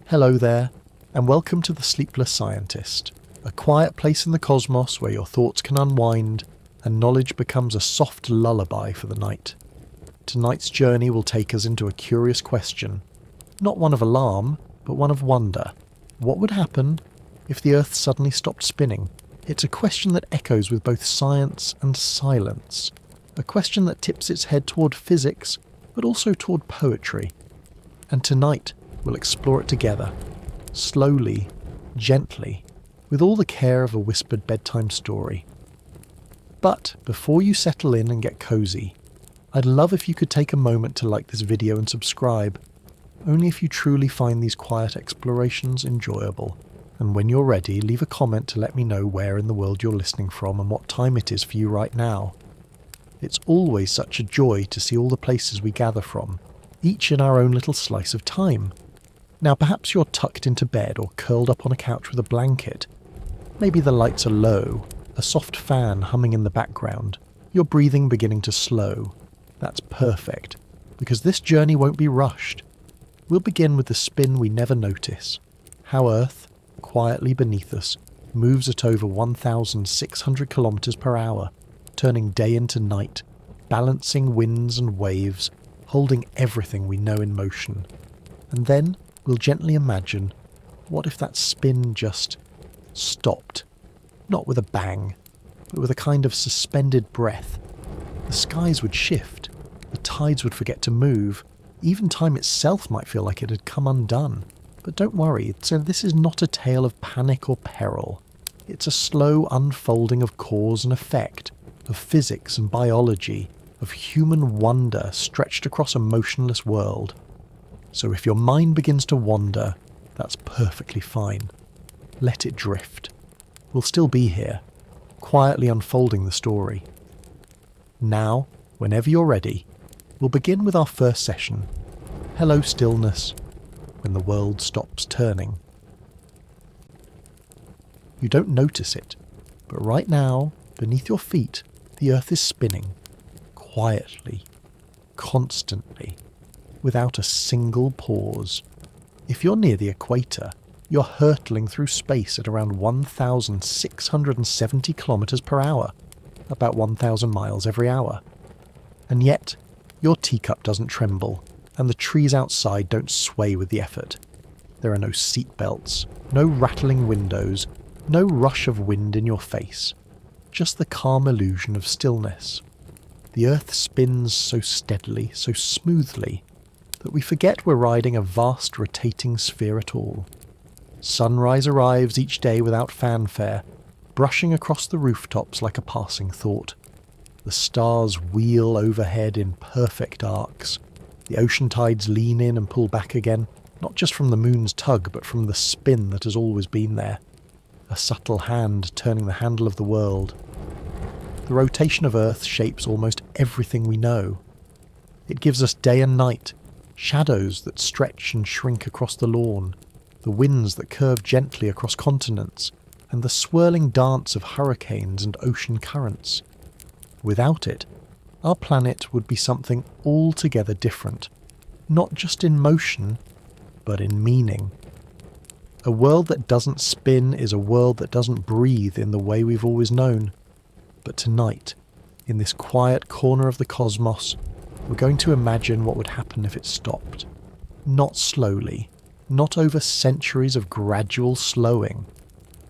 Hello there, and welcome to the Sleepless Scientist, a quiet place in the cosmos where your thoughts can unwind and knowledge becomes a soft lullaby for the night. Tonight's journey will take us into a curious question, not one of alarm, but one of wonder. What would happen if the Earth suddenly stopped spinning? It's a question that echoes with both science and silence, a question that tips its head toward physics, but also toward poetry. And tonight, we'll explore it together, slowly, gently, with all the care of a whispered bedtime story. But before you settle in and get cozy, I'd love if you could take a moment to like this video and subscribe, only if you truly find these quiet explorations enjoyable. And when you're ready, leave a comment to let me know where in the world you're listening from and what time it is for you right now. It's always such a joy to see all the places we gather from, each in our own little slice of time. Now perhaps you're tucked into bed or curled up on a couch with a blanket. Maybe the lights are low, a soft fan humming in the background, your breathing beginning to slow. That's perfect, because this journey won't be rushed. We'll begin with the spin we never notice, how Earth, quietly beneath us, moves at over 1,600 kilometers per hour, turning day into night, balancing winds and waves, holding everything we know in motion. And then we'll gently imagine, what if that spin just stopped? Not with a bang, but with a kind of suspended breath. The skies would shift, the tides would forget to move, even time itself might feel like it had come undone. But don't worry, this is not a tale of panic or peril. It's a slow unfolding of cause and effect, of physics and biology, of human wonder stretched across a motionless world. So if your mind begins to wander, that's perfectly fine. Let it drift. We'll still be here, quietly unfolding the story. Now, whenever you're ready, we'll begin with our first session. Hello, Stillness, when the world stops turning. You don't notice it, but right now, beneath your feet, the Earth is spinning, quietly, constantly, without a single pause. If you're near the equator, you're hurtling through space at around 1,670 kilometers per hour, about 1,000 miles every hour. And yet, your teacup doesn't tremble, and the trees outside don't sway with the effort. There are no seat belts, no rattling windows, no rush of wind in your face, just the calm illusion of stillness. The Earth spins so steadily, so smoothly, that we forget we're riding a vast rotating sphere at all. Sunrise arrives each day without fanfare, brushing across the rooftops like a passing thought. The stars wheel overhead in perfect arcs. The ocean tides lean in and pull back again, not just from the moon's tug, but from the spin that has always been there. A subtle hand turning the handle of the world. The rotation of Earth shapes almost everything we know. It gives us day and night, shadows that stretch and shrink across the lawn, the winds that curve gently across continents, and the swirling dance of hurricanes and ocean currents. Without it, our planet would be something altogether different, not just in motion, but in meaning. A world that doesn't spin is a world that doesn't breathe in the way we've always known. But tonight, in this quiet corner of the cosmos, we're going to imagine what would happen if it stopped. Not slowly, not over centuries of gradual slowing,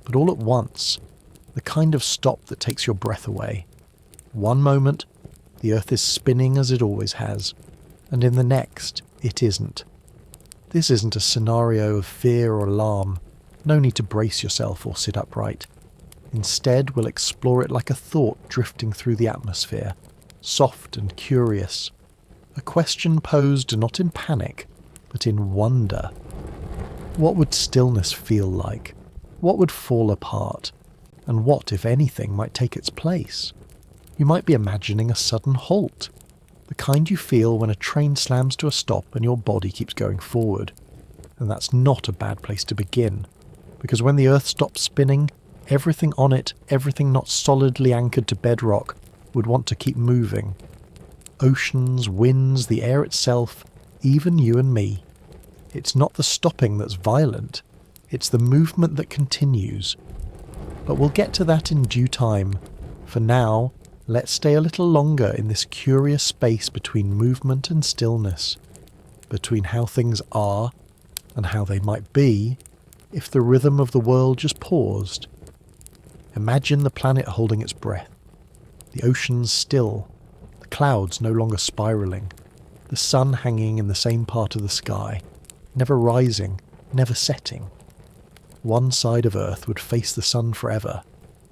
but all at once, the kind of stop that takes your breath away. One moment, the Earth is spinning as it always has, and in the next, it isn't. This isn't a scenario of fear or alarm, no need to brace yourself or sit upright. Instead, we'll explore it like a thought drifting through the atmosphere, soft and curious. A question posed not in panic, but in wonder. What would stillness feel like? What would fall apart? And what, if anything, might take its place? You might be imagining a sudden halt, the kind you feel when a train slams to a stop and your body keeps going forward. And that's not a bad place to begin, because when the Earth stops spinning, everything on it, everything not solidly anchored to bedrock, would want to keep moving. Oceans, winds, the air itself, even you and me. It's not the stopping that's violent, it's the movement that continues. But we'll get to that in due time. For now, let's stay a little longer in this curious space between movement and stillness, between how things are and how they might be if the rhythm of the world just paused. Imagine the planet holding its breath, the oceans still, the clouds no longer spiralling, the sun hanging in the same part of the sky, never rising, never setting. One side of Earth would face the sun forever,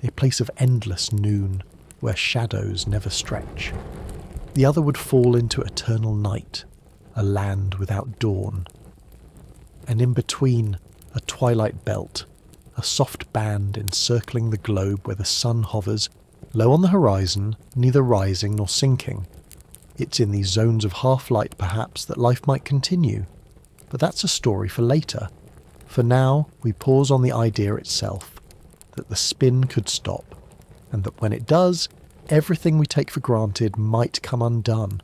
a place of endless noon, where shadows never stretch. The other would fall into eternal night, a land without dawn. And in between, a twilight belt, a soft band encircling the globe where the sun hovers, low on the horizon, neither rising nor sinking. It's in these zones of half-light, perhaps, that life might continue. But that's a story for later. For now, we pause on the idea itself, that the spin could stop, and that when it does, everything we take for granted might come undone.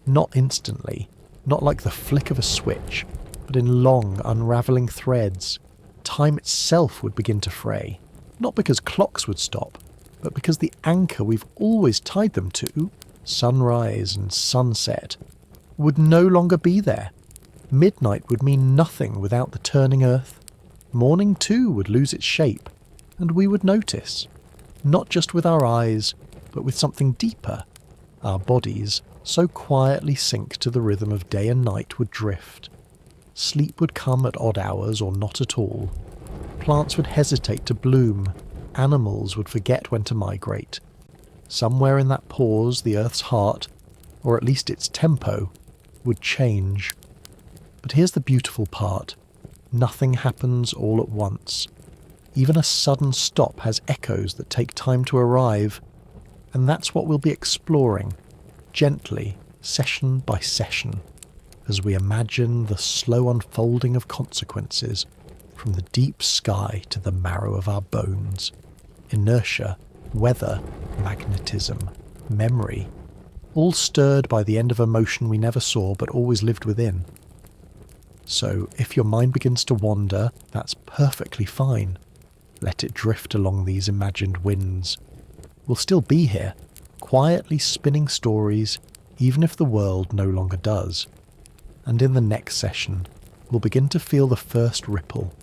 Not instantly, not like the flick of a switch, but in long, unraveling threads. Time itself would begin to fray, not because clocks would stop, but because the anchor we've always tied them to, sunrise and sunset, would no longer be there. Midnight would mean nothing without the turning earth. Morning too would lose its shape, and we would notice, not just with our eyes, but with something deeper. Our bodies, so quietly sink to the rhythm of day and night, would drift. Sleep would come at odd hours or not at all. Plants would hesitate to bloom. Animals would forget when to migrate. Somewhere in that pause, the Earth's heart, or at least its tempo, would change. But here's the beautiful part. Nothing happens all at once. Even a sudden stop has echoes that take time to arrive, and that's what we'll be exploring, gently, session by session, as we imagine the slow unfolding of consequences from the deep sky to the marrow of our bones. Inertia, weather, magnetism, memory, all stirred by the end of a motion we never saw but always lived within. So if your mind begins to wander, that's perfectly fine. Let it drift along these imagined winds. We'll still be here, quietly spinning stories, even if the world no longer does. And in the next session, we'll begin to feel the first ripple,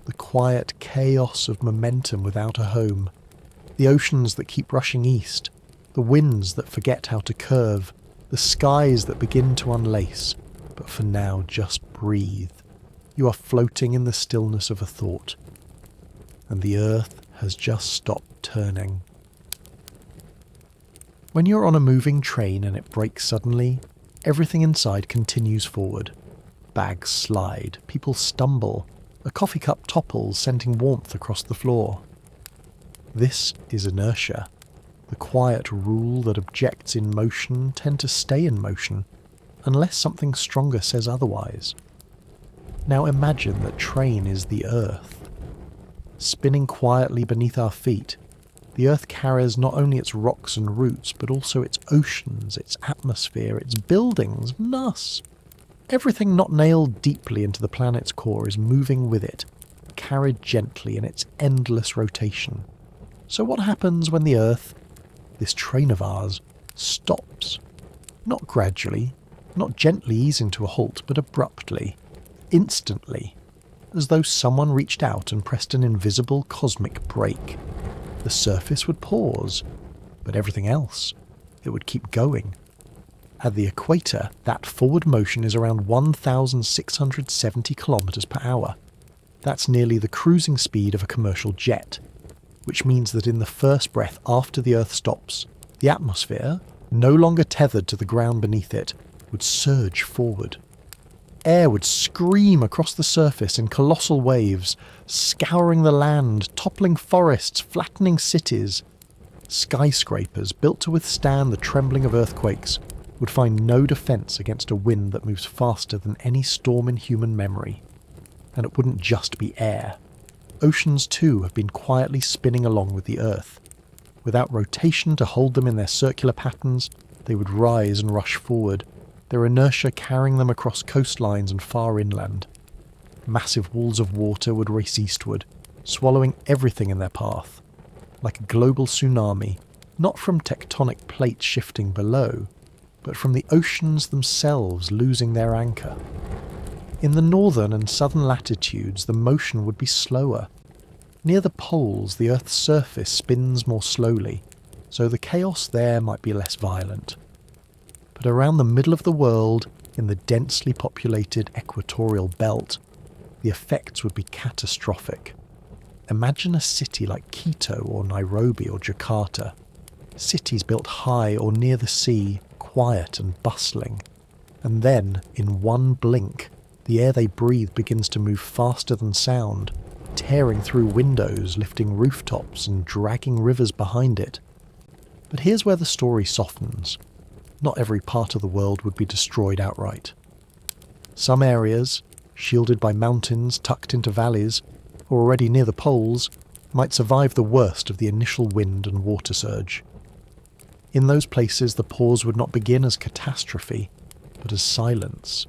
the quiet chaos of momentum without a home, the oceans that keep rushing east, the winds that forget how to curve, the skies that begin to unlace, but for now just breathe. You are floating in the stillness of a thought, and the earth has just stopped turning. When you're on a moving train and it brakes suddenly, everything inside continues forward. Bags slide, people stumble, a coffee cup topples, sending warmth across the floor. This is inertia. The quiet rule that objects in motion tend to stay in motion, unless something stronger says otherwise. Now imagine that train is the earth. Spinning quietly beneath our feet, the earth carries not only its rocks and roots, but also its oceans, its atmosphere, its buildings, and us. Everything not nailed deeply into the planet's core is moving with it, carried gently in its endless rotation. So what happens when the earth, this train of ours, stops? Not gradually, not gently easing to a halt, but abruptly, instantly, as though someone reached out and pressed an invisible cosmic brake. The surface would pause, but everything else, it would keep going. At the equator, that forward motion is around 1,670 kilometers per hour. That's nearly the cruising speed of a commercial jet, which means that in the first breath after the Earth stops, the atmosphere, no longer tethered to the ground beneath it, would surge forward. Air would scream across the surface in colossal waves, scouring the land, toppling forests, flattening cities. Skyscrapers built to withstand the trembling of earthquakes would find no defense against a wind that moves faster than any storm in human memory. And it wouldn't just be air. Oceans too have been quietly spinning along with the Earth. Without rotation to hold them in their circular patterns, they would rise and rush forward, their inertia carrying them across coastlines and far inland. Massive walls of water would race eastward, swallowing everything in their path, like a global tsunami, not from tectonic plates shifting below, but from the oceans themselves losing their anchor. In the northern and southern latitudes, the motion would be slower. Near the poles, the Earth's surface spins more slowly, so the chaos there might be less violent. But around the middle of the world, in the densely populated equatorial belt, the effects would be catastrophic. Imagine a city like Quito or Nairobi or Jakarta. Cities built high or near the sea, quiet and bustling. And then, in one blink, the air they breathe begins to move faster than sound, tearing through windows, lifting rooftops and dragging rivers behind it. But here's where the story softens. Not every part of the world would be destroyed outright. Some areas, shielded by mountains tucked into valleys, or already near the poles, might survive the worst of the initial wind and water surge. In those places, the pause would not begin as catastrophe, but as silence.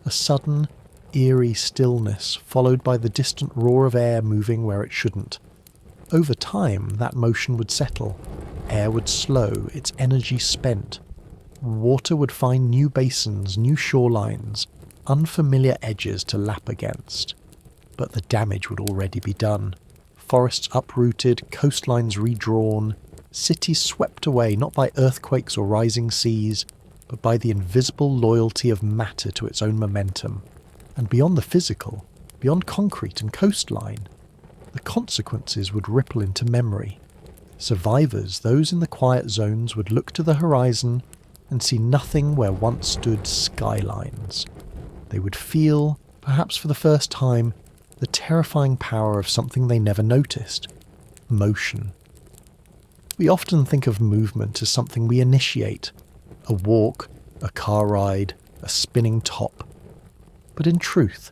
A sudden, eerie stillness followed by the distant roar of air moving where it shouldn't. Over time, that motion would settle. Air would slow, its energy spent. Water would find new basins, new shorelines, unfamiliar edges to lap against. But the damage would already be done. Forests uprooted, coastlines redrawn, cities swept away not by earthquakes or rising seas, but by the invisible loyalty of matter to its own momentum. And beyond the physical, beyond concrete and coastline, the consequences would ripple into memory. Survivors, those in the quiet zones, would look to the horizon and see nothing where once stood skylines. They would feel, perhaps for the first time, the terrifying power of something they never noticed: motion. We often think of movement as something we initiate: a walk, a car ride, a spinning top. But in truth,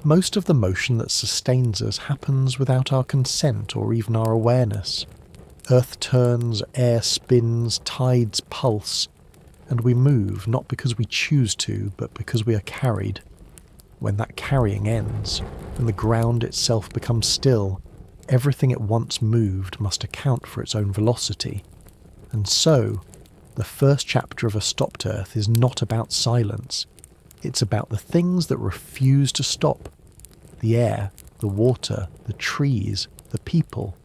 most of the motion that sustains us happens without our consent or even our awareness. Earth turns, air spins, tides pulse, and we move not because we choose to, but because we are carried. When that carrying ends, when the ground itself becomes still, everything it once moved must account for its own velocity. And so, the first chapter of A Stopped Earth is not about silence. It's about the things that refuse to stop. The air, the water, the trees, the people,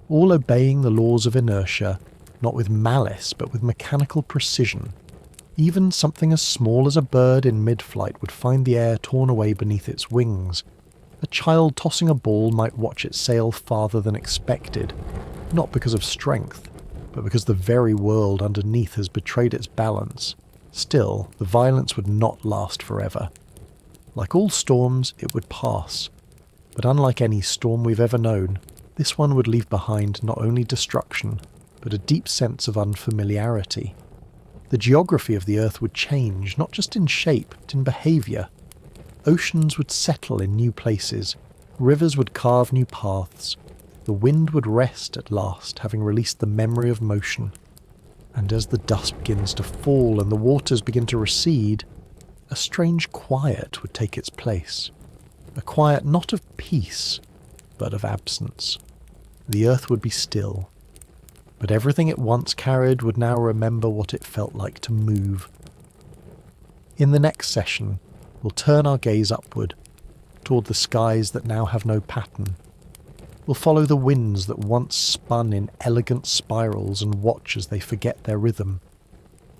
all obeying the laws of inertia, not with malice but with mechanical precision. Even something as small as a bird in mid-flight would find the air torn away beneath its wings. A child tossing a ball might watch it sail farther than expected, not because of strength, but because the very world underneath has betrayed its balance. Still, the violence would not last forever. Like all storms, it would pass. But unlike any storm we've ever known, this one would leave behind not only destruction, but a deep sense of unfamiliarity. The geography of the Earth would change, not just in shape, but in behaviour. Oceans would settle in new places, rivers would carve new paths, the wind would rest at last, having released the memory of motion. And as the dust begins to fall and the waters begin to recede, a strange quiet would take its place. A quiet not of peace, but of absence. The Earth would be still. But everything it once carried would now remember what it felt like to move. In the next session, we'll turn our gaze upward, toward the skies that now have no pattern. We'll follow the winds that once spun in elegant spirals and watch as they forget their rhythm.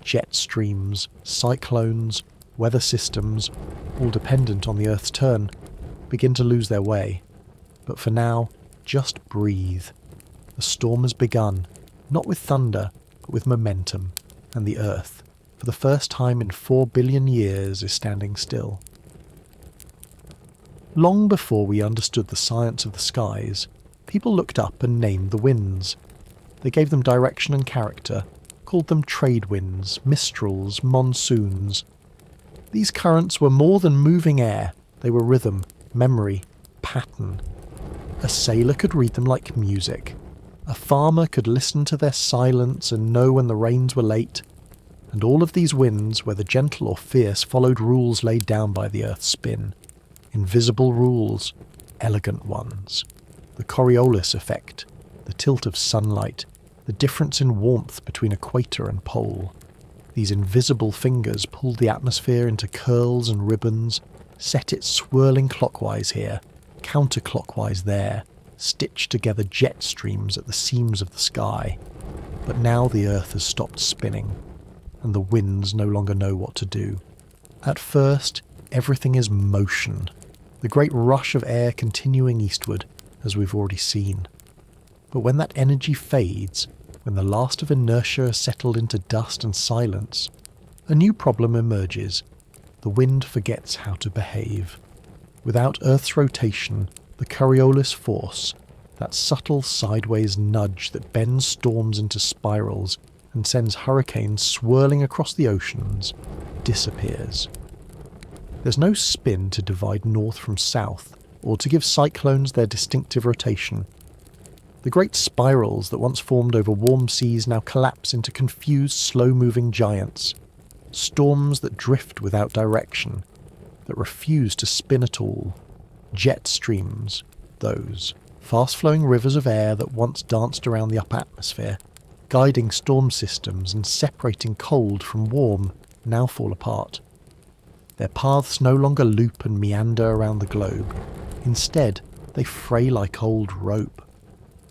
Jet streams, cyclones, weather systems, all dependent on the Earth's turn, begin to lose their way. But for now, just breathe. The storm has begun, not with thunder, but with momentum, and the Earth, for the first time in 4 billion years, is standing still. Long before we understood the science of the skies, people looked up and named the winds. They gave them direction and character, called them trade winds, mistrals, monsoons. These currents were more than moving air, they were rhythm, memory, pattern. A sailor could read them like music. A farmer could listen to their silence and know when the rains were late. And all of these winds, whether gentle or fierce, followed rules laid down by the Earth's spin. Invisible rules, elegant ones. The Coriolis effect, the tilt of sunlight, the difference in warmth between equator and pole. These invisible fingers pull the atmosphere into curls and ribbons, set it swirling clockwise here, counterclockwise there, stitch together jet streams at the seams of the sky. But now the earth has stopped spinning, and the winds no longer know what to do. At first, everything is motion, the great rush of air continuing eastward, as we've already seen. But when that energy fades, when the last of inertia has settled into dust and silence, a new problem emerges. The wind forgets how to behave. Without Earth's rotation, the Coriolis force, that subtle sideways nudge that bends storms into spirals and sends hurricanes swirling across the oceans, disappears. There's no spin to divide north from south, or to give cyclones their distinctive rotation. The great spirals that once formed over warm seas now collapse into confused, slow-moving giants. Storms that drift without direction, that refuse to spin at all. Jet streams, those. Fast-flowing rivers of air that once danced around the upper atmosphere, guiding storm systems and separating cold from warm, now fall apart. Their paths no longer loop and meander around the globe. Instead, they fray like old rope.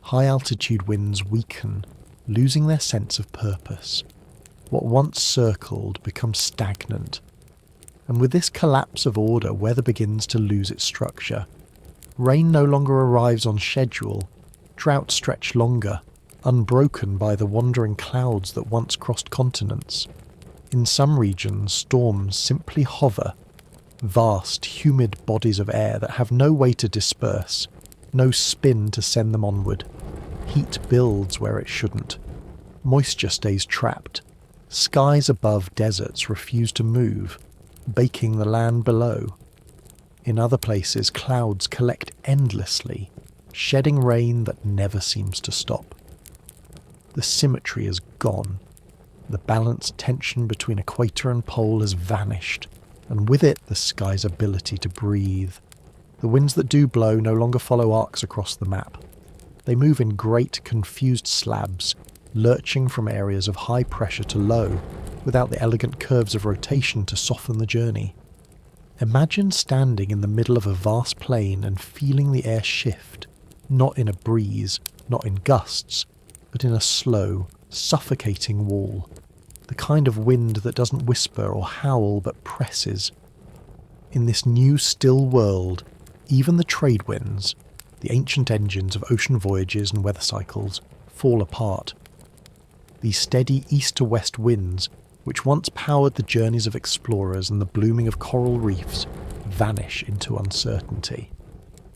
High-altitude winds weaken, losing their sense of purpose. What once circled becomes stagnant. And with this collapse of order, weather begins to lose its structure. Rain no longer arrives on schedule. Droughts stretch longer, unbroken by the wandering clouds that once crossed continents. In some regions, storms simply hover, vast, humid bodies of air that have no way to disperse, no spin to send them onward. Heat builds where it shouldn't. Moisture stays trapped. Skies above deserts refuse to move, baking the land below. In other places, clouds collect endlessly, shedding rain that never seems to stop. The symmetry is gone. The balanced tension between equator and pole has vanished, and with it the sky's ability to breathe. The winds that do blow no longer follow arcs across the map. They move in great, confused slabs, lurching from areas of high pressure to low, without the elegant curves of rotation to soften the journey. Imagine standing in the middle of a vast plain and feeling the air shift, not in a breeze, not in gusts, but in a slow, suffocating wall. The kind of wind that doesn't whisper or howl but presses. In this new still world, even the trade winds, the ancient engines of ocean voyages and weather cycles, fall apart. These steady east to west winds, which once powered the journeys of explorers and the blooming of coral reefs, vanish into uncertainty.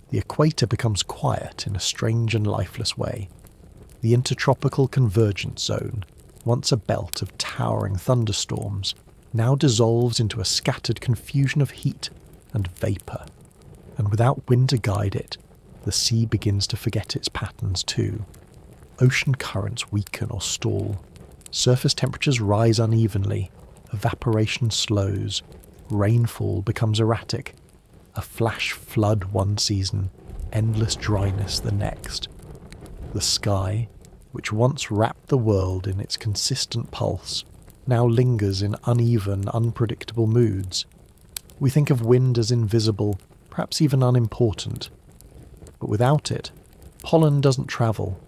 The equator becomes quiet in a strange and lifeless way. The intertropical convergence zone, once a belt of towering thunderstorms, now dissolves into a scattered confusion of heat and vapour. And without wind to guide it, the sea begins to forget its patterns too. Ocean currents weaken or stall. Surface temperatures rise unevenly. Evaporation slows. Rainfall becomes erratic. A flash flood one season, endless dryness the next. The sky, which once wrapped the world in its consistent pulse, now lingers in uneven, unpredictable moods. We think of wind as invisible, perhaps even unimportant. But without it, pollen doesn't travel.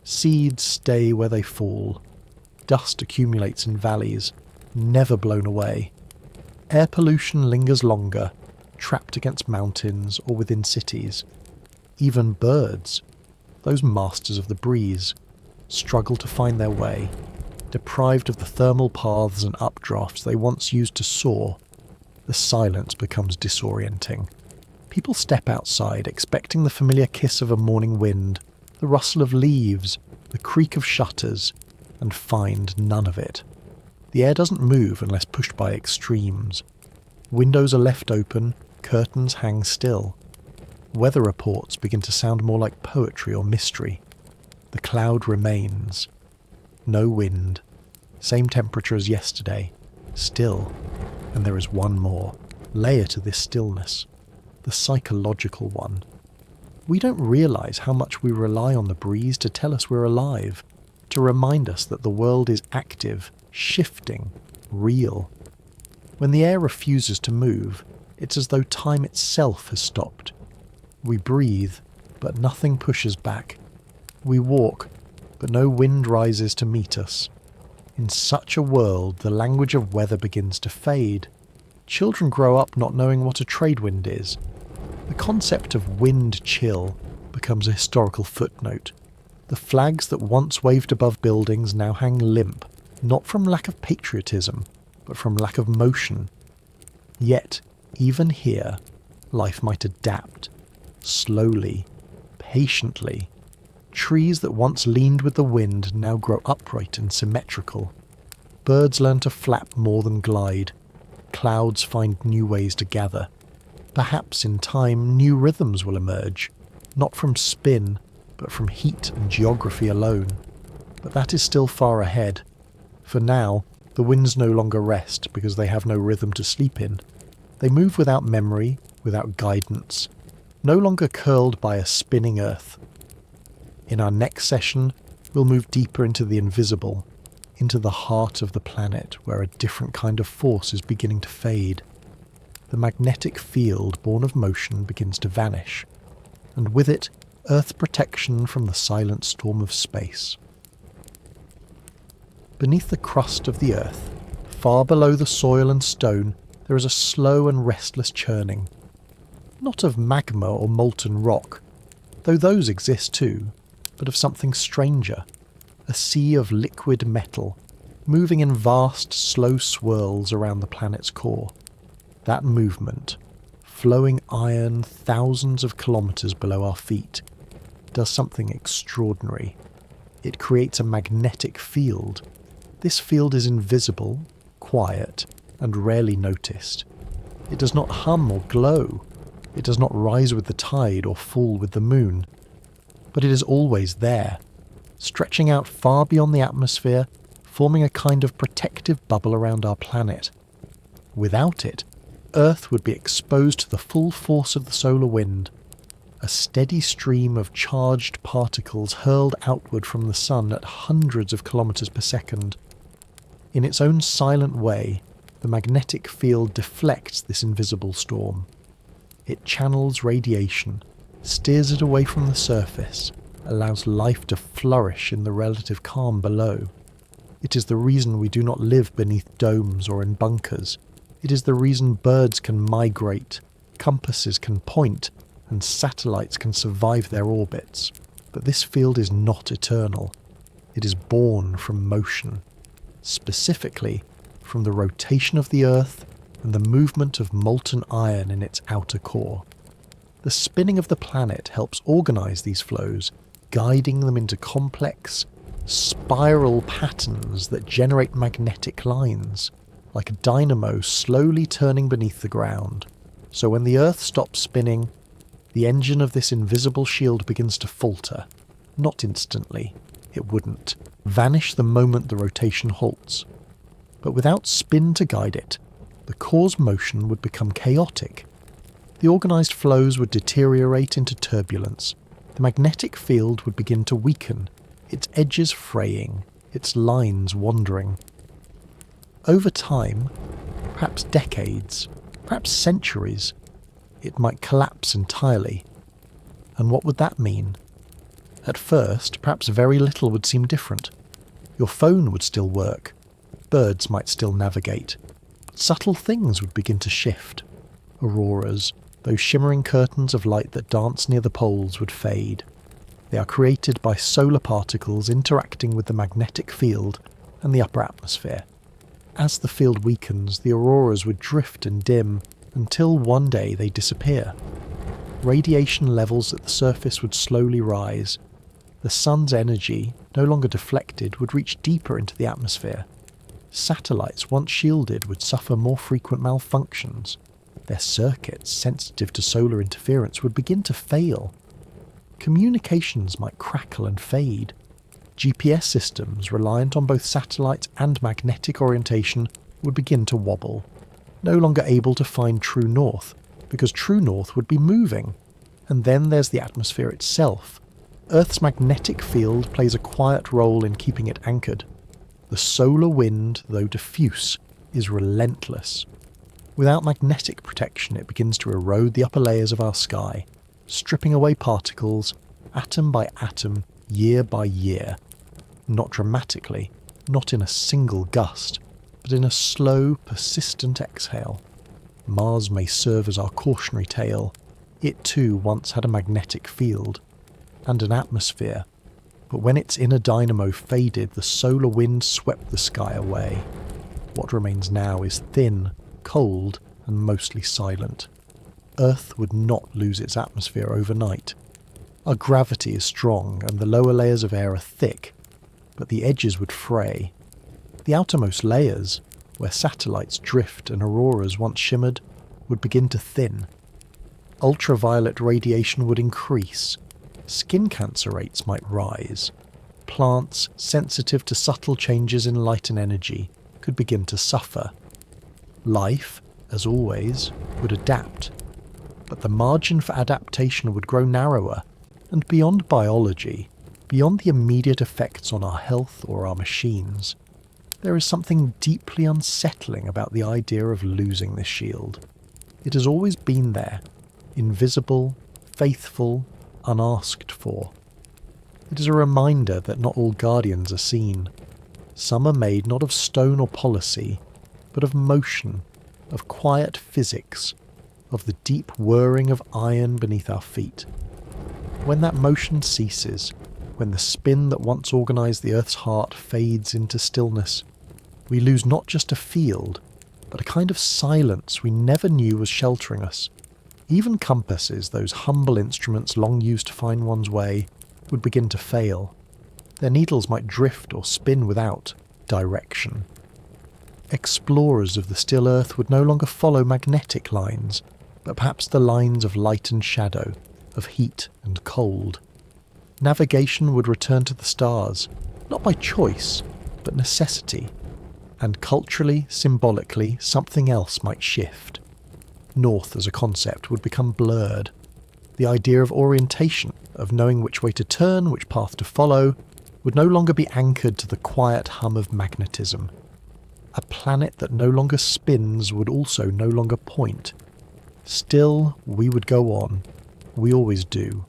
Seeds stay where they fall. Dust accumulates in valleys, never blown away. Air pollution lingers longer, trapped against mountains or within cities. Even birds, those masters of the breeze, struggle to find their way, deprived of the thermal paths and updrafts they once used to soar. The silence becomes disorienting. People step outside, expecting the familiar kiss of a morning wind, the rustle of leaves, the creak of shutters, and find none of it. The air doesn't move unless pushed by extremes. Windows are left open, curtains hang still. Weather reports begin to sound more like poetry or mystery. The cloud remains. No wind. Same temperature as yesterday. Still. And there is one more layer to this stillness. the psychological one. We don't realise how much we rely on the breeze to tell us we're alive, to remind us that the world is active, shifting, real. When the air refuses to move, it's as though time itself has stopped. We breathe, but nothing pushes back. We walk, but no wind rises to meet us. In such a world, the language of weather begins to fade. Children grow up not knowing what a trade wind is. The concept of wind chill becomes a historical footnote. The flags that once waved above buildings now hang limp, not from lack of patriotism, but from lack of motion. Yet, even here, life might adapt, slowly, patiently. Trees that once leaned with the wind now grow upright and symmetrical. Birds learn to flap more than glide. Clouds find new ways to gather. Perhaps in time new rhythms will emerge, not from spin, but from heat and geography alone. But that is still far ahead. For now, the winds no longer rest because they have no rhythm to sleep in. They move without memory, without guidance, no longer curled by a spinning earth. In our next session, we'll move deeper into the invisible, into the heart of the planet where a different kind of force is beginning to fade. The magnetic field born of motion begins to vanish, and with it, Earth's protection from the silent storm of space. Beneath the crust of the Earth, far below the soil and stone, there is a slow and restless churning. Not of magma or molten rock, though those exist too, but of something stranger, a sea of liquid metal, moving in vast, slow swirls around the planet's core. That movement, flowing iron thousands of kilometres below our feet, does something extraordinary. It creates a magnetic field. This field is invisible, quiet, and rarely noticed. It does not hum or glow. It does not rise with the tide or fall with the moon. But it is always there, stretching out far beyond the atmosphere, forming a kind of protective bubble around our planet. Without it, Earth would be exposed to the full force of the solar wind, a steady stream of charged particles hurled outward from the sun at hundreds of kilometres per second. In its own silent way, the magnetic field deflects this invisible storm. It channels radiation, steers it away from the surface, allows life to flourish in the relative calm below. It is the reason we do not live beneath domes or in bunkers. It is the reason birds can migrate, compasses can point, and satellites can survive their orbits. But this field is not eternal. It is born from motion, specifically from the rotation of the Earth and the movement of molten iron in its outer core. The spinning of the planet helps organise these flows, guiding them into complex, spiral patterns that generate magnetic lines, like a dynamo slowly turning beneath the ground. So when the Earth stops spinning, the engine of this invisible shield begins to falter. Not instantly. It wouldn't. Vanish the moment the rotation halts. But without spin to guide it, the core's motion would become chaotic. The organised flows would deteriorate into turbulence. The magnetic field would begin to weaken, its edges fraying, its lines wandering. Over time, perhaps decades, perhaps centuries, it might collapse entirely. And what would that mean? At first, perhaps very little would seem different. Your phone would still work. Birds might still navigate. But subtle things would begin to shift. Auroras, those shimmering curtains of light that dance near the poles, would fade. They are created by solar particles interacting with the magnetic field and the upper atmosphere. As the field weakens, the auroras would drift and dim until one day they disappear. Radiation levels at the surface would slowly rise. The sun's energy, no longer deflected, would reach deeper into the atmosphere. Satellites once shielded would suffer more frequent malfunctions. Their circuits, sensitive to solar interference, would begin to fail. Communications might crackle and fade. GPS systems, reliant on both satellites and magnetic orientation, would begin to wobble, no longer able to find true north. because true north would be moving. And then there's the atmosphere itself. Earth's magnetic field plays a quiet role in keeping it anchored. The solar wind, though diffuse, is relentless. Without magnetic protection, it begins to erode the upper layers of our sky, stripping away particles, atom by atom, year by year. Not dramatically, not in a single gust, but in a slow, persistent exhale. Mars may serve as our cautionary tale. It too once had a magnetic field and an atmosphere, but when its inner dynamo faded, the solar wind swept the sky away. What remains now is thin, cold, and mostly silent. Earth would not lose its atmosphere overnight. Our gravity is strong and the lower layers of air are thick, but the edges would fray. The outermost layers, where satellites drift and auroras once shimmered, would begin to thin. Ultraviolet radiation would increase. Skin cancer rates might rise. Plants, sensitive to subtle changes in light and energy, could begin to suffer. Life, as always, would adapt. But the margin for adaptation would grow narrower, and beyond biology, beyond the immediate effects on our health or our machines, there is something deeply unsettling about the idea of losing this shield. It has always been there, invisible, faithful, unasked for. It is a reminder that not all guardians are seen. Some are made not of stone or policy, but of motion, of quiet physics, of the deep whirring of iron beneath our feet. When that motion ceases, when the spin that once organised the Earth's heart fades into stillness, we lose not just a field, but a kind of silence we never knew was sheltering us. Even compasses, those humble instruments long used to find one's way, would begin to fail. Their needles might drift or spin without direction. Explorers of the still Earth would no longer follow magnetic lines, but perhaps the lines of light and shadow, of heat and cold. Navigation would return to the stars, not by choice, but necessity. And culturally, symbolically, something else might shift. North as a concept would become blurred. The idea of orientation, of knowing which way to turn, which path to follow, would no longer be anchored to the quiet hum of magnetism. A planet that no longer spins would also no longer point. Still, we would go on. We always do.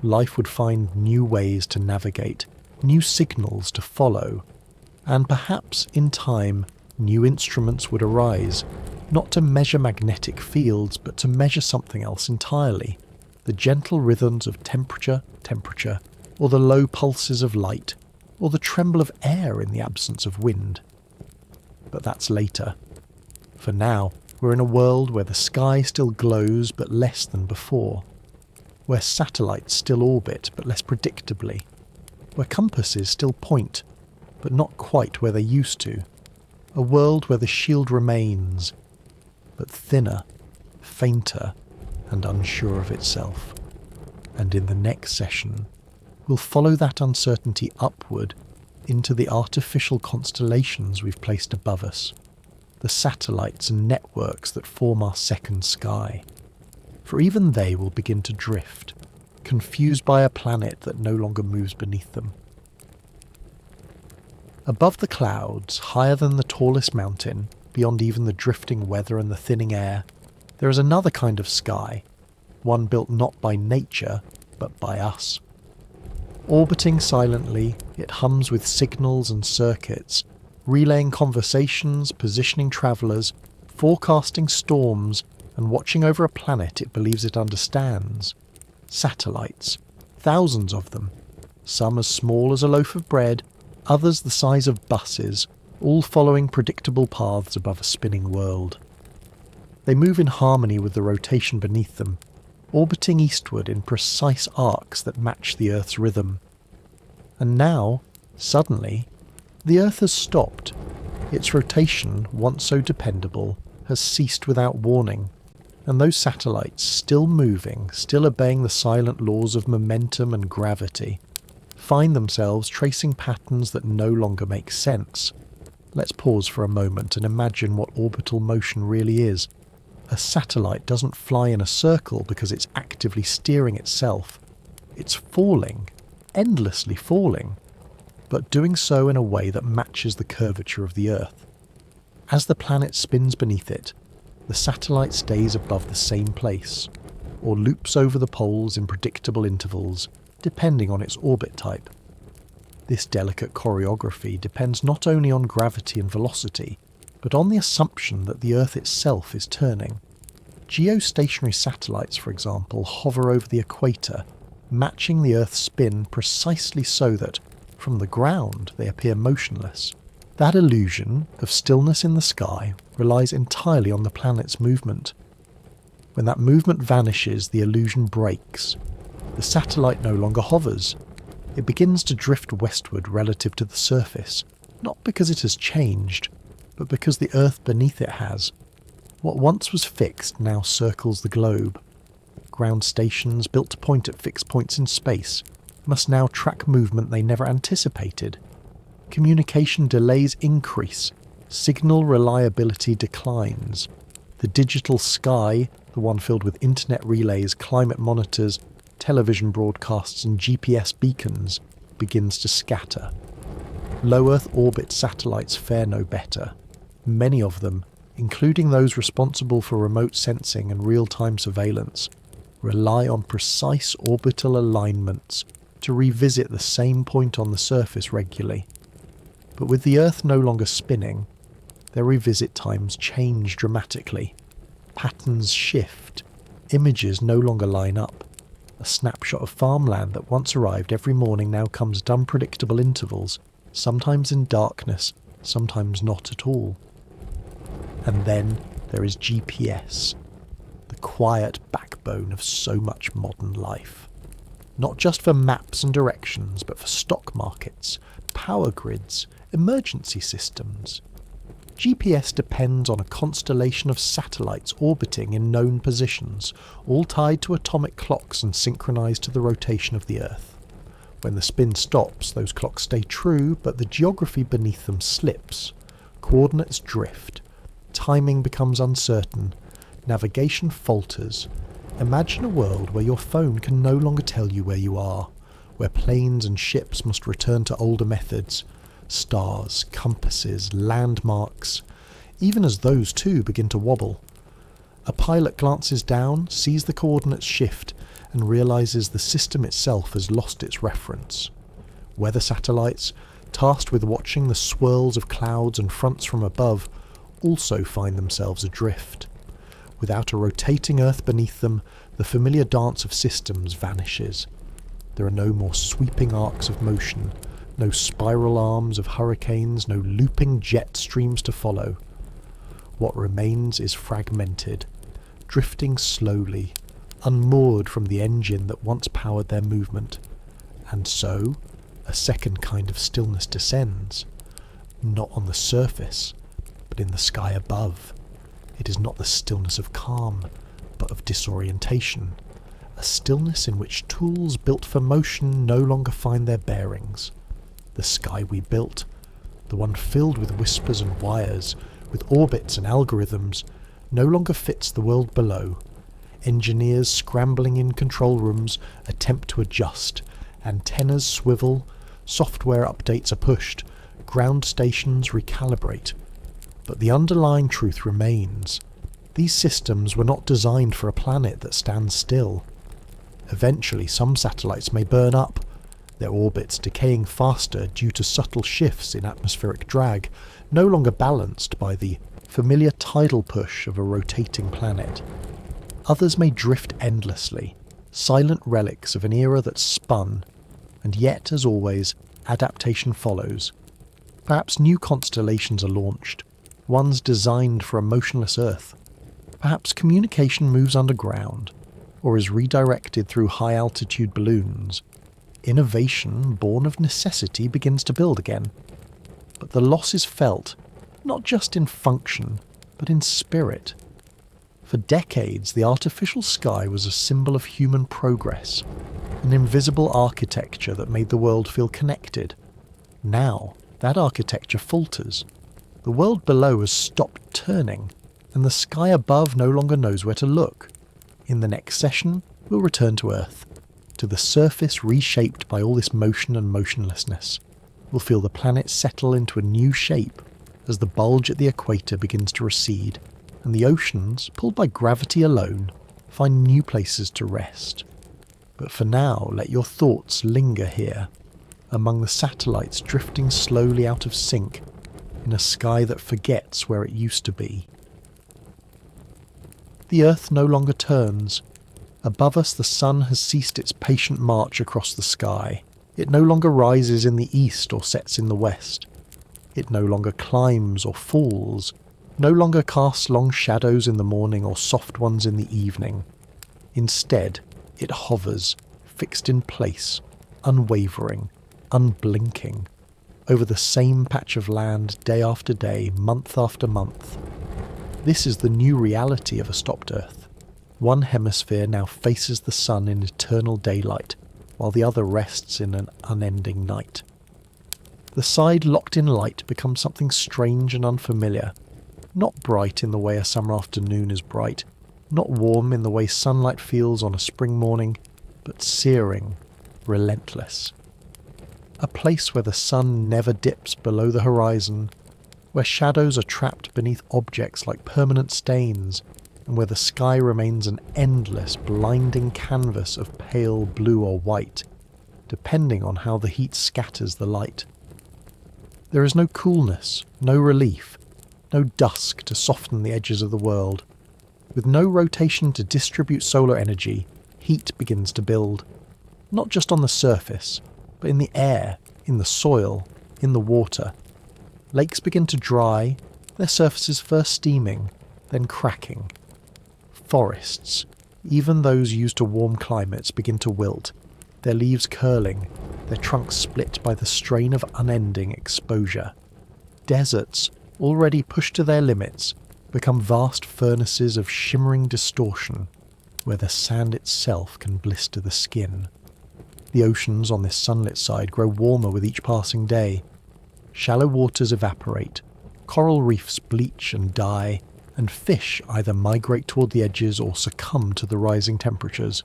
Life would find new ways to navigate, new signals to follow, and perhaps, in time, new instruments would arise, not to measure magnetic fields, but to measure something else entirely. The gentle rhythms of temperature, or the low pulses of light, or the tremble of air in the absence of wind. But that's later. For now, we're in a world where the sky still glows but less than before, where satellites still orbit but less predictably, where compasses still point, but not quite where they used to. A world where the shield remains, but thinner, fainter, and unsure of itself. And in the next session, we'll follow that uncertainty upward into the artificial constellations we've placed above us, the satellites and networks that form our second sky. For even they will begin to drift, confused by a planet that no longer moves beneath them. Above the clouds, higher than the tallest mountain, beyond even the drifting weather and the thinning air, there is another kind of sky, one built not by nature, but by us. Orbiting silently, it hums with signals and circuits, relaying conversations, positioning travellers, forecasting storms, and watching over a planet it believes it understands. Satellites, thousands of them, some as small as a loaf of bread, others the size of buses, all following predictable paths above a spinning world. They move in harmony with the rotation beneath them, orbiting eastward in precise arcs that match the Earth's rhythm. And now, suddenly, the Earth has stopped. Its rotation, once so dependable, has ceased without warning, and those satellites, still moving, still obeying the silent laws of momentum and gravity, find themselves tracing patterns that no longer make sense. Let's pause for a moment and imagine what orbital motion really is. A satellite doesn't fly in a circle because it's actively steering itself. It's falling, endlessly falling, but doing so in a way that matches the curvature of the Earth. As the planet spins beneath it, the satellite stays above the same place, or loops over the poles in predictable intervals, depending on its orbit type. This delicate choreography depends not only on gravity and velocity, but on the assumption that the Earth itself is turning. Geostationary satellites, for example, hover over the equator, matching the Earth's spin precisely so that, from the ground, they appear motionless. That illusion of stillness in the sky relies entirely on the planet's movement. When that movement vanishes, the illusion breaks. The satellite no longer hovers. It begins to drift westward relative to the surface, not because it has changed, but because the Earth beneath it has. What once was fixed now circles the globe. Ground stations, built to point at fixed points in space, must now track movement they never anticipated. Communication delays increase, signal reliability declines. The digital sky, the one filled with internet relays, climate monitors, television broadcasts and GPS beacons, begins to scatter. Low Earth orbit satellites fare no better. Many of them, including those responsible for remote sensing and real-time surveillance, rely on precise orbital alignments to revisit the same point on the surface regularly. But with the Earth no longer spinning, their revisit times change dramatically. Patterns shift, images no longer line up. A snapshot of farmland that once arrived every morning now comes at unpredictable intervals, sometimes in darkness, sometimes not at all. And then there is GPS, the quiet backbone of so much modern life. Not just for maps and directions, but for stock markets, power grids, emergency systems. GPS depends on a constellation of satellites orbiting in known positions, all tied to atomic clocks and synchronized to the rotation of the Earth. When the spin stops, those clocks stay true, but the geography beneath them slips. Coordinates drift. Timing becomes uncertain. Navigation falters. Imagine a world where your phone can no longer tell you where you are, where planes and ships must return to older methods. Stars, compasses, landmarks, even as those too begin to wobble. A pilot glances down, sees the coordinates shift, and realizes the system itself has lost its reference. Weather satellites, tasked with watching the swirls of clouds and fronts from above, also find themselves adrift. Without a rotating Earth beneath them, the familiar dance of systems vanishes. There are no more sweeping arcs of motion, no spiral arms of hurricanes, no looping jet streams to follow. What remains is fragmented, drifting slowly, unmoored from the engine that once powered their movement. And so, a second kind of stillness descends, not on the surface, but in the sky above. It is not the stillness of calm, but of disorientation, a stillness in which tools built for motion no longer find their bearings. The sky we built, the one filled with whispers and wires, with orbits and algorithms, no longer fits the world below. Engineers scrambling in control rooms attempt to adjust, antennas swivel, software updates are pushed, ground stations recalibrate. But the underlying truth remains. These systems were not designed for a planet that stands still. Eventually some satellites may burn up, their orbits decaying faster due to subtle shifts in atmospheric drag, no longer balanced by the familiar tidal push of a rotating planet. Others may drift endlessly, silent relics of an era that spun, and yet, as always, adaptation follows. Perhaps new constellations are launched, ones designed for a motionless Earth. Perhaps communication moves underground, or is redirected through high-altitude balloons. Innovation, born of necessity, begins to build again. But the loss is felt, not just in function, but in spirit. For decades, the artificial sky was a symbol of human progress, an invisible architecture that made the world feel connected. Now, that architecture falters. The world below has stopped turning. and the sky above no longer knows where to look. In the next session, we'll return to Earth, to the surface reshaped by all this motion and motionlessness. We'll feel the planet settle into a new shape as the bulge at the equator begins to recede, and the oceans, pulled by gravity alone, find new places to rest. But for now, let your thoughts linger here, among the satellites drifting slowly out of sync in a sky that forgets where it used to be. The Earth no longer turns. Above us the sun has ceased its patient march across the sky. It no longer rises in the east or sets in the west. It no longer climbs or falls, no longer casts long shadows in the morning or soft ones in the evening. Instead, it hovers, fixed in place, unwavering, unblinking, over the same patch of land day after day, month after month. This is the new reality of a stopped Earth. One hemisphere now faces the sun in eternal daylight, while the other rests in an unending night. The side locked in light becomes something strange and unfamiliar, not bright in the way a summer afternoon is bright, not warm in the way sunlight feels on a spring morning, but searing, relentless. A place where the sun never dips below the horizon, where shadows are trapped beneath objects like permanent stains, and where the sky remains an endless, blinding canvas of pale blue or white, depending on how the heat scatters the light. There is no coolness, no relief, no dusk to soften the edges of the world. With no rotation to distribute solar energy, heat begins to build, not just on the surface, but in the air, in the soil, in the water. Lakes begin to dry, their surfaces first steaming, then cracking. Forests, even those used to warm climates, begin to wilt, their leaves curling, their trunks split by the strain of unending exposure. Deserts, already pushed to their limits, become vast furnaces of shimmering distortion, where the sand itself can blister the skin. The oceans on this sunlit side grow warmer with each passing day. Shallow waters evaporate, coral reefs bleach and die, and fish either migrate toward the edges or succumb to the rising temperatures.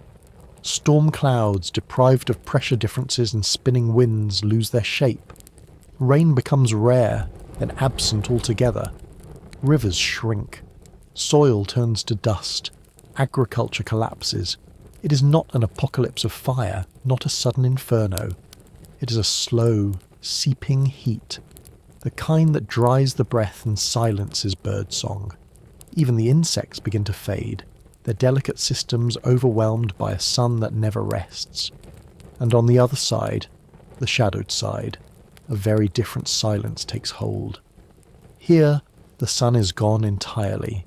Storm clouds, deprived of pressure differences and spinning winds, lose their shape. Rain becomes rare, then absent altogether. Rivers shrink. Soil turns to dust. Agriculture collapses. It is not an apocalypse of fire, not a sudden inferno. It is a slow, seeping heat, the kind that dries the breath and silences birdsong. Even the insects begin to fade, their delicate systems overwhelmed by a sun that never rests. And on the other side, the shadowed side, a very different silence takes hold. Here, the sun is gone entirely.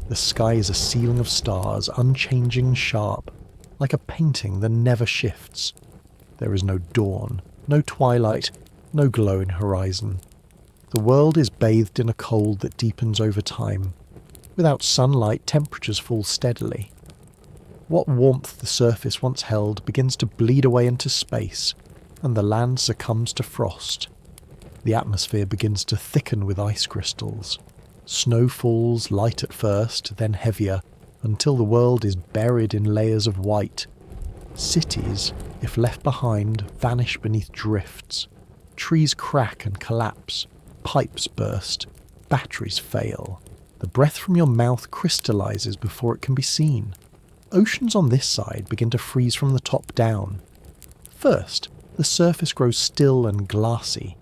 The sky is a ceiling of stars, unchanging and sharp, like a painting that never shifts. There is no dawn, no twilight, no glowing horizon. The world is bathed in a cold that deepens over time. Without sunlight, temperatures fall steadily. What warmth the surface once held begins to bleed away into space, and the land succumbs to frost. The atmosphere begins to thicken with ice crystals. Snow falls light at first, then heavier, until the world is buried in layers of white. Cities, if left behind, vanish beneath drifts. Trees crack and collapse. Pipes burst. Batteries fail. The breath from your mouth crystallizes before it can be seen. Oceans on this side begin to freeze from the top down. First, the surface grows still and glassy.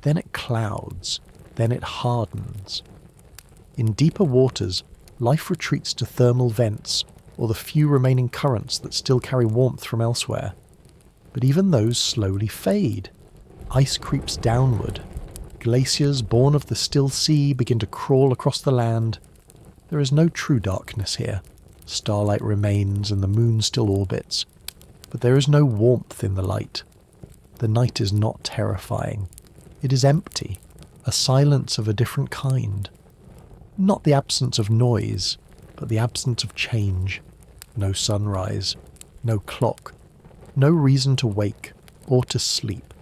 Then it clouds. Then it hardens. In deeper waters, life retreats to thermal vents, or the few remaining currents that still carry warmth from elsewhere. But even those slowly fade. Ice creeps downward. Glaciers born of the still sea begin to crawl across the land. There is no true darkness here. Starlight remains and the moon still orbits. But there is no warmth in the light. The night is not terrifying. It is empty, a silence of a different kind. Not the absence of noise, but the absence of change. No sunrise, no clock, no reason to wake or to sleep.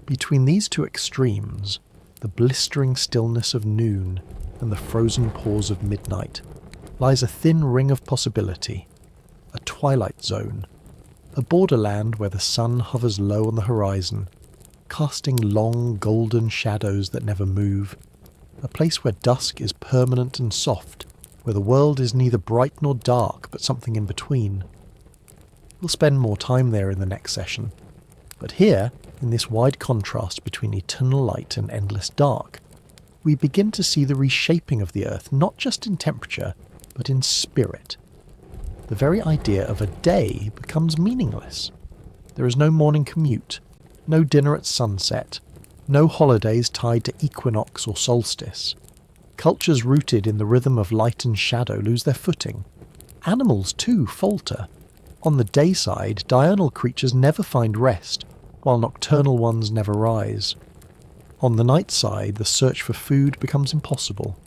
Between these two extremes, the blistering stillness of noon and the frozen pause of midnight, lies a thin ring of possibility, a twilight zone, a borderland where the sun hovers low on the horizon, casting long golden shadows that never move, a place where dusk is permanent and soft, where the world is neither bright nor dark but something in between. We'll spend more time there in the next session, but here, in this wide contrast between eternal light and endless dark, we begin to see the reshaping of the Earth not just in temperature, but in spirit. The very idea of a day becomes meaningless. There is no morning commute, no dinner at sunset, no holidays tied to equinox or solstice. Cultures rooted in the rhythm of light and shadow lose their footing. Animals, too, falter. On the day side, diurnal creatures never find rest, while nocturnal ones never rise. On the night side, the search for food becomes impossible.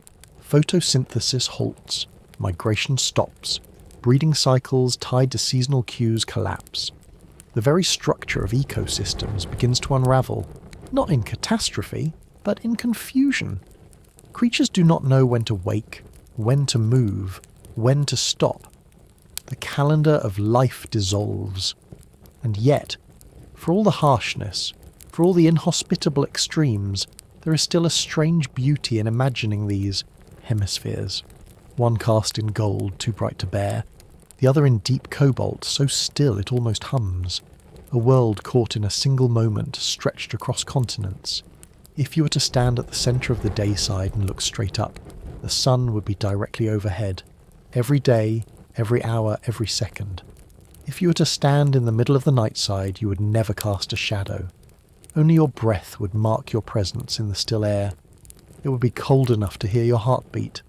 Photosynthesis halts, migration stops, breeding cycles tied to seasonal cues collapse. The very structure of ecosystems begins to unravel, not in catastrophe, but in confusion. Creatures do not know when to wake, when to move, when to stop. The calendar of life dissolves. And yet, for all the harshness, for all the inhospitable extremes, there is still a strange beauty in imagining these hemispheres. One cast in gold, too bright to bear, the other in deep cobalt, so still it almost hums. A world caught in a single moment, stretched across continents. If you were to stand at the centre of the day side and look straight up, the sun would be directly overhead. Every day, every hour, every second. If you were to stand in the middle of the night side, you would never cast a shadow. Only your breath would mark your presence in the still air. It would be cold enough to hear your heartbeat.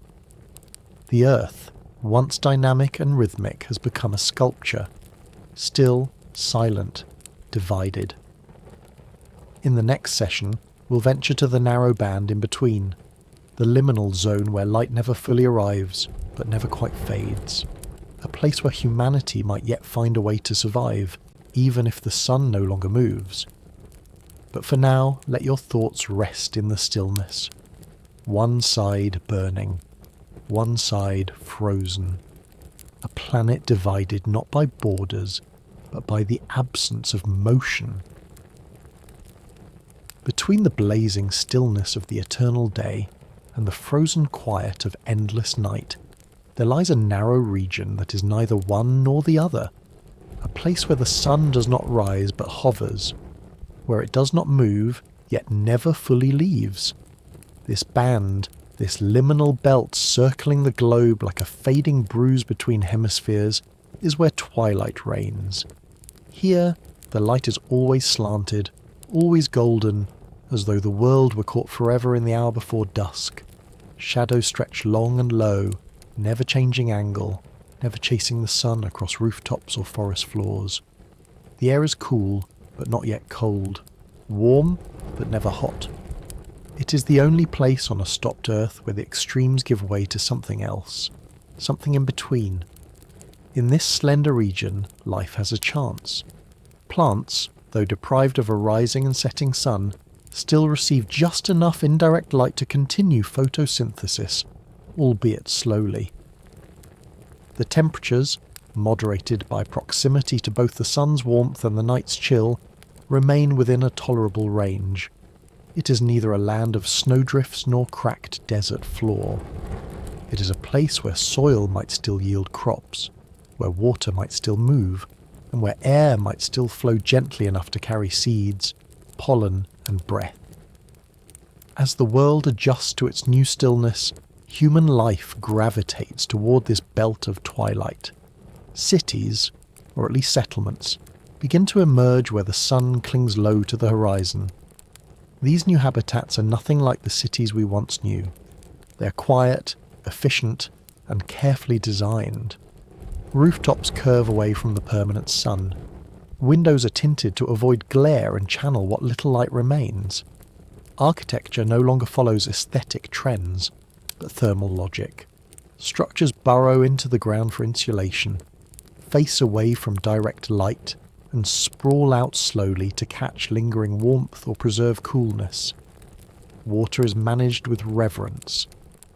The earth, once dynamic and rhythmic, has become a sculpture. Still, silent, divided. In the next session, we'll venture to the narrow band in between, the liminal zone where light never fully arrives, but never quite fades. A place where humanity might yet find a way to survive, even if the sun no longer moves. But for now, let your thoughts rest in the stillness. One side burning, one side frozen. A planet divided not by borders, but by the absence of motion. Between the blazing stillness of the eternal day and the frozen quiet of endless night, there lies a narrow region that is neither one nor the other, a place where the sun does not rise but hovers, where it does not move yet never fully leaves. This band, this liminal belt circling the globe like a fading bruise between hemispheres, is where twilight reigns. Here, the light is always slanted, always golden, as though the world were caught forever in the hour before dusk. Shadows stretch long and low, never changing angle, never chasing the sun across rooftops or forest floors. The air is cool, but not yet cold, warm, but never hot. It is the only place on a stopped earth where the extremes give way to something else, something in between. In this slender region, life has a chance. Plants, though deprived of a rising and setting sun, still receive just enough indirect light to continue photosynthesis, albeit slowly. The temperatures, moderated by proximity to both the sun's warmth and the night's chill, remain within a tolerable range. It is neither a land of snowdrifts nor cracked desert floor. It is a place where soil might still yield crops, where water might still move, and where air might still flow gently enough to carry seeds, pollen, and breath. As the world adjusts to its new stillness, human life gravitates toward this belt of twilight. Cities, or at least settlements, begin to emerge where the sun clings low to the horizon. These new habitats are nothing like the cities we once knew. They are quiet, efficient, and carefully designed. Rooftops curve away from the permanent sun. Windows are tinted to avoid glare and channel what little light remains. Architecture no longer follows aesthetic trends, but thermal logic. Structures burrow into the ground for insulation, face away from direct light, and sprawl out slowly to catch lingering warmth or preserve coolness. water is managed with reverence.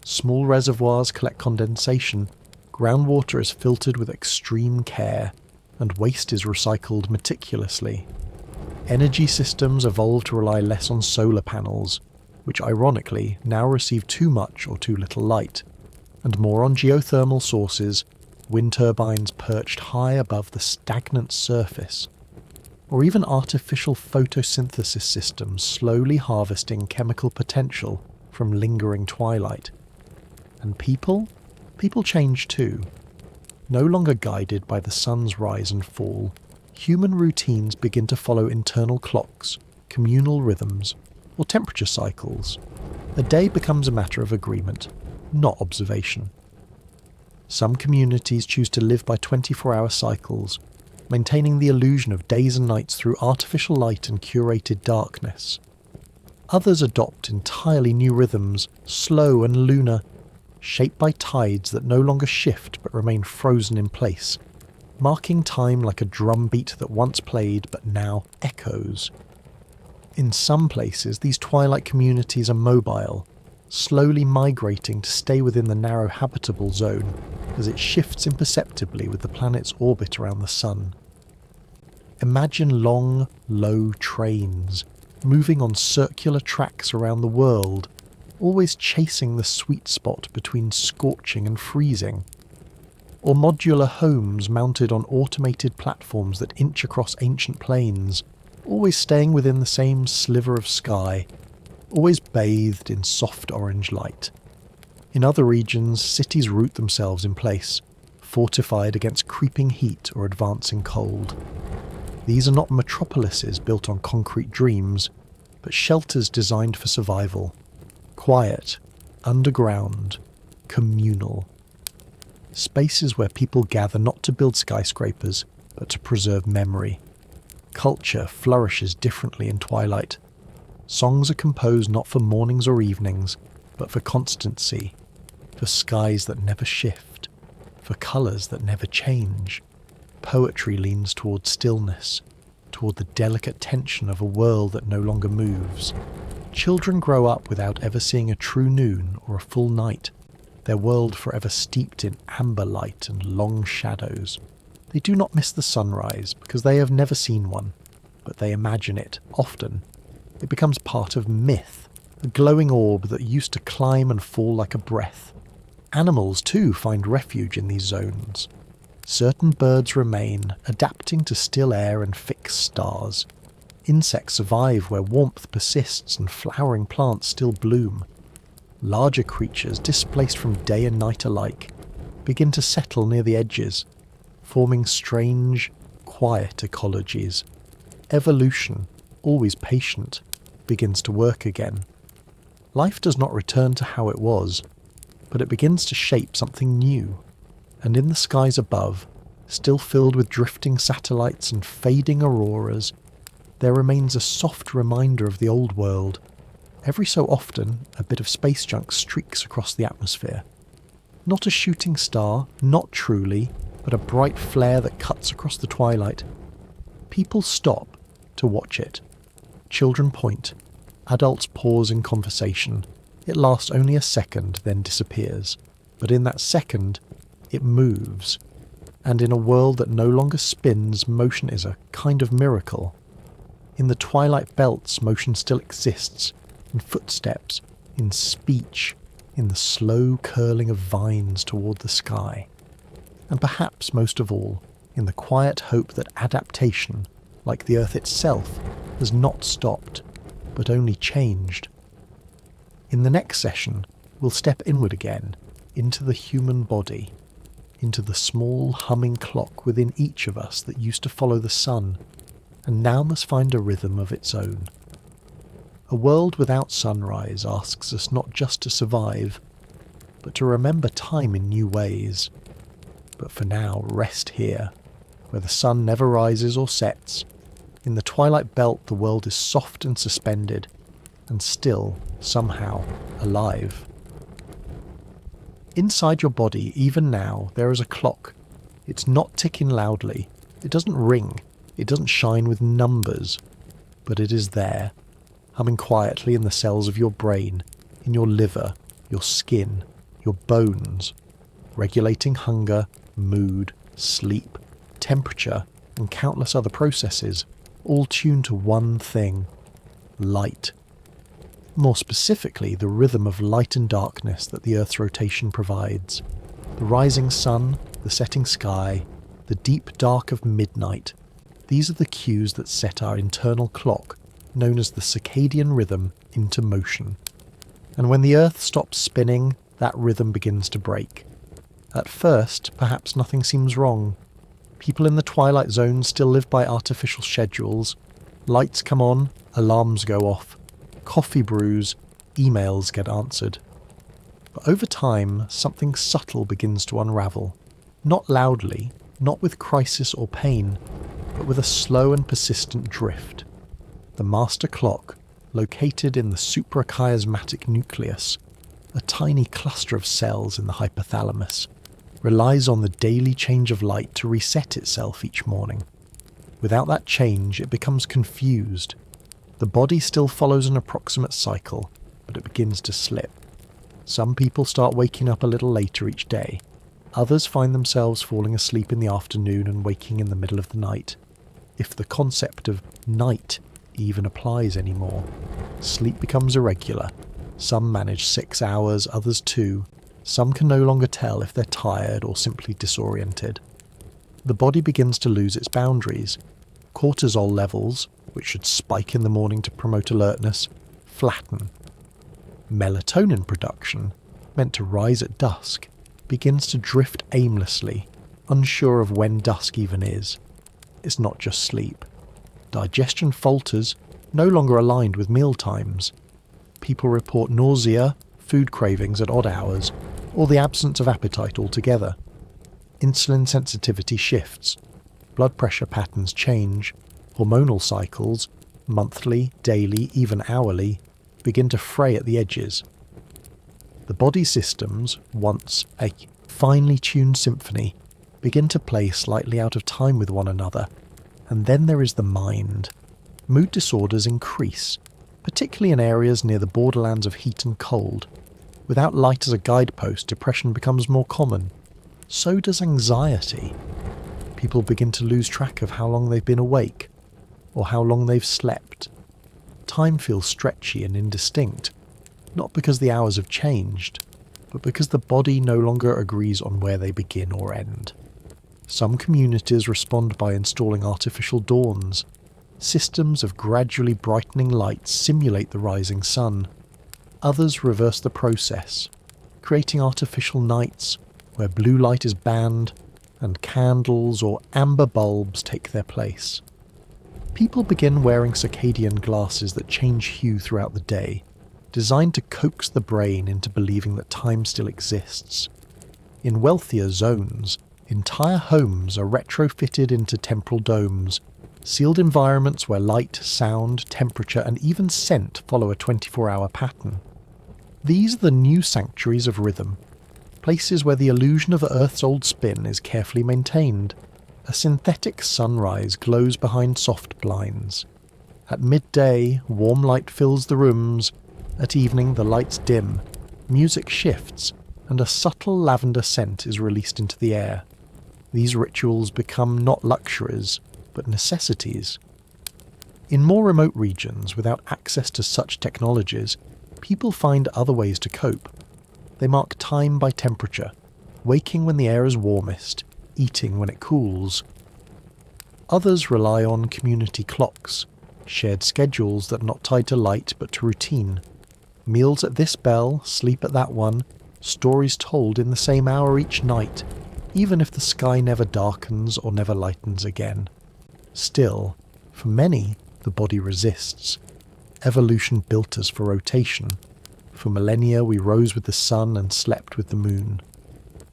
Small reservoirs collect condensation, groundwater is filtered with extreme care, and waste is recycled meticulously. Energy systems evolve to rely less on solar panels, which ironically now receive too much or too little light, and more on geothermal sources, wind turbines perched high above the stagnant surface, or even artificial photosynthesis systems slowly harvesting chemical potential from lingering twilight. And people change too. No longer guided by the sun's rise and fall, human routines begin to follow internal clocks, communal rhythms, or temperature cycles. A day becomes a matter of agreement, not observation. Some communities choose to live by 24-hour cycles, maintaining the illusion of days and nights through artificial light and curated darkness. Others adopt entirely new rhythms, slow and lunar, shaped by tides that no longer shift but remain frozen in place, marking time like a drumbeat that once played but now echoes. In some places, these twilight communities are mobile, slowly migrating to stay within the narrow habitable zone as it shifts imperceptibly with the planet's orbit around the sun. Imagine long, low trains, moving on circular tracks around the world, always chasing the sweet spot between scorching and freezing. Or modular homes mounted on automated platforms that inch across ancient plains, always staying within the same sliver of sky, always bathed in soft orange light. In other regions, cities root themselves in place, fortified against creeping heat or advancing cold. These are not metropolises built on concrete dreams, but shelters designed for survival. Quiet, underground, communal. Spaces where people gather not to build skyscrapers, but to preserve memory. Culture flourishes differently in twilight. Songs are composed not for mornings or evenings, but for constancy, for skies that never shift, for colours that never change. Poetry leans toward stillness, toward the delicate tension of a world that no longer moves. Children grow up without ever seeing a true noon or a full night, their world forever steeped in amber light and long shadows. They do not miss the sunrise because they have never seen one, but they imagine it, often. It becomes part of myth, a glowing orb that used to climb and fall like a breath. Animals, too, find refuge in these zones. Certain birds remain, adapting to still air and fixed stars. Insects survive where warmth persists and flowering plants still bloom. Larger creatures, displaced from day and night alike, begin to settle near the edges, forming strange, quiet ecologies. Evolution, always patient, begins to work again. Life does not return to how it was, but it begins to shape something new. And in the skies above, still filled with drifting satellites and fading auroras, there remains a soft reminder of the old world. Every so often, a bit of space junk streaks across the atmosphere. Not a shooting star, not truly, but a bright flare that cuts across the twilight. People stop to watch it. Children point. Adults pause in conversation. It lasts only a second, then disappears. But in that second, it moves. And in a world that no longer spins, motion is a kind of miracle. In the twilight belts, motion still exists, in footsteps, in speech, in the slow curling of vines toward the sky. And perhaps most of all, in the quiet hope that adaptation, like the Earth itself, has not stopped, but only changed. In the next session, we'll step inward again, into the human body, into the small humming clock within each of us that used to follow the sun, and now must find a rhythm of its own. A world without sunrise asks us not just to survive, but to remember time in new ways. But for now, rest here, where the sun never rises or sets. In the twilight belt, the world is soft and suspended, and still, somehow, alive. Inside your body, even now, there is a clock. It's not ticking loudly. It doesn't ring. It doesn't shine with numbers. But it is there. humming quietly in the cells of your brain, in your liver, your skin, your bones, regulating hunger, mood, sleep, temperature, and countless other processes, all tuned to one thing: light. More specifically, the rhythm of light and darkness that the Earth's rotation provides. The rising sun, the setting sky, the deep dark of midnight. These are the cues that set our internal clock, known as the circadian rhythm, into motion. And when the Earth stops spinning, that rhythm begins to break. At first, perhaps nothing seems wrong. People in the twilight zone still live by artificial schedules. Lights come on, alarms go off, coffee brews, emails get answered. But over time, something subtle begins to unravel. Not loudly, not with crisis or pain, but with a slow and persistent drift. The master clock, located in the suprachiasmatic nucleus, a tiny cluster of cells in the hypothalamus, relies on the daily change of light to reset itself each morning. Without that change, it becomes confused. The body still follows an approximate cycle, but it begins to slip. Some people start waking up a little later each day. Others find themselves falling asleep in the afternoon and waking in the middle of the night. If the concept of night even applies anymore. Sleep becomes irregular. Some manage 6 hours, others 2. Some can no longer tell if they're tired or simply disoriented. The body begins to lose its boundaries. Cortisol levels, which should spike in the morning to promote alertness, flatten. Melatonin production, meant to rise at dusk, begins to drift aimlessly, unsure of when dusk even is. It's not just sleep. Digestion falters, no longer aligned with meal times. People report nausea, food cravings at odd hours, or the absence of appetite altogether. Insulin sensitivity shifts. Blood pressure patterns change. Hormonal cycles, monthly, daily, even hourly, begin to fray at the edges. The body systems, once a finely tuned symphony, begin to play slightly out of time with one another. And then there is the mind. Mood disorders increase, particularly in areas near the borderlands of heat and cold. Without light as a guidepost, depression becomes more common. So does anxiety. People begin to lose track of how long they've been awake, or how long they've slept. Time feels stretchy and indistinct, not because the hours have changed, but because the body no longer agrees on where they begin or end. Some communities respond by installing artificial dawns. Systems of gradually brightening light simulate the rising sun. Others reverse the process, creating artificial nights where blue light is banned and candles or amber bulbs take their place. People begin wearing circadian glasses that change hue throughout the day, designed to coax the brain into believing that time still exists. In wealthier zones, entire homes are retrofitted into temporal domes, sealed environments where light, sound, temperature, and even scent follow a 24-hour pattern. These are the new sanctuaries of rhythm, places where the illusion of Earth's old spin is carefully maintained. A synthetic sunrise glows behind soft blinds. At midday, warm light fills the rooms. At evening, the lights dim, music shifts, and a subtle lavender scent is released into the air. These rituals become not luxuries, but necessities. In more remote regions, without access to such technologies, people find other ways to cope. They mark time by temperature, waking when the air is warmest, eating when it cools. Others rely on community clocks, shared schedules that are not tied to light but to routine. Meals at this bell, sleep at that one, stories told in the same hour each night, even if the sky never darkens or never lightens again. Still, for many, the body resists. Evolution built us for rotation. For millennia we rose with the sun and slept with the moon.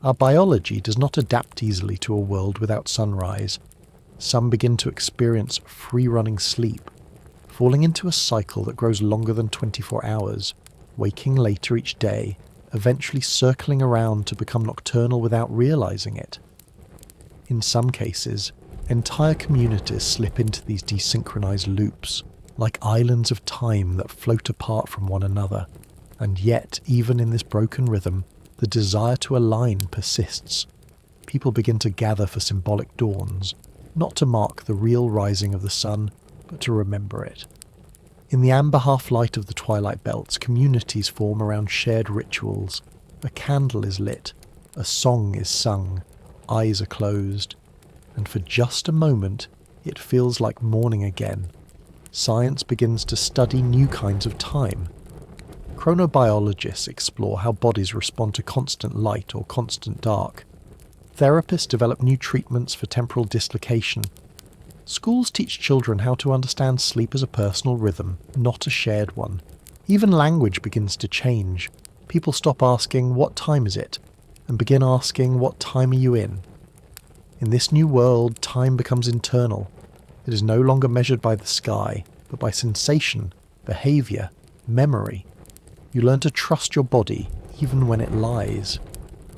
Our biology does not adapt easily to a world without sunrise. Some begin to experience free-running sleep, falling into a cycle that grows longer than 24 hours, waking later each day, eventually circling around to become nocturnal without realizing it. In some cases, entire communities slip into these desynchronized loops, like islands of time that float apart from one another. And yet, even in this broken rhythm, the desire to align persists. People begin to gather for symbolic dawns, not to mark the real rising of the sun, but to remember it. In the amber half-light of the twilight belts, communities form around shared rituals. A candle is lit, a song is sung, eyes are closed, and for just a moment it feels like morning again. Science begins to study new kinds of time. Chronobiologists explore how bodies respond to constant light or constant dark. Therapists develop new treatments for temporal dislocation. Schools teach children how to understand sleep as a personal rhythm, not a shared one. Even language begins to change. People stop asking, "What time is it?" and begin asking, "What time are you in?" In this new world, time becomes internal. It is no longer measured by the sky, but by sensation, behaviour, memory. You learn to trust your body, even when it lies.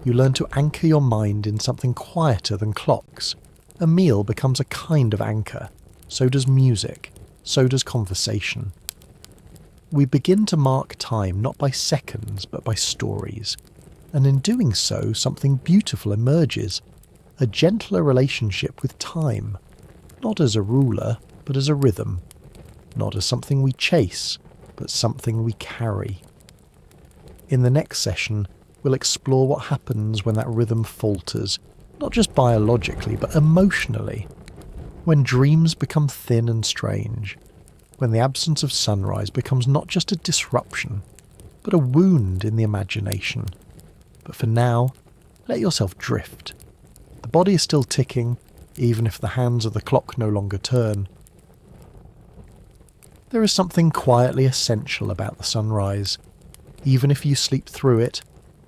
You learn to anchor your mind in something quieter than clocks. A meal becomes a kind of anchor. So does music. So does conversation. We begin to mark time not by seconds, but by stories. And in doing so, something beautiful emerges. A gentler relationship with time. Not as a ruler, but as a rhythm. Not as something we chase, but something we carry. In the next session, we'll explore what happens when that rhythm falters, not just biologically, but emotionally. When dreams become thin and strange. When the absence of sunrise becomes not just a disruption, but a wound in the imagination. But for now, let yourself drift. The body is still ticking, even if the hands of the clock no longer turn. There is something quietly essential about the sunrise. Even if you sleep through it,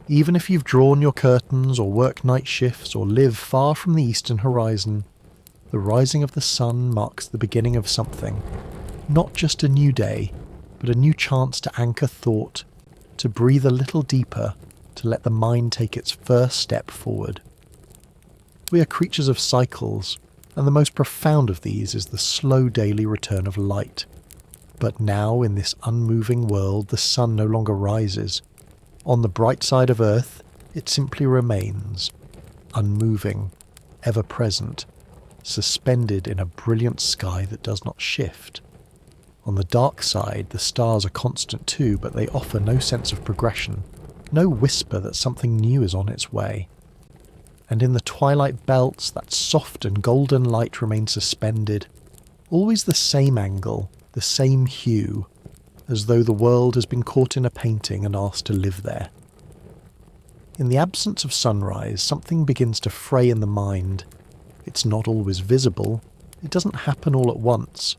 even if you've drawn your curtains or work night shifts or live far from the eastern horizon, the rising of the sun marks the beginning of something. Not just a new day, but a new chance to anchor thought, to breathe a little deeper, to let the mind take its first step forward. We are creatures of cycles, and the most profound of these is the slow daily return of light. But now, in this unmoving world, the sun no longer rises. On the bright side of Earth, it simply remains, unmoving, ever-present, suspended in a brilliant sky that does not shift. On the dark side, the stars are constant too, but they offer no sense of progression, no whisper that something new is on its way. And in the twilight belts, that soft and golden light remains suspended, always the same angle, the same hue, as though the world has been caught in a painting and asked to live there. In the absence of sunrise, something begins to fray in the mind. It's not always visible, it doesn't happen all at once.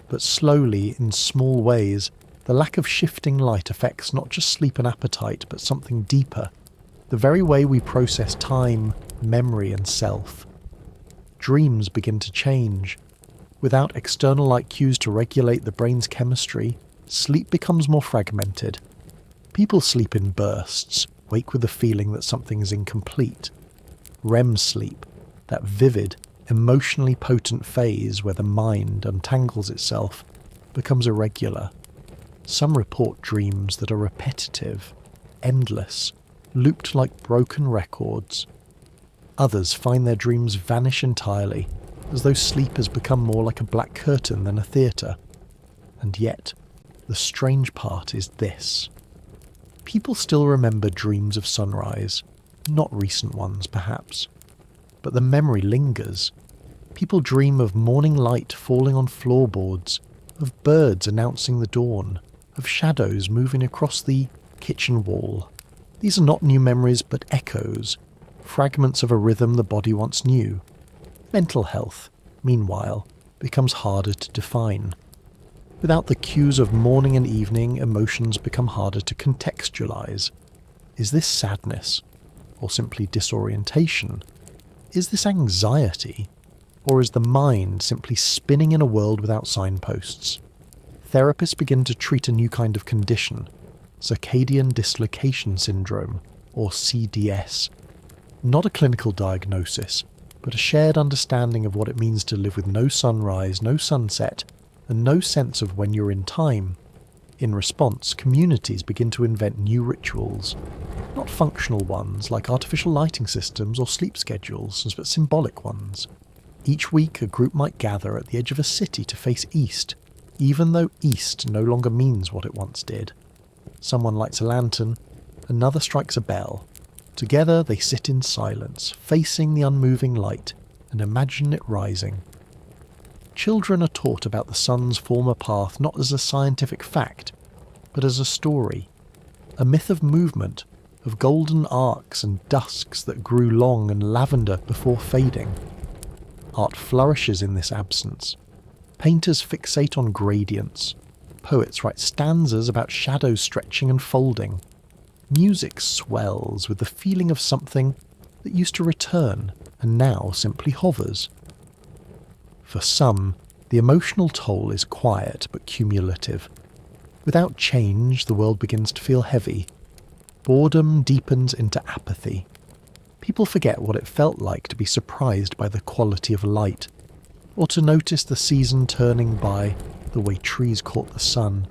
But slowly, in small ways, the lack of shifting light affects not just sleep and appetite, but something deeper, the very way we process time, memory and self. Dreams begin to change. Without external light cues to regulate the brain's chemistry, sleep becomes more fragmented. People sleep in bursts, wake with the feeling that something is incomplete. REM sleep, that vivid, emotionally potent phase where the mind untangles itself, becomes irregular. Some report dreams that are repetitive, endless, looped like broken records. Others find their dreams vanish entirely, as though sleep has become more like a black curtain than a theatre. And yet, the strange part is this. People still remember dreams of sunrise, not recent ones perhaps, but the memory lingers. People dream of morning light falling on floorboards, of birds announcing the dawn, of shadows moving across the kitchen wall. These are not new memories but echoes, fragments of a rhythm the body once knew. Mental health, meanwhile, becomes harder to define. Without the cues of morning and evening, emotions become harder to contextualize. Is this sadness? Or simply disorientation? Is this anxiety? Or is the mind simply spinning in a world without signposts? Therapists begin to treat a new kind of condition, circadian dislocation syndrome, or CDS. Not a clinical diagnosis, but a shared understanding of what it means to live with no sunrise, no sunset, and no sense of when you're in time. In response, communities begin to invent new rituals, not functional ones like artificial lighting systems or sleep schedules, but symbolic ones. Each week a group might gather at the edge of a city to face east, even though east no longer means what it once did. Someone lights a lantern, another strikes a bell. Together they sit in silence, facing the unmoving light, and imagine it rising. Children are taught about the sun's former path not as a scientific fact, but as a story, a myth of movement, of golden arcs and dusks that grew long and lavender before fading. Art flourishes in this absence. Painters fixate on gradients. Poets write stanzas about shadows stretching and folding. Music swells with the feeling of something that used to return and now simply hovers. For some, the emotional toll is quiet but cumulative. Without change, the world begins to feel heavy. Boredom deepens into apathy. People forget what it felt like to be surprised by the quality of light, or to notice the season turning by the way trees caught the sun.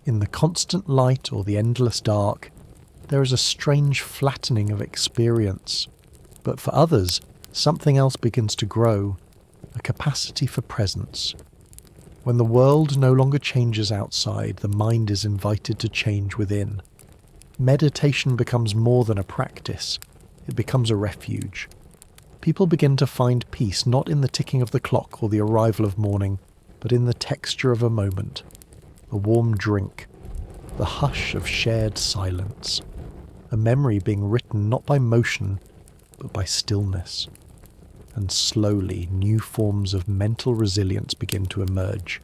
In the constant light or the endless dark, there is a strange flattening of experience. But for others, something else begins to grow, a capacity for presence. When the world no longer changes outside, the mind is invited to change within. Meditation becomes more than a practice. It becomes a refuge. People begin to find peace not in the ticking of the clock or the arrival of morning, but in the texture of a moment, a warm drink, the hush of shared silence, a memory being written not by motion, but by stillness. And slowly new forms of mental resilience begin to emerge.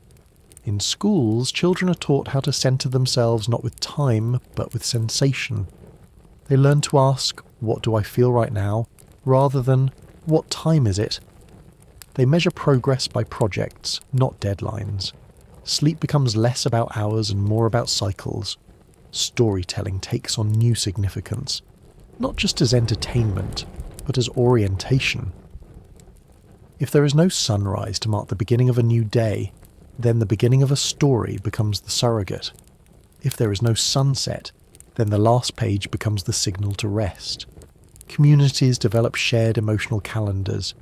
In schools, children are taught how to centre themselves not with time, but with sensation. They learn to ask, "What do I feel right now?" rather than, "What time is it?" They measure progress by projects, not deadlines. Sleep becomes less about hours and more about cycles. Storytelling takes on new significance, not just as entertainment, but as orientation. If there is no sunrise to mark the beginning of a new day, then the beginning of a story becomes the surrogate. If there is no sunset, then the last page becomes the signal to rest. Communities develop shared emotional calendars.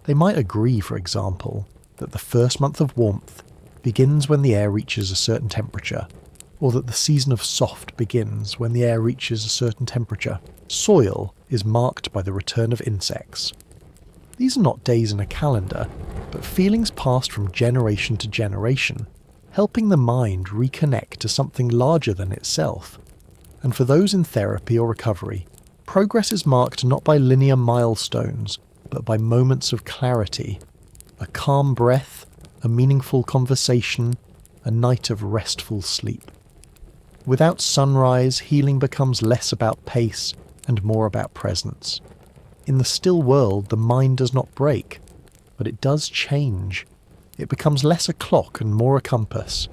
They might agree, for example, that the first month of warmth begins when the air reaches a certain temperature, or that the season of soft begins when the air reaches a certain temperature. Soil is marked by the return of insects. These are not days in a calendar, but feelings passed from generation to generation, helping the mind reconnect to something larger than itself. And for those in therapy or recovery, progress is marked not by linear milestones, but by moments of clarity, a calm breath, a meaningful conversation, a night of restful sleep. Without sunrise, healing becomes less about pace and more about presence. In the still world, the mind does not break, but it does change. It becomes less a clock and more a compass.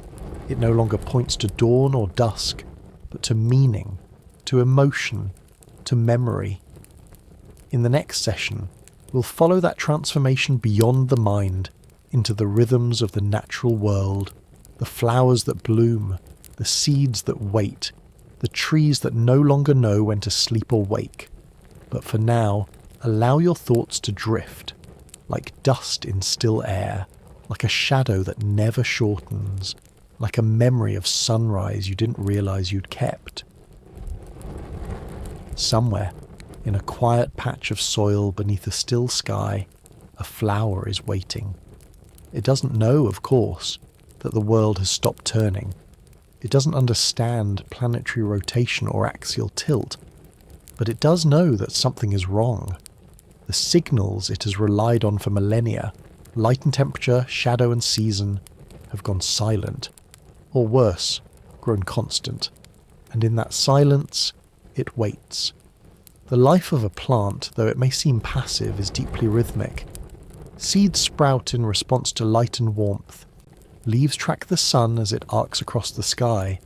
It no longer points to dawn or dusk, but to meaning, to emotion, to memory. In the next session, we'll follow that transformation beyond the mind into the rhythms of the natural world, the flowers that bloom, the seeds that wait, the trees that no longer know when to sleep or wake. But for now, allow your thoughts to drift, like dust in still air, like a shadow that never shortens, like a memory of sunrise you didn't realize you'd kept. Somewhere, in a quiet patch of soil beneath a still sky, a flower is waiting. It doesn't know, of course, that the world has stopped turning. It doesn't understand planetary rotation or axial tilt, but it does know that something is wrong. The signals it has relied on for millennia, light and temperature, shadow and season, have gone silent, or worse, grown constant. And in that silence, it waits. The life of a plant, though it may seem passive, is deeply rhythmic. Seeds sprout in response to light and warmth. Leaves track the sun as it arcs across the sky.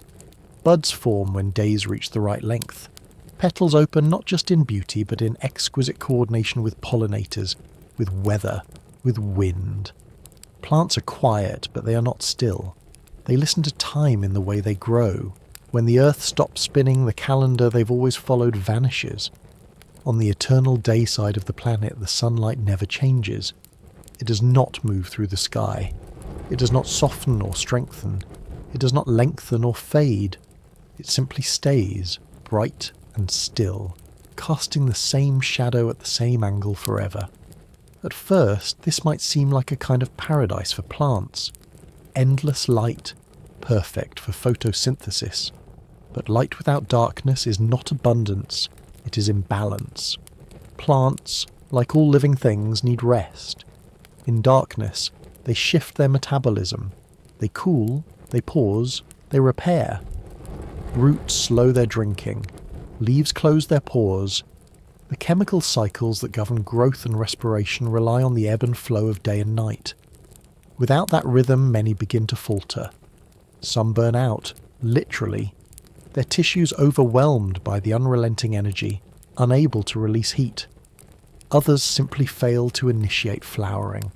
Buds form when days reach the right length. Petals open not just in beauty, but in exquisite coordination with pollinators, with weather, with wind. Plants are quiet, but they are not still. They listen to time in the way they grow. When the earth stops spinning, the calendar they've always followed vanishes. On the eternal day side of the planet, the sunlight never changes. It does not move through the sky. It does not soften or strengthen. It does not lengthen or fade. It simply stays, bright and still, casting the same shadow at the same angle forever. At first, this might seem like a kind of paradise for plants. Endless light, perfect for photosynthesis. But light without darkness is not abundance, it is imbalance. Plants, like all living things, need rest. In darkness, they shift their metabolism. They cool, they pause, they repair. Roots slow their drinking. Leaves close their pores. The chemical cycles that govern growth and respiration rely on the ebb and flow of day and night. Without that rhythm, many begin to falter. Some burn out, literally. Their tissues overwhelmed by the unrelenting energy, unable to release heat. Others simply fail to initiate flowering.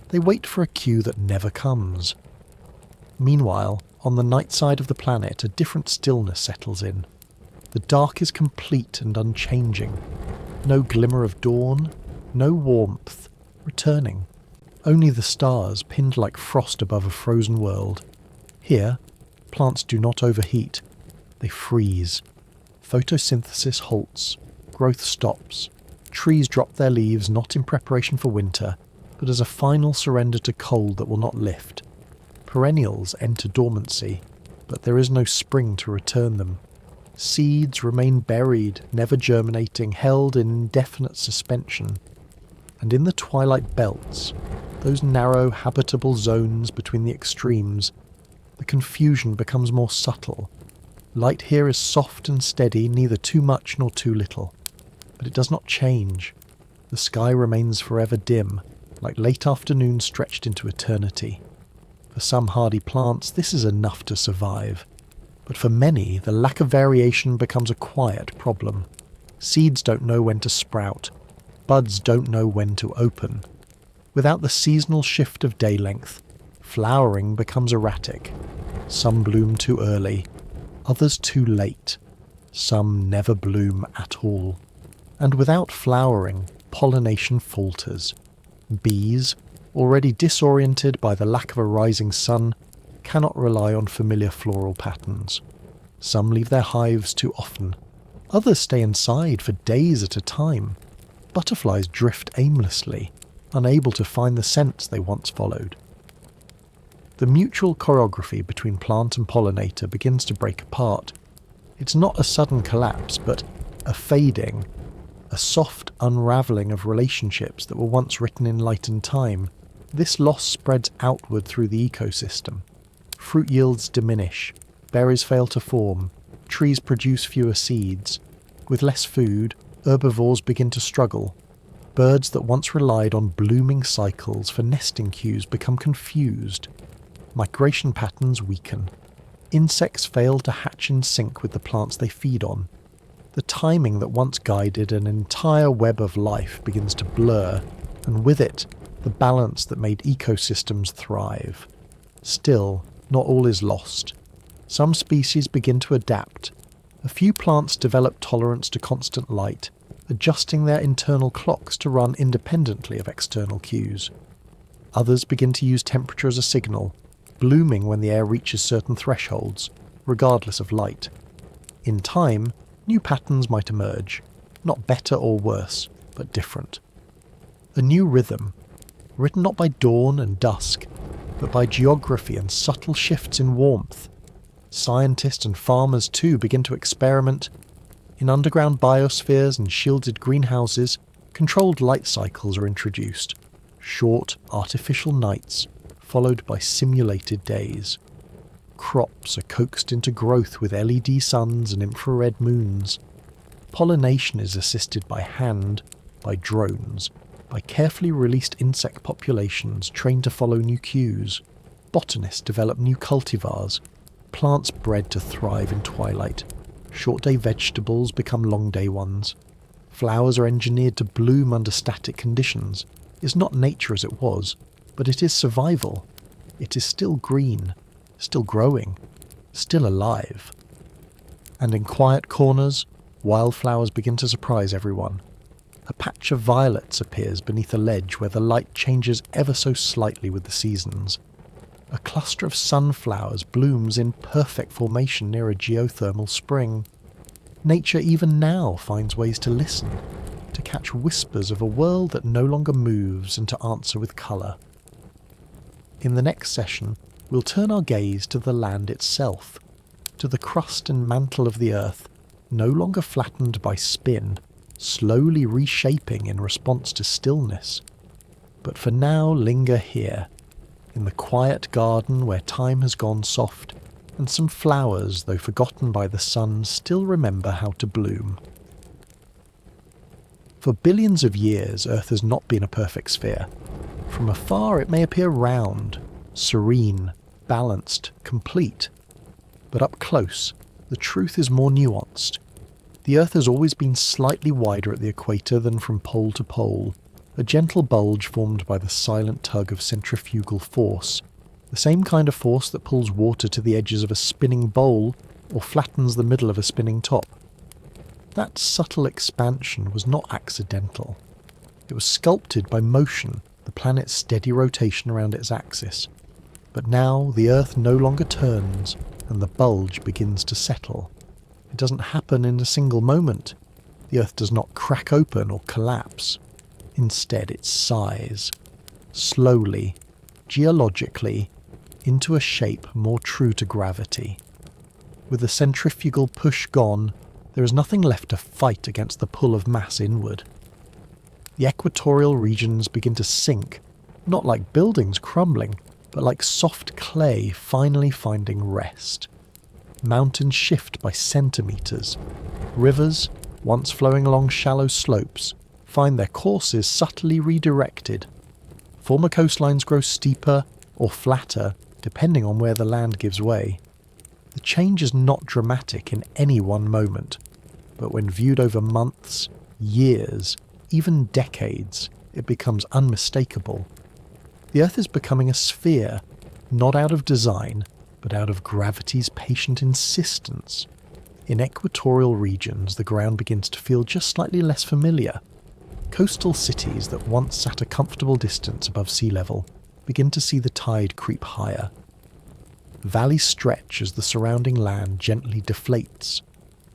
They wait for a cue that never comes. Meanwhile, on the night side of the planet, a different stillness settles in. The dark is complete and unchanging. No glimmer of dawn, no warmth, returning. Only the stars pinned like frost above a frozen world. Here, plants do not overheat. They freeze. Photosynthesis halts. Growth stops. Trees drop their leaves not in preparation for winter, but as a final surrender to cold that will not lift. Perennials enter dormancy, but there is no spring to return them. Seeds remain buried, never germinating, held in indefinite suspension. And in the twilight belts, those narrow habitable zones between the extremes, the confusion becomes more subtle. Light here is soft and steady, neither too much nor too little. But it does not change. The sky remains forever dim, like late afternoon stretched into eternity. For some hardy plants, this is enough to survive. But for many, the lack of variation becomes a quiet problem. Seeds don't know when to sprout. Buds don't know when to open. Without the seasonal shift of day length, flowering becomes erratic. Some bloom too early, others too late. Some never bloom at all. And without flowering, pollination falters. Bees, already disoriented by the lack of a rising sun, cannot rely on familiar floral patterns. Some leave their hives too often. Others stay inside for days at a time. Butterflies drift aimlessly, unable to find the scents they once followed. The mutual choreography between plant and pollinator begins to break apart. It's not a sudden collapse, but a fading, a soft unraveling of relationships that were once written in light and time. This loss spreads outward through the ecosystem. Fruit yields diminish, berries fail to form, trees produce fewer seeds. With less food, herbivores begin to struggle. Birds that once relied on blooming cycles for nesting cues become confused. Migration patterns weaken. Insects fail to hatch in sync with the plants they feed on. The timing that once guided an entire web of life begins to blur, and with it, the balance that made ecosystems thrive. Still, not all is lost. Some species begin to adapt. A few plants develop tolerance to constant light, adjusting their internal clocks to run independently of external cues. Others begin to use temperature as a signal, blooming when the air reaches certain thresholds, regardless of light. In time, new patterns might emerge, not better or worse, but different. A new rhythm, written not by dawn and dusk, but by geography and subtle shifts in warmth. Scientists and farmers too begin to experiment. In underground biospheres and shielded greenhouses, controlled light cycles are introduced. Short, artificial nights, followed by simulated days. Crops are coaxed into growth with LED suns and infrared moons. Pollination is assisted by hand, by drones, by carefully released insect populations trained to follow new cues. Botanists develop new cultivars. Plants bred to thrive in twilight. Short-day vegetables become long-day ones. Flowers are engineered to bloom under static conditions. It's not nature as it was. But it is survival. It is still green, still growing, still alive. And in quiet corners, wildflowers begin to surprise everyone. A patch of violets appears beneath a ledge where the light changes ever so slightly with the seasons. A cluster of sunflowers blooms in perfect formation near a geothermal spring. Nature even now finds ways to listen, to catch whispers of a world that no longer moves and to answer with colour. In the next session, we'll turn our gaze to the land itself, to the crust and mantle of the earth, no longer flattened by spin, slowly reshaping in response to stillness. But for now, linger here, in the quiet garden where time has gone soft, and some flowers, though forgotten by the sun, still remember how to bloom. For billions of years, Earth has not been a perfect sphere. From afar it may appear round, serene, balanced, complete. But up close, the truth is more nuanced. The Earth has always been slightly wider at the equator than from pole to pole, a gentle bulge formed by the silent tug of centrifugal force, the same kind of force that pulls water to the edges of a spinning bowl or flattens the middle of a spinning top. That subtle expansion was not accidental. It was sculpted by motion, the planet's steady rotation around its axis. But now the Earth no longer turns, and the bulge begins to settle. It doesn't happen in a single moment. The Earth does not crack open or collapse. Instead it sighs, slowly, geologically, into a shape more true to gravity. With the centrifugal push gone, there is nothing left to fight against the pull of mass inward. The equatorial regions begin to sink, not like buildings crumbling, but like soft clay finally finding rest. Mountains shift by centimetres. Rivers, once flowing along shallow slopes, find their courses subtly redirected. Former coastlines grow steeper or flatter, depending on where the land gives way. The change is not dramatic in any one moment, but when viewed over months, years, even decades, it becomes unmistakable. The Earth is becoming a sphere, not out of design, but out of gravity's patient insistence. In equatorial regions, the ground begins to feel just slightly less familiar. Coastal cities that once sat a comfortable distance above sea level begin to see the tide creep higher. Valleys stretch as the surrounding land gently deflates.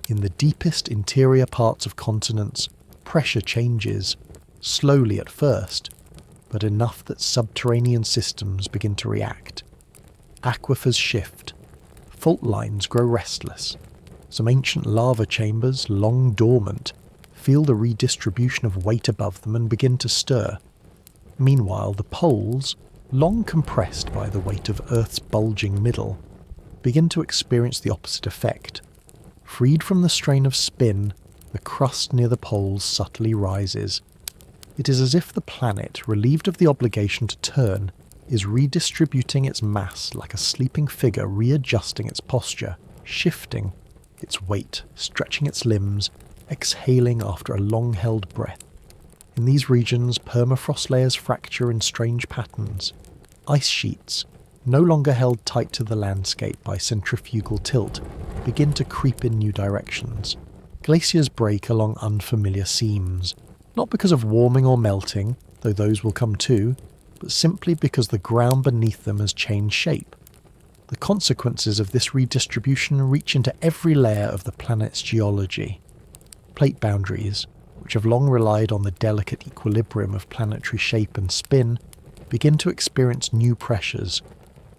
In the deepest interior parts of continents, pressure changes, slowly at first, but enough that subterranean systems begin to react. Aquifers shift. Fault lines grow restless. Some ancient lava chambers, long dormant, feel the redistribution of weight above them and begin to stir. Meanwhile, the poles, long compressed by the weight of Earth's bulging middle, begin to experience the opposite effect. Freed from the strain of spin, the crust near the poles subtly rises. It is as if the planet, relieved of the obligation to turn, is redistributing its mass like a sleeping figure readjusting its posture, shifting its weight, stretching its limbs, exhaling after a long-held breath. In these regions, permafrost layers fracture in strange patterns. Ice sheets, no longer held tight to the landscape by centrifugal tilt, begin to creep in new directions. Glaciers break along unfamiliar seams, not because of warming or melting, though those will come too, but simply because the ground beneath them has changed shape. The consequences of this redistribution reach into every layer of the planet's geology. Plate boundaries, which have long relied on the delicate equilibrium of planetary shape and spin, begin to experience new pressures.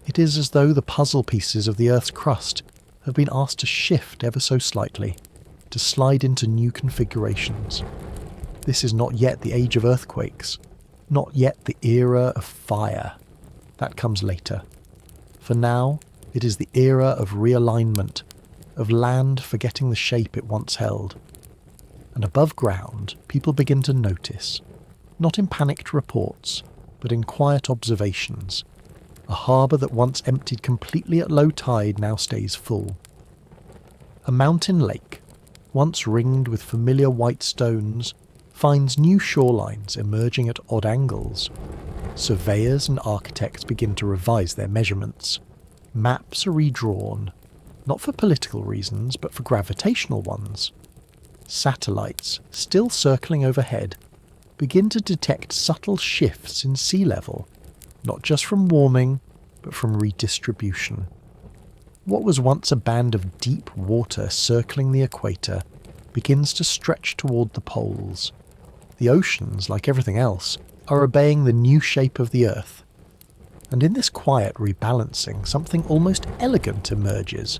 It is as though the puzzle pieces of the Earth's crust have been asked to shift ever so slightly, to slide into new configurations. This is not yet the age of earthquakes, not yet the era of fire. That comes later. For now, it is the era of realignment, of land forgetting the shape it once held. And above ground, people begin to notice, not in panicked reports, but in quiet observations. A harbour that once emptied completely at low tide now stays full. A mountain lake, once ringed with familiar white stones, finds new shorelines emerging at odd angles. Surveyors and architects begin to revise their measurements. Maps are redrawn, not for political reasons, but for gravitational ones. Satellites, still circling overhead, begin to detect subtle shifts in sea level, not just from warming, but from redistribution. What was once a band of deep water circling the equator begins to stretch toward the poles. The oceans, like everything else, are obeying the new shape of the Earth. And in this quiet rebalancing, something almost elegant emerges.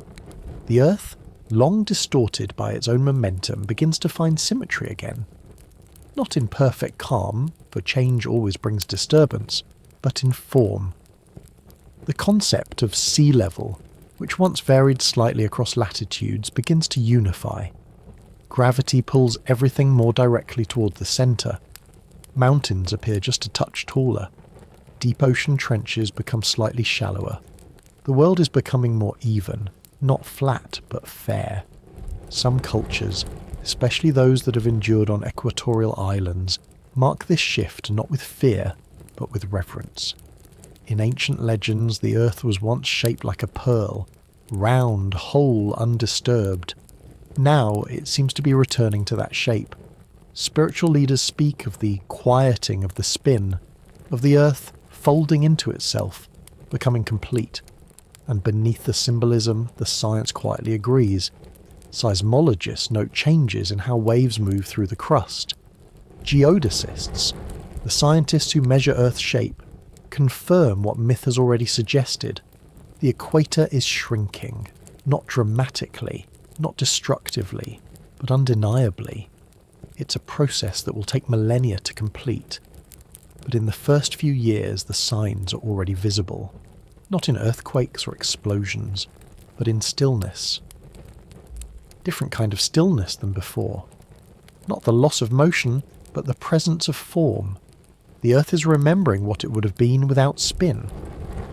The Earth, long distorted by its own momentum, begins to find symmetry again. Not in perfect calm, for change always brings disturbance, but in form. The concept of sea level, which once varied slightly across latitudes, begins to unify. Gravity pulls everything more directly toward the centre. Mountains appear just a touch taller. Deep ocean trenches become slightly shallower. The world is becoming more even, not flat but fair. Some cultures, especially those that have endured on equatorial islands, mark this shift not with fear, but with reverence. In ancient legends, the earth was once shaped like a pearl, round, whole, undisturbed. Now it seems to be returning to that shape. Spiritual leaders speak of the quieting of the spin, of the earth folding into itself, becoming complete. And beneath the symbolism, the science quietly agrees. Seismologists note changes in how waves move through the crust. Geodesists, the scientists who measure Earth's shape, confirm what myth has already suggested. The equator is shrinking, not dramatically, not destructively, but undeniably. It's a process that will take millennia to complete. But in the first few years, the signs are already visible. Not in earthquakes or explosions, but in stillness. Different kind of stillness than before. Not the loss of motion, but the presence of form. The Earth is remembering what it would have been without spin.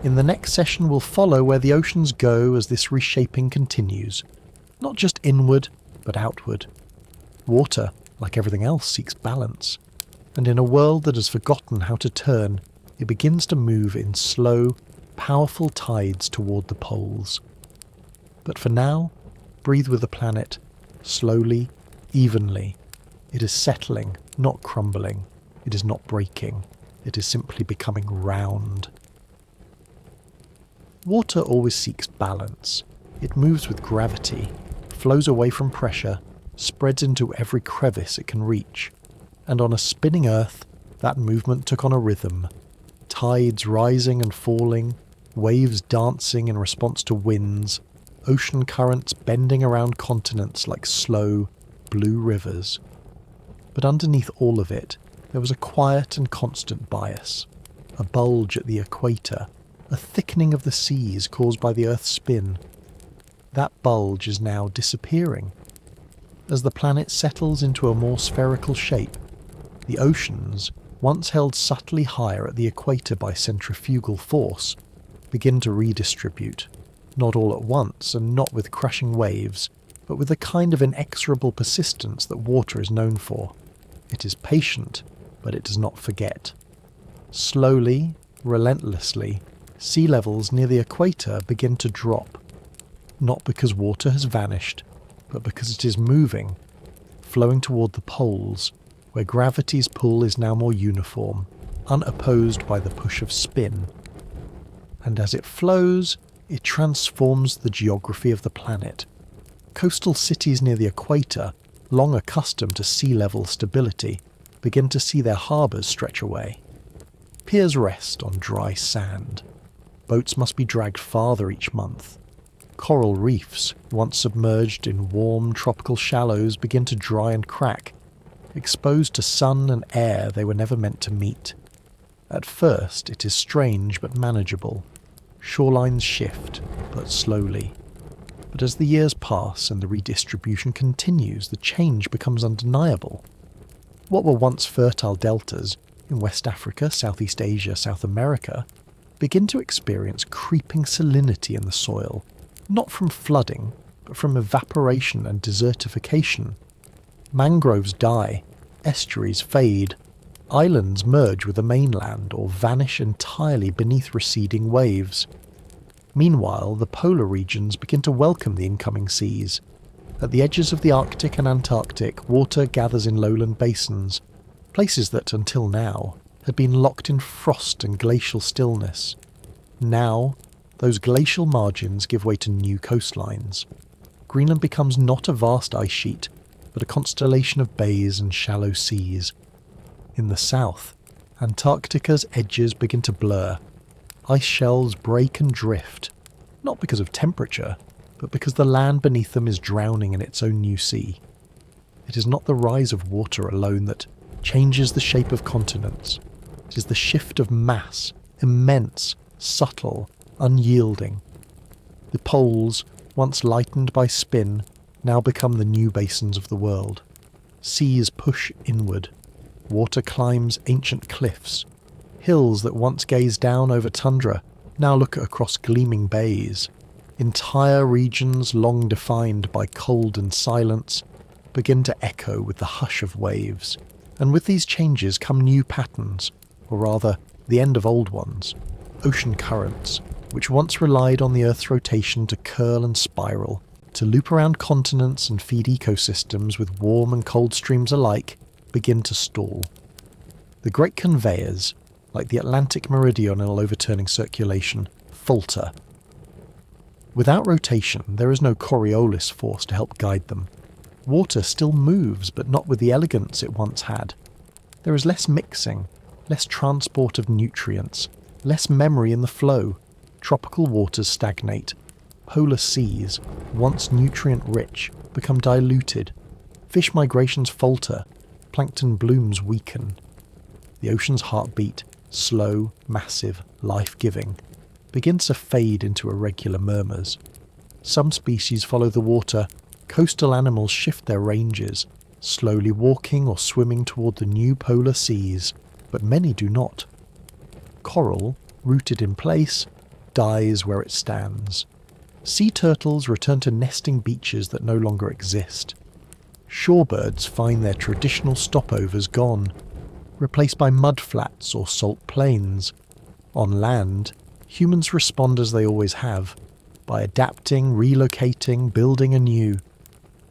In the next session we'll follow where the oceans go as this reshaping continues. Not just inward, but outward. Water, like everything else, seeks balance. And in a world that has forgotten how to turn, it begins to move in slow, powerful tides toward the poles. But for now, breathe with the planet, slowly, evenly. It is settling, not crumbling. It is not breaking. It is simply becoming round. Water always seeks balance. It moves with gravity, flows away from pressure, spreads into every crevice it can reach. And on a spinning Earth, that movement took on a rhythm. Tides rising and falling, waves dancing in response to winds, ocean currents bending around continents like slow, blue rivers. But underneath all of it, there was a quiet and constant bias. A bulge at the equator, a thickening of the seas caused by the Earth's spin. That bulge is now disappearing. As the planet settles into a more spherical shape, the oceans, once held subtly higher at the equator by centrifugal force, begin to redistribute. Not all at once and not with crushing waves, but with the kind of inexorable persistence that water is known for. It is patient, but it does not forget. Slowly, relentlessly, sea levels near the equator begin to drop. Not because water has vanished, but because it is moving, flowing toward the poles, where gravity's pull is now more uniform, unopposed by the push of spin. And as it flows, it transforms the geography of the planet. Coastal cities near the equator, long accustomed to sea level stability, begin to see their harbours stretch away. Piers rest on dry sand. Boats must be dragged farther each month. Coral reefs, once submerged in warm tropical shallows, begin to dry and crack, exposed to sun and air they were never meant to meet. At first it is strange but manageable. Shorelines shift, but slowly. But as the years pass and the redistribution continues, the change becomes undeniable. What were once fertile deltas in West Africa, Southeast Asia, South America, begin to experience creeping salinity in the soil, not from flooding, but from evaporation and desertification. Mangroves die, estuaries fade, Islands merge with the mainland or vanish entirely beneath receding waves. Meanwhile, the polar regions begin to welcome the incoming seas. At the edges of the Arctic and Antarctic, water gathers in lowland basins, places that, until now, had been locked in frost and glacial stillness. Now, those glacial margins give way to new coastlines. Greenland becomes not a vast ice sheet, but a constellation of bays and shallow seas. In the south, Antarctica's edges begin to blur. Ice shelves break and drift, not because of temperature, but because the land beneath them is drowning in its own new sea. It is not the rise of water alone that changes the shape of continents. It is the shift of mass, immense, subtle, unyielding. The poles, once lightened by spin, now become the new basins of the world. Seas push inward. Water climbs ancient cliffs. Hills that once gazed down over tundra now look across gleaming bays. Entire regions long defined by cold and silence begin to echo with the hush of waves. And with these changes come new patterns, or rather, the end of old ones. Ocean currents, which once relied on the Earth's rotation to curl and spiral, to loop around continents and feed ecosystems with warm and cold streams alike, begin to stall. The great conveyors, like the Atlantic meridional overturning circulation, falter. Without rotation, there is no Coriolis force to help guide them. Water still moves, but not with the elegance it once had. There is less mixing, less transport of nutrients, less memory in the flow. Tropical waters stagnate. Polar seas, once nutrient-rich, become diluted. Fish migrations falter. Plankton blooms weaken. The ocean's heartbeat, slow, massive, life-giving, begins to fade into irregular murmurs. Some species follow the water. Coastal animals shift their ranges, slowly walking or swimming toward the new polar seas, but many do not. Coral, rooted in place, dies where it stands. Sea turtles return to nesting beaches that no longer exist. Shorebirds find their traditional stopovers gone, replaced by mudflats or salt plains. On land, humans respond as they always have, by adapting, relocating, building anew.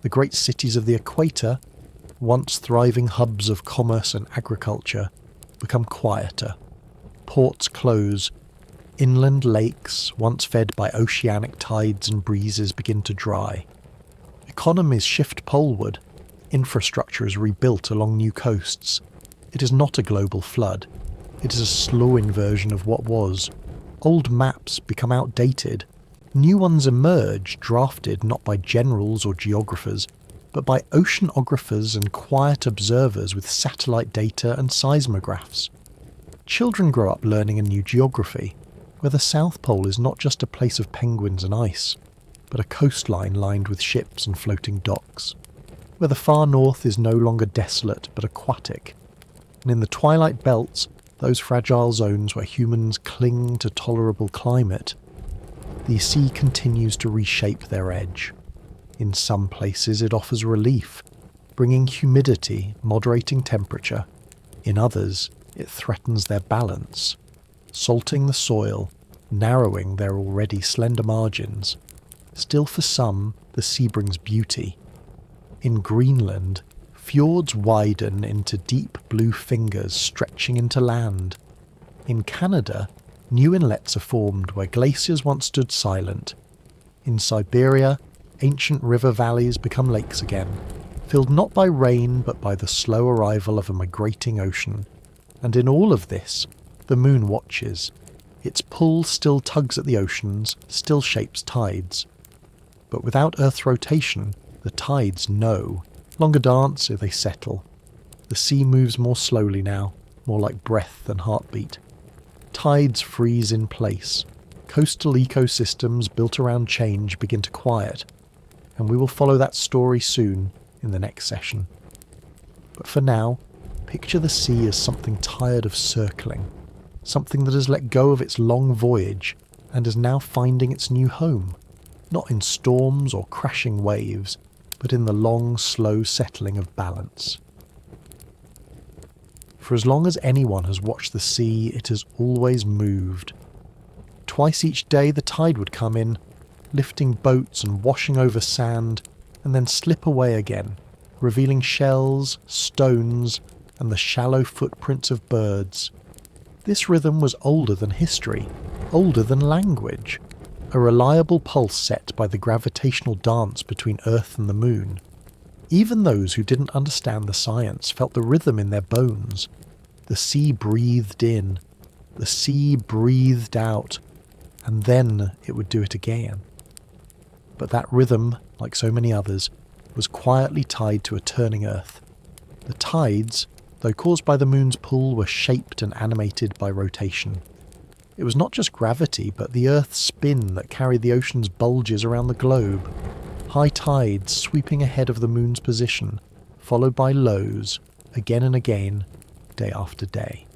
The great cities of the equator, once thriving hubs of commerce and agriculture, become quieter. Ports close. Inland lakes, once fed by oceanic tides and breezes, begin to dry. Economies shift poleward. Infrastructure is rebuilt along new coasts. It is not a global flood. It is a slow inversion of what was. Old maps become outdated. New ones emerge, drafted not by generals or geographers, but by oceanographers and quiet observers with satellite data and seismographs. Children grow up learning a new geography, where the South Pole is not just a place of penguins and ice, but a coastline lined with ships and floating docks, where the far north is no longer desolate but aquatic, and in the twilight belts, those fragile zones where humans cling to tolerable climate, the sea continues to reshape their edge. In some places it offers relief, bringing humidity, moderating temperature. In others, it threatens their balance, salting the soil, narrowing their already slender margins. Still for some, the sea brings beauty. In Greenland, fjords widen into deep blue fingers stretching into land. In Canada, new inlets are formed where glaciers once stood silent. In Siberia, ancient river valleys become lakes again, filled not by rain but by the slow arrival of a migrating ocean. And in all of this, the moon watches. Its pull still tugs at the oceans, still shapes tides. But without Earth's rotation, the tides know. Longer dance, they settle. The sea moves more slowly now, more like breath than heartbeat. Tides freeze in place. Coastal ecosystems built around change begin to quiet. And we will follow that story soon in the next session. But for now, picture the sea as something tired of circling, something that has let go of its long voyage and is now finding its new home, not in storms or crashing waves, but in the long, slow settling of balance. For as long as anyone has watched the sea, it has always moved. Twice each day the tide would come in, lifting boats and washing over sand, and then slip away again, revealing shells, stones, and the shallow footprints of birds. This rhythm was older than history, older than language, a reliable pulse set by the gravitational dance between Earth and the Moon. Even those who didn't understand the science felt the rhythm in their bones. The sea breathed in, the sea breathed out, and then it would do it again. But that rhythm, like so many others, was quietly tied to a turning Earth. The tides, though caused by the moon's pull, were shaped and animated by rotation. It was not just gravity, but the Earth's spin that carried the ocean's bulges around the globe. High tides sweeping ahead of the moon's position, followed by lows, again and again, day after day.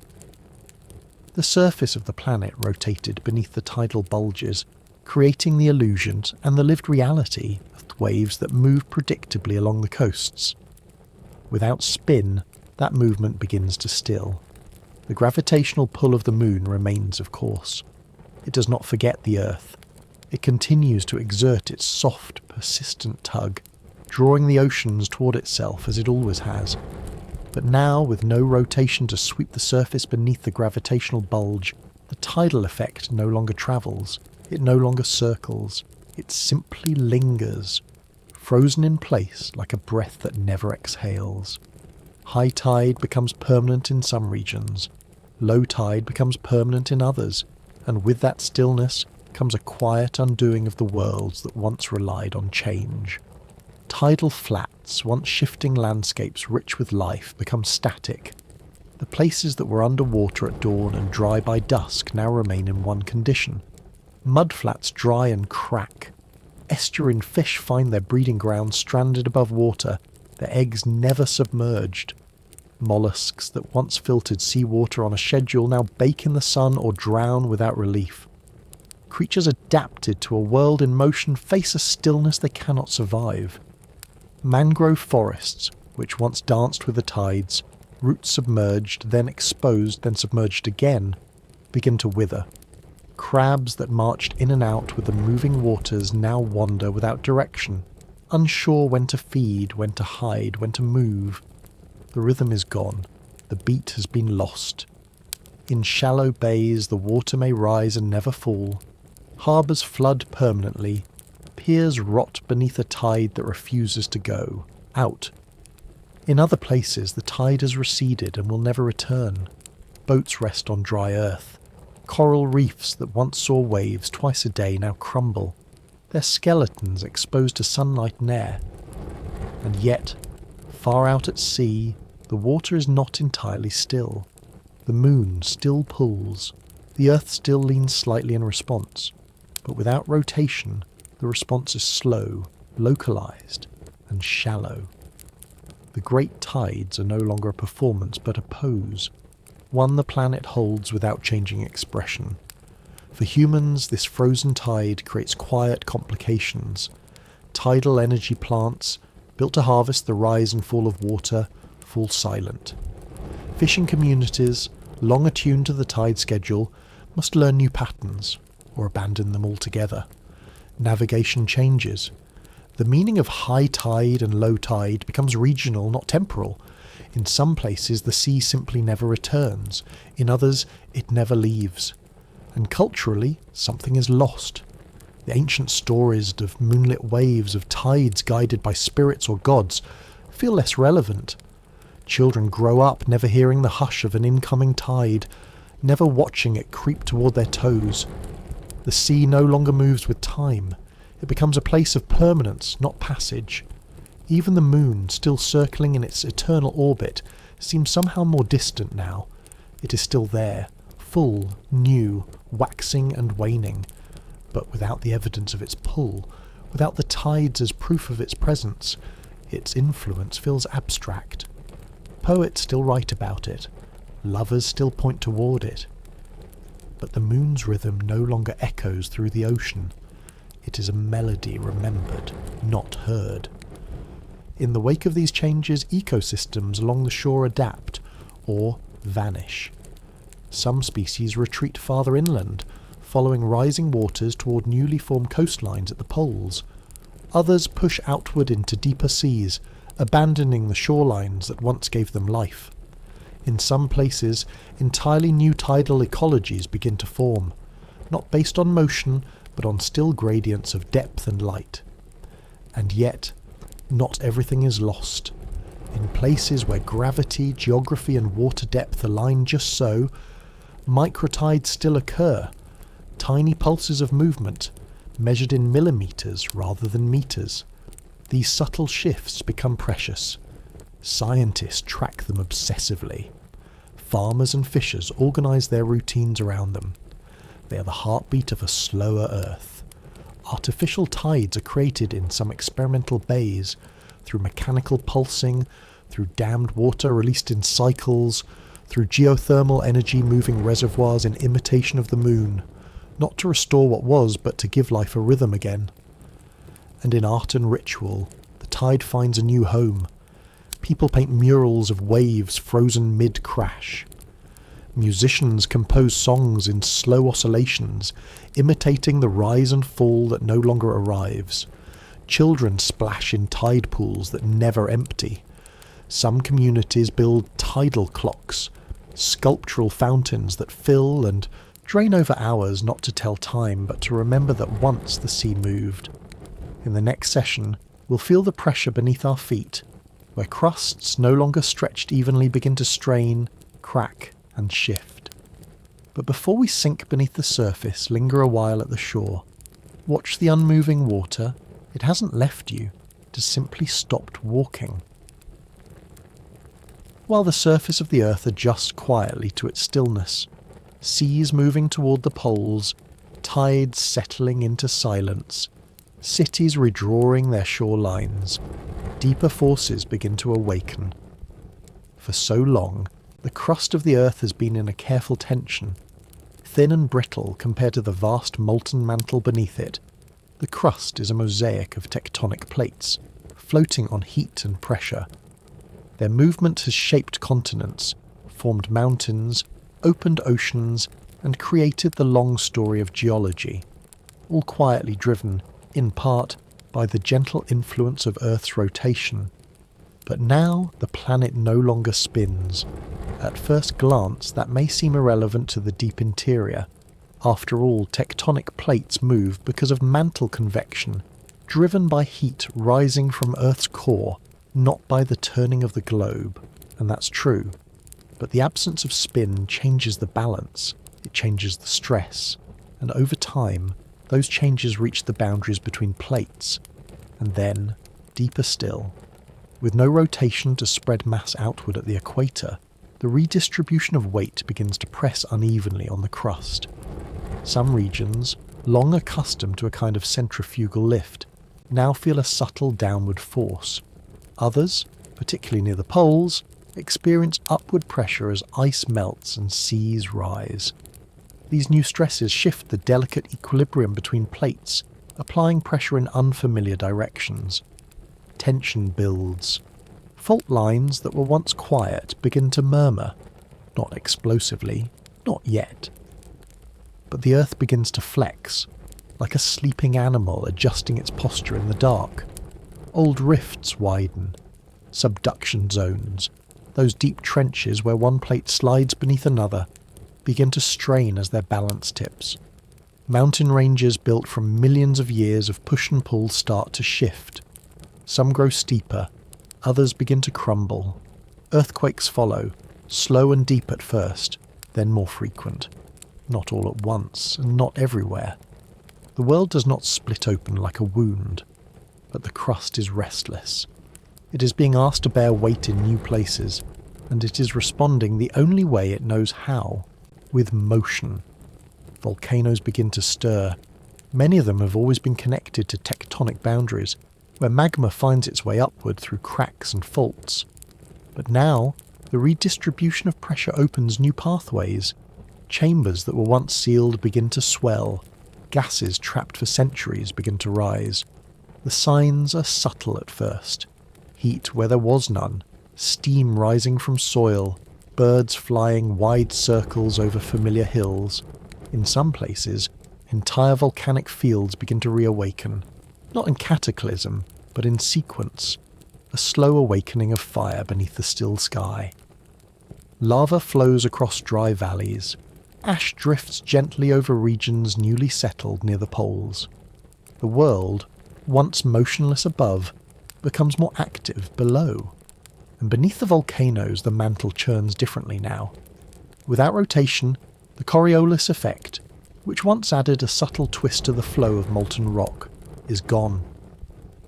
The surface of the planet rotated beneath the tidal bulges, creating the illusions and the lived reality of the waves that moved predictably along the coasts. Without spin, that movement begins to still. The gravitational pull of the moon remains, of course. It does not forget the Earth. It continues to exert its soft, persistent tug, drawing the oceans toward itself as it always has. But now, with no rotation to sweep the surface beneath the gravitational bulge, the tidal effect no longer travels. It no longer circles. It simply lingers, frozen in place like a breath that never exhales. High tide becomes permanent in some regions. Low tide becomes permanent in others. And with that stillness comes a quiet undoing of the worlds that once relied on change. Tidal flats, once shifting landscapes rich with life, become static. The places that were underwater at dawn and dry by dusk now remain in one condition. Mudflats dry and crack. Estuarine fish find their breeding grounds stranded above water, their eggs never submerged. Mollusks that once filtered seawater on a schedule now bake in the sun or drown without relief. Creatures adapted to a world in motion face a stillness they cannot survive. Mangrove forests, which once danced with the tides, roots submerged, then exposed, then submerged again, begin to wither. Crabs that marched in and out with the moving waters now wander without direction, unsure when to feed, when to hide, when to move. The rhythm is gone. The beat has been lost. In shallow bays the water may rise and never fall. Harbours flood permanently. Piers rot beneath a tide that refuses to go. Out. In other places the tide has receded and will never return. Boats rest on dry earth. Coral reefs that once saw waves twice a day now crumble, their skeletons exposed to sunlight and air. And yet, far out at sea, the water is not entirely still. The moon still pulls, the earth still leans slightly in response, but without rotation, the response is slow, localized, and shallow. The great tides are no longer a performance but a pose, one the planet holds without changing expression. For humans, this frozen tide creates quiet complications. Tidal energy plants, built to harvest the rise and fall of water, fall silent. Fishing communities, long attuned to the tide schedule, must learn new patterns, or abandon them altogether. Navigation changes. The meaning of high tide and low tide becomes regional, not temporal. In some places the sea simply never returns, in others it never leaves. And culturally, something is lost. The ancient stories of moonlit waves, of tides guided by spirits or gods, feel less relevant. Children grow up never hearing the hush of an incoming tide, never watching it creep toward their toes. The sea no longer moves with time. It becomes a place of permanence, not passage. Even the moon, still circling in its eternal orbit, seems somehow more distant now. It is still there, full, new, waxing and waning, but without the evidence of its pull, without the tides as proof of its presence. Its influence feels abstract. Poets still write about it. Lovers still point toward it. But the moon's rhythm no longer echoes through the ocean. It is a melody remembered, not heard. In the wake of these changes, ecosystems along the shore adapt, or, vanish. Some species retreat farther inland, following rising waters toward newly formed coastlines at the poles. Others push outward into deeper seas, abandoning the shorelines that once gave them life. In some places, entirely new tidal ecologies begin to form, not based on motion, but on still gradients of depth and light. And yet, not everything is lost. In places where gravity, geography and water depth align just so, microtides still occur, tiny pulses of movement, measured in millimeters rather than meters. These subtle shifts become precious. Scientists track them obsessively. Farmers and fishers organise their routines around them. They are the heartbeat of a slower Earth. Artificial tides are created in some experimental bays, through mechanical pulsing, through dammed water released in cycles, through geothermal energy moving reservoirs in imitation of the moon, not to restore what was, but to give life a rhythm again. And in art and ritual, the tide finds a new home. People paint murals of waves frozen mid-crash. Musicians compose songs in slow oscillations, imitating the rise and fall that no longer arrives. Children splash in tide pools that never empty. Some communities build tidal clocks, sculptural fountains that fill and drain over hours, not to tell time, but to remember that once the sea moved. In the next session, we'll feel the pressure beneath our feet, where crusts no longer stretched evenly begin to strain, crack, and shift. But before we sink beneath the surface, linger a while at the shore. Watch the unmoving water. It hasn't left you, it has simply stopped walking. While the surface of the earth adjusts quietly to its stillness, seas moving toward the poles, tides settling into silence, cities redrawing their shorelines, deeper forces begin to awaken. For so long, the crust of the earth has been in a careful tension. Thin and brittle compared to the vast molten mantle beneath it, the crust is a mosaic of tectonic plates, floating on heat and pressure. Their movement has shaped continents, formed mountains, opened oceans, and created the long story of geology, all quietly driven, in part, by the gentle influence of Earth's rotation. But now the planet no longer spins. At first glance, that may seem irrelevant to the deep interior. After all, tectonic plates move because of mantle convection, driven by heat rising from Earth's core, not by the turning of the globe. And that's true. But the absence of spin changes the balance, it changes the stress, and over time, those changes reach the boundaries between plates, and then, deeper still, with no rotation to spread mass outward at the equator, the redistribution of weight begins to press unevenly on the crust. Some regions, long accustomed to a kind of centrifugal lift, now feel a subtle downward force. Others, particularly near the poles, experience upward pressure as ice melts and seas rise. These new stresses shift the delicate equilibrium between plates, applying pressure in unfamiliar directions. Tension builds. Fault lines that were once quiet begin to murmur, not explosively, not yet. But the earth begins to flex, like a sleeping animal adjusting its posture in the dark. Old rifts widen, subduction zones, those deep trenches where one plate slides beneath another, begin to strain as their balance tips. Mountain ranges built from millions of years of push and pull start to shift. Some grow steeper, others begin to crumble. Earthquakes follow, slow and deep at first, then more frequent. Not all at once, and not everywhere. The world does not split open like a wound, but the crust is restless. It is being asked to bear weight in new places, and it is responding the only way it knows how, with motion. Volcanoes begin to stir. Many of them have always been connected to tectonic boundaries, where magma finds its way upward through cracks and faults. But now, the redistribution of pressure opens new pathways. Chambers that were once sealed begin to swell. Gases trapped for centuries begin to rise. The signs are subtle at first. Heat where there was none, steam rising from soil, birds flying wide circles over familiar hills. In some places, entire volcanic fields begin to reawaken, not in cataclysm, but in sequence, a slow awakening of fire beneath the still sky. Lava flows across dry valleys. Ash drifts gently over regions newly settled near the poles. The world, once motionless above, becomes more active below. And beneath the volcanoes the mantle churns differently now. Without rotation, the Coriolis effect, which once added a subtle twist to the flow of molten rock, is gone.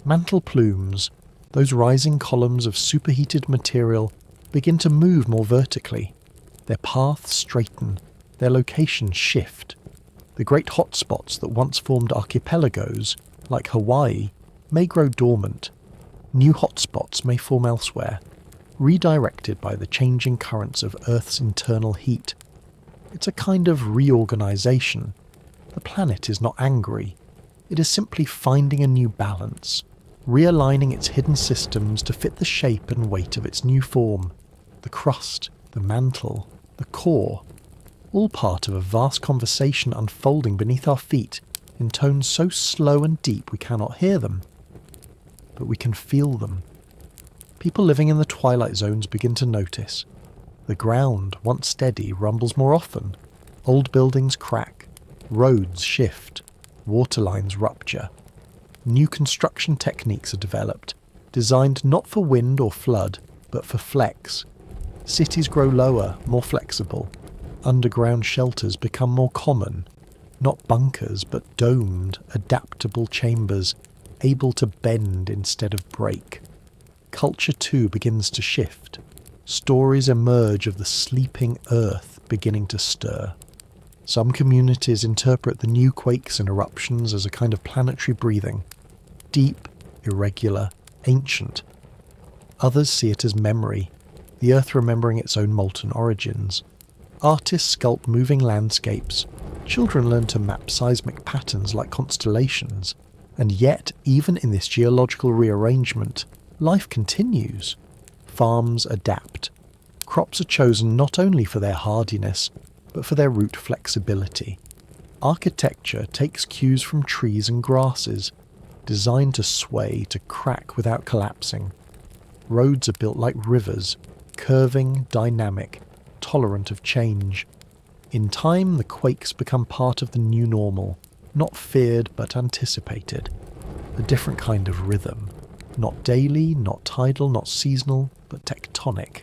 Mantle plumes, those rising columns of superheated material, begin to move more vertically. Their paths straighten, their locations shift. The great hotspots that once formed archipelagos, like Hawaii, may grow dormant. New hotspots may form elsewhere, redirected by the changing currents of Earth's internal heat. It's a kind of reorganization. The planet is not angry. It is simply finding a new balance, realigning its hidden systems to fit the shape and weight of its new form. The crust, the mantle, the core, all part of a vast conversation unfolding beneath our feet in tones so slow and deep we cannot hear them. But we can feel them. People living in the twilight zones begin to notice. The ground, once steady, rumbles more often. Old buildings crack. Roads shift. Water lines rupture. New construction techniques are developed, designed not for wind or flood, but for flex. Cities grow lower, more flexible. Underground shelters become more common. Not bunkers, but domed, adaptable chambers, able to bend instead of break. Culture too begins to shift. Stories emerge of the sleeping earth beginning to stir. Some communities interpret the new quakes and eruptions as a kind of planetary breathing. Deep, irregular, ancient. Others see it as memory, the earth remembering its own molten origins. Artists sculpt moving landscapes. Children learn to map seismic patterns like constellations. And yet, even in this geological rearrangement, life continues. Farms adapt. Crops are chosen not only for their hardiness, but for their root flexibility. Architecture takes cues from trees and grasses, designed to sway, to crack without collapsing. Roads are built like rivers, curving, dynamic, tolerant of change. In time, the quakes become part of the new normal, not feared but anticipated. A different kind of rhythm. Not daily, not tidal, not seasonal, but tectonic.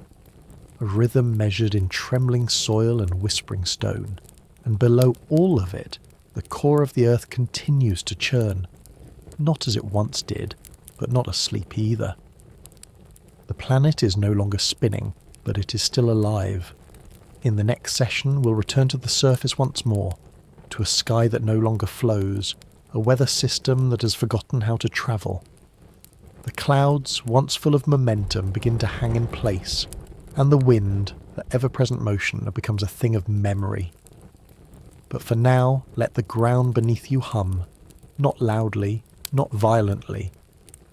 A rhythm measured in trembling soil and whispering stone. And below all of it, the core of the earth continues to churn. Not as it once did, but not asleep either. The planet is no longer spinning, but it is still alive. In the next session, we'll return to the surface once more, to a sky that no longer flows, a weather system that has forgotten how to travel. The clouds, once full of momentum, begin to hang in place, and the wind, the ever-present motion, becomes a thing of memory. But for now, let the ground beneath you hum, not loudly, not violently,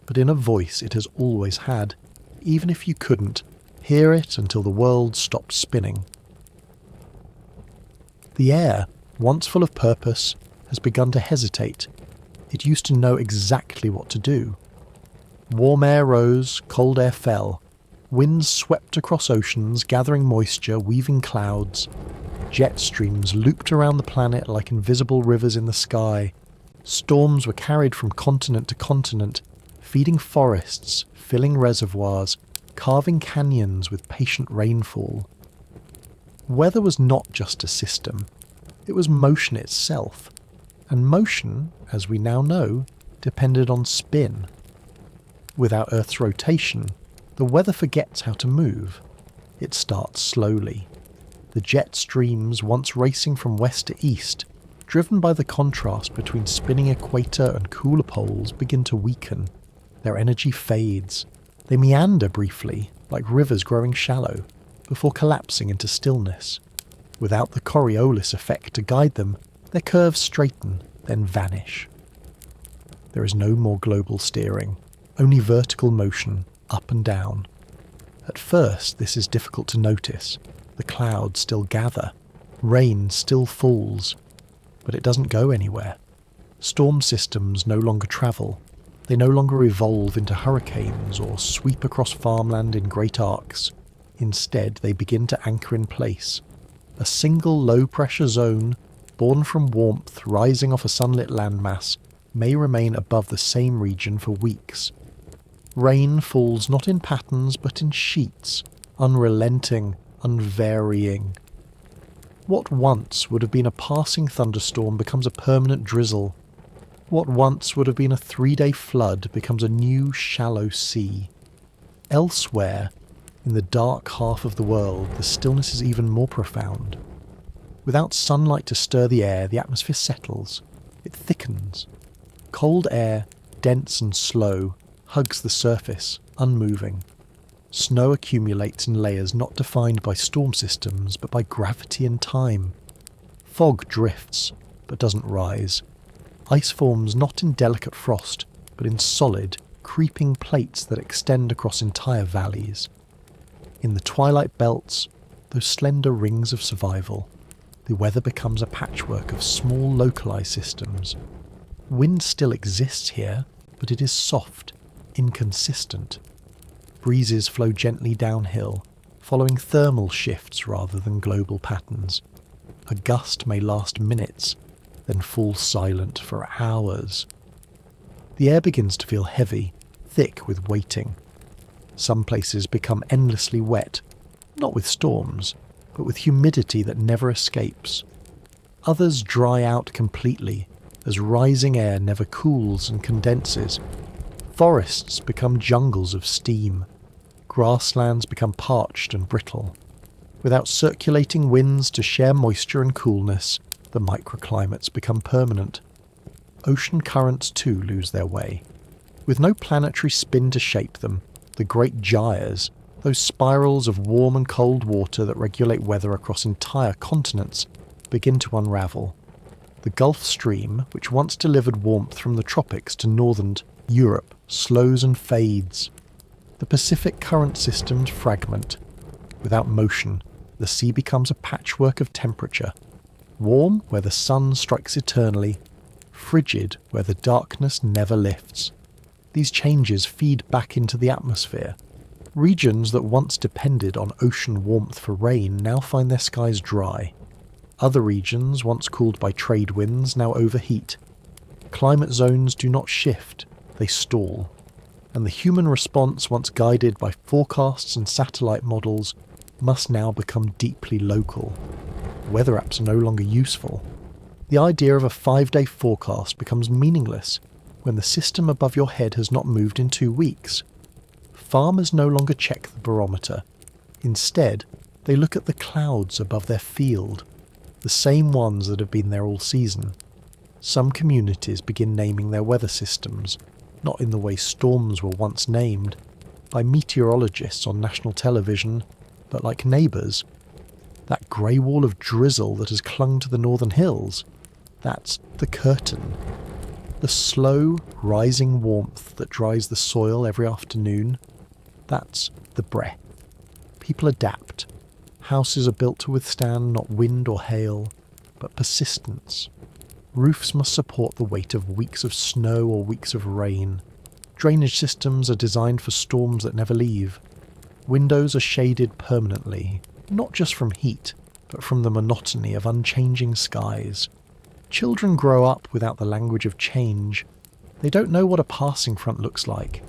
but in a voice it has always had, even if you couldn't, hear it until the world stopped spinning. The air, once full of purpose, has begun to hesitate. It used to know exactly what to do. Warm air rose, cold air fell. Winds swept across oceans, gathering moisture, weaving clouds. Jet streams looped around the planet like invisible rivers in the sky. Storms were carried from continent to continent, feeding forests, filling reservoirs, carving canyons with patient rainfall. Weather was not just a system. It was motion itself. And motion, as we now know, depended on spin. Without Earth's rotation, the weather forgets how to move. It starts slowly. The jet streams, once racing from west to east, driven by the contrast between spinning equator and cooler poles, begin to weaken. Their energy fades. They meander briefly, like rivers growing shallow, before collapsing into stillness. Without the Coriolis effect to guide them, their curves straighten, then vanish. There is no more global steering, only vertical motion, up and down. At first, this is difficult to notice. The clouds still gather. Rain still falls. But it doesn't go anywhere. Storm systems no longer travel. They no longer evolve into hurricanes or sweep across farmland in great arcs. Instead, they begin to anchor in place. A single low-pressure zone, born from warmth rising off a sunlit landmass, may remain above the same region for weeks. Rain falls not in patterns but in sheets, unrelenting, unvarying. What once would have been a passing thunderstorm becomes a permanent drizzle. What once would have been a 3-day flood becomes a new shallow sea. Elsewhere, in the dark half of the world, the stillness is even more profound. Without sunlight to stir the air, the atmosphere settles. It thickens. Cold air, dense and slow, hugs the surface, unmoving. Snow accumulates in layers not defined by storm systems, but by gravity and time. Fog drifts, but doesn't rise. Ice forms not in delicate frost, but in solid, creeping plates that extend across entire valleys. In the twilight belts, those slender rings of survival, the weather becomes a patchwork of small localized systems. Wind still exists here, but it is soft, inconsistent. Breezes flow gently downhill, following thermal shifts rather than global patterns. A gust may last minutes, then fall silent for hours. The air begins to feel heavy, thick with waiting. Some places become endlessly wet, not with storms, but with humidity that never escapes. Others dry out completely, as rising air never cools and condenses. Forests become jungles of steam. Grasslands become parched and brittle. Without circulating winds to share moisture and coolness, the microclimates become permanent. Ocean currents too lose their way. With no planetary spin to shape them, the great gyres, those spirals of warm and cold water that regulate weather across entire continents, begin to unravel. The Gulf Stream, which once delivered warmth from the tropics to northern Europe, slows and fades. The Pacific current systems fragment. Without motion, the sea becomes a patchwork of temperature. Warm where the sun strikes eternally, frigid where the darkness never lifts. These changes feed back into the atmosphere. Regions that once depended on ocean warmth for rain now find their skies dry. Other regions, once cooled by trade winds, now overheat. Climate zones do not shift, they stall. And the human response, once guided by forecasts and satellite models, must now become deeply local. Weather apps are no longer useful. The idea of a 5-day forecast becomes meaningless when the system above your head has not moved in 2 weeks. Farmers no longer check the barometer. Instead, they look at the clouds above their field, the same ones that have been there all season. Some communities begin naming their weather systems, not in the way storms were once named, by meteorologists on national television, but like neighbours. That grey wall of drizzle that has clung to the northern hills, that's the curtain. The slow, rising warmth that dries the soil every afternoon, that's the breath. People adapt. Houses are built to withstand not wind or hail, but persistence. Roofs must support the weight of weeks of snow or weeks of rain. Drainage systems are designed for storms that never leave. Windows are shaded permanently, not just from heat, but from the monotony of unchanging skies. Children grow up without the language of change. They don't know what a passing front looks like.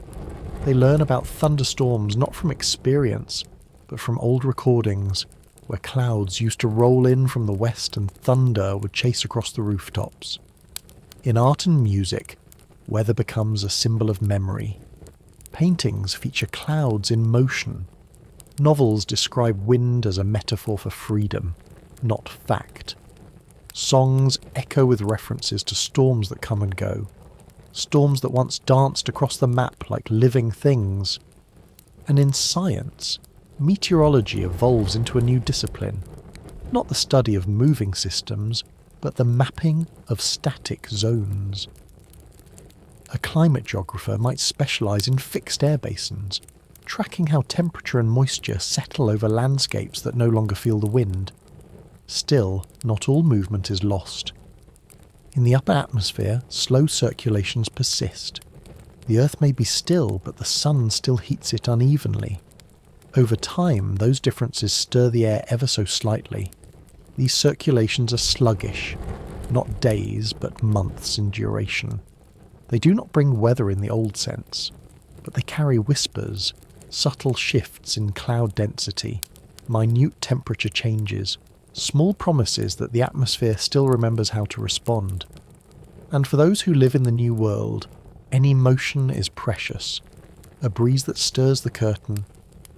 They learn about thunderstorms not from experience, but from old recordings, where clouds used to roll in from the west and thunder would chase across the rooftops. In art and music, weather becomes a symbol of memory. Paintings feature clouds in motion. Novels describe wind as a metaphor for freedom, not fact. Songs echo with references to storms that come and go. Storms that once danced across the map like living things. And in science, meteorology evolves into a new discipline. Not the study of moving systems, but the mapping of static zones. A climate geographer might specialise in fixed air basins, tracking how temperature and moisture settle over landscapes that no longer feel the wind. Still, not all movement is lost. In the upper atmosphere, slow circulations persist. The Earth may be still, but the sun still heats it unevenly. Over time, those differences stir the air ever so slightly. These circulations are sluggish, not days, but months in duration. They do not bring weather in the old sense, but they carry whispers, subtle shifts in cloud density, minute temperature changes, small promises that the atmosphere still remembers how to respond. And for those who live in the new world, any motion is precious. A breeze that stirs the curtain,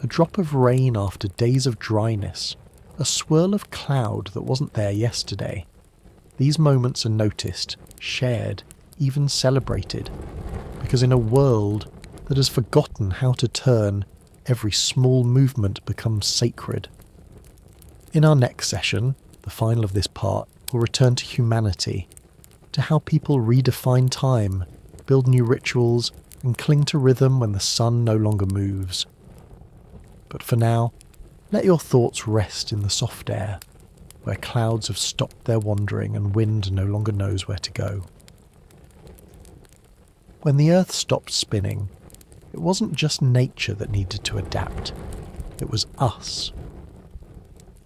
a drop of rain after days of dryness, a swirl of cloud that wasn't there yesterday. These moments are noticed, shared, even celebrated, because in a world that has forgotten how to turn, every small movement becomes sacred. In our next session, the final of this part, we'll return to humanity, to how people redefine time, build new rituals, and cling to rhythm when the sun no longer moves. But for now, let your thoughts rest in the soft air, where clouds have stopped their wandering and wind no longer knows where to go. When the Earth stopped spinning, it wasn't just nature that needed to adapt, it was us.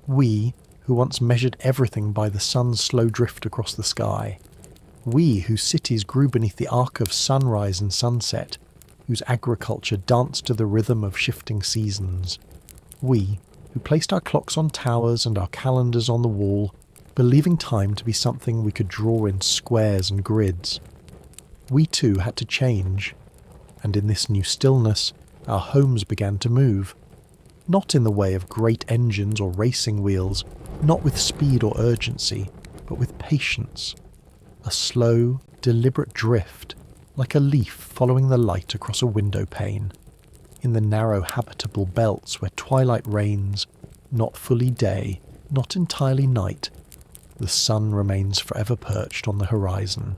We, who once measured everything by the sun's slow drift across the sky. We, whose cities grew beneath the arc of sunrise and sunset, whose agriculture danced to the rhythm of shifting seasons. We, who placed our clocks on towers and our calendars on the wall, believing time to be something we could draw in squares and grids. We too had to change, and in this new stillness, our homes began to move. Not in the way of great engines or racing wheels, not with speed or urgency, but with patience. A slow, deliberate drift, like a leaf following the light across a window pane. In the narrow habitable belts where twilight reigns, not fully day, not entirely night, the sun remains forever perched on the horizon.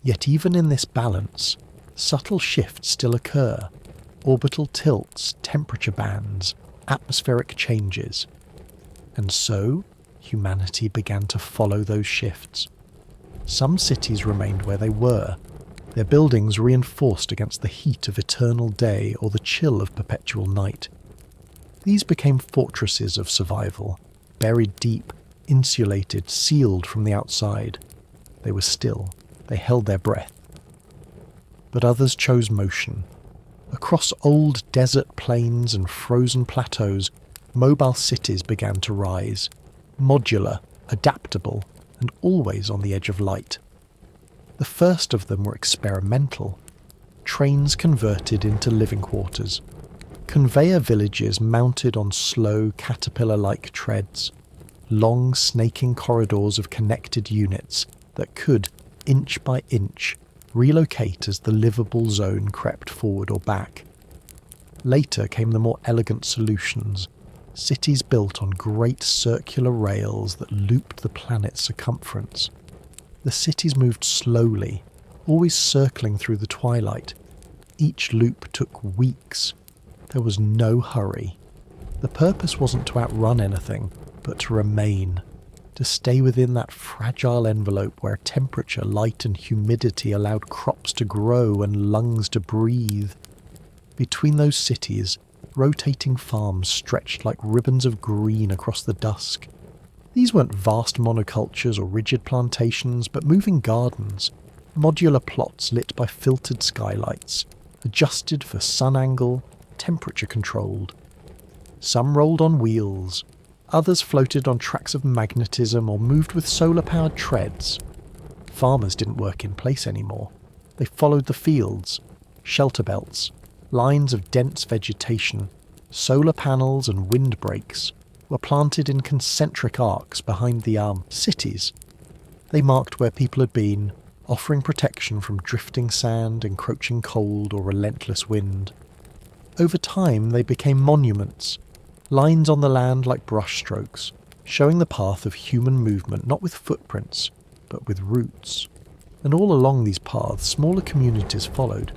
Yet even in this balance, subtle shifts still occur. Orbital tilts, temperature bands, atmospheric changes. And so, humanity began to follow those shifts. Some cities remained where they were, their buildings reinforced against the heat of eternal day or the chill of perpetual night. These became fortresses of survival, buried deep, insulated, sealed from the outside. They were still, they held their breath. But others chose motion. Across old desert plains and frozen plateaus, mobile cities began to rise, modular, adaptable, and always on the edge of light. The first of them were experimental. Trains converted into living quarters. Conveyor villages mounted on slow, caterpillar-like treads. Long, snaking corridors of connected units that could, inch by inch, relocate as the livable zone crept forward or back. Later came the more elegant solutions, cities built on great circular rails that looped the planet's circumference. The cities moved slowly, always circling through the twilight. Each loop took weeks. There was no hurry. The purpose wasn't to outrun anything, but to remain, to stay within that fragile envelope where temperature, light and humidity allowed crops to grow and lungs to breathe. Between those cities, rotating farms stretched like ribbons of green across the dusk. These weren't vast monocultures or rigid plantations, but moving gardens, modular plots lit by filtered skylights, adjusted for sun angle, temperature controlled. Some rolled on wheels, others floated on tracks of magnetism or moved with solar-powered treads. Farmers didn't work in place anymore. They followed the fields, shelter belts, lines of dense vegetation, solar panels and windbreaks were planted in concentric arcs behind the cities. They marked where people had been, offering protection from drifting sand, encroaching cold or relentless wind. Over time they became monuments, lines on the land like brushstrokes, showing the path of human movement not with footprints, but with roots. And all along these paths, smaller communities followed.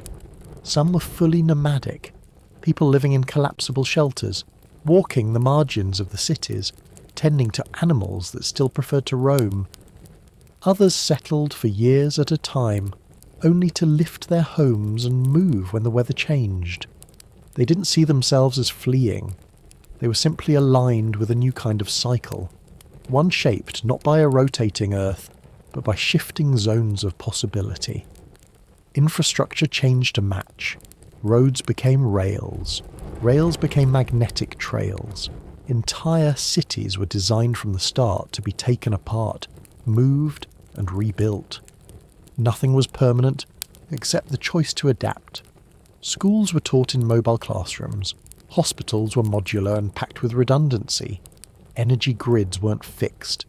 Some were fully nomadic, people living in collapsible shelters, walking the margins of the cities, tending to animals that still preferred to roam. Others settled for years at a time, only to lift their homes and move when the weather changed. They didn't see themselves as fleeing. They were simply aligned with a new kind of cycle, one shaped not by a rotating Earth, but by shifting zones of possibility. Infrastructure changed to match. Roads became rails. Rails became magnetic trails. Entire cities were designed from the start to be taken apart, moved and rebuilt. Nothing was permanent except the choice to adapt. Schools were taught in mobile classrooms. Hospitals were modular and packed with redundancy. Energy grids weren't fixed.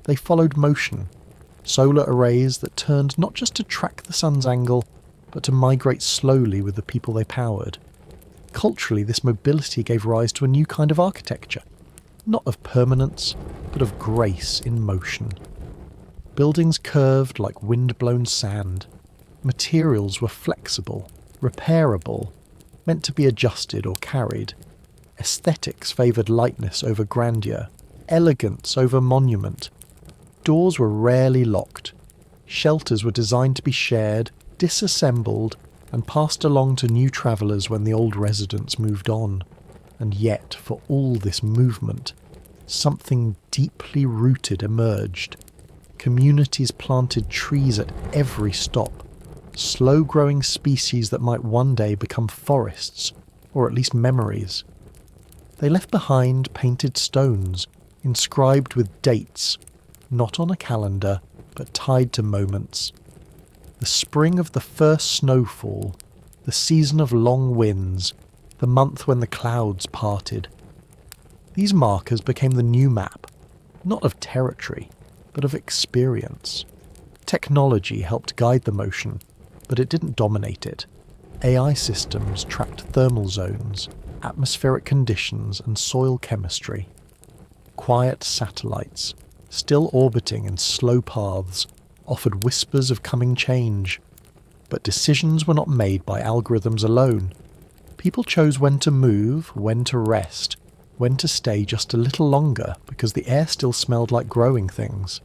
They followed motion. Solar arrays that turned not just to track the sun's angle, but to migrate slowly with the people they powered. Culturally, this mobility gave rise to a new kind of architecture, not of permanence, but of grace in motion. Buildings curved like wind-blown sand. Materials were flexible, repairable, meant to be adjusted or carried. Aesthetics favoured lightness over grandeur, elegance over monument. Doors were rarely locked. Shelters were designed to be shared, disassembled, and passed along to new travellers when the old residents moved on. And yet, for all this movement, something deeply rooted emerged. Communities planted trees at every stop, slow-growing species that might one day become forests, or at least memories. They left behind painted stones, inscribed with dates, not on a calendar, but tied to moments. The spring of the first snowfall, the season of long winds, the month when the clouds parted. These markers became the new map, not of territory, but of experience. Technology helped guide the motion, but it didn't dominate it. AI systems tracked thermal zones, atmospheric conditions, and soil chemistry. Quiet satellites, still orbiting in slow paths, offered whispers of coming change. But decisions were not made by algorithms alone. People chose when to move, when to rest, when to stay just a little longer because the air still smelled like growing things.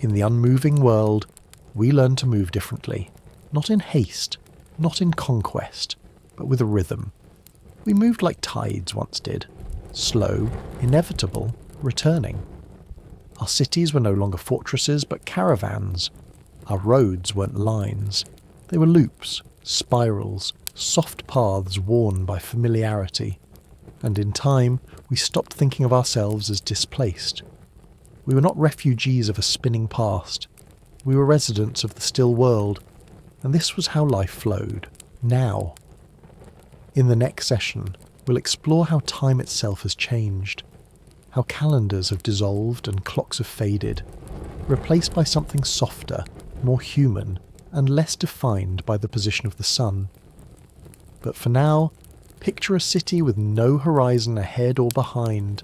In the unmoving world, we learned to move differently. Not in haste, not in conquest, but with a rhythm. We moved like tides once did. Slow, inevitable, returning. Our cities were no longer fortresses, but caravans. Our roads weren't lines. They were loops, spirals, soft paths worn by familiarity. And in time, we stopped thinking of ourselves as displaced. We were not refugees of a spinning past. We were residents of the still world, and this was how life flowed, now. In the next session, we'll explore how time itself has changed, how calendars have dissolved and clocks have faded, replaced by something softer, more human, and less defined by the position of the sun. But for now, picture a city with no horizon ahead or behind,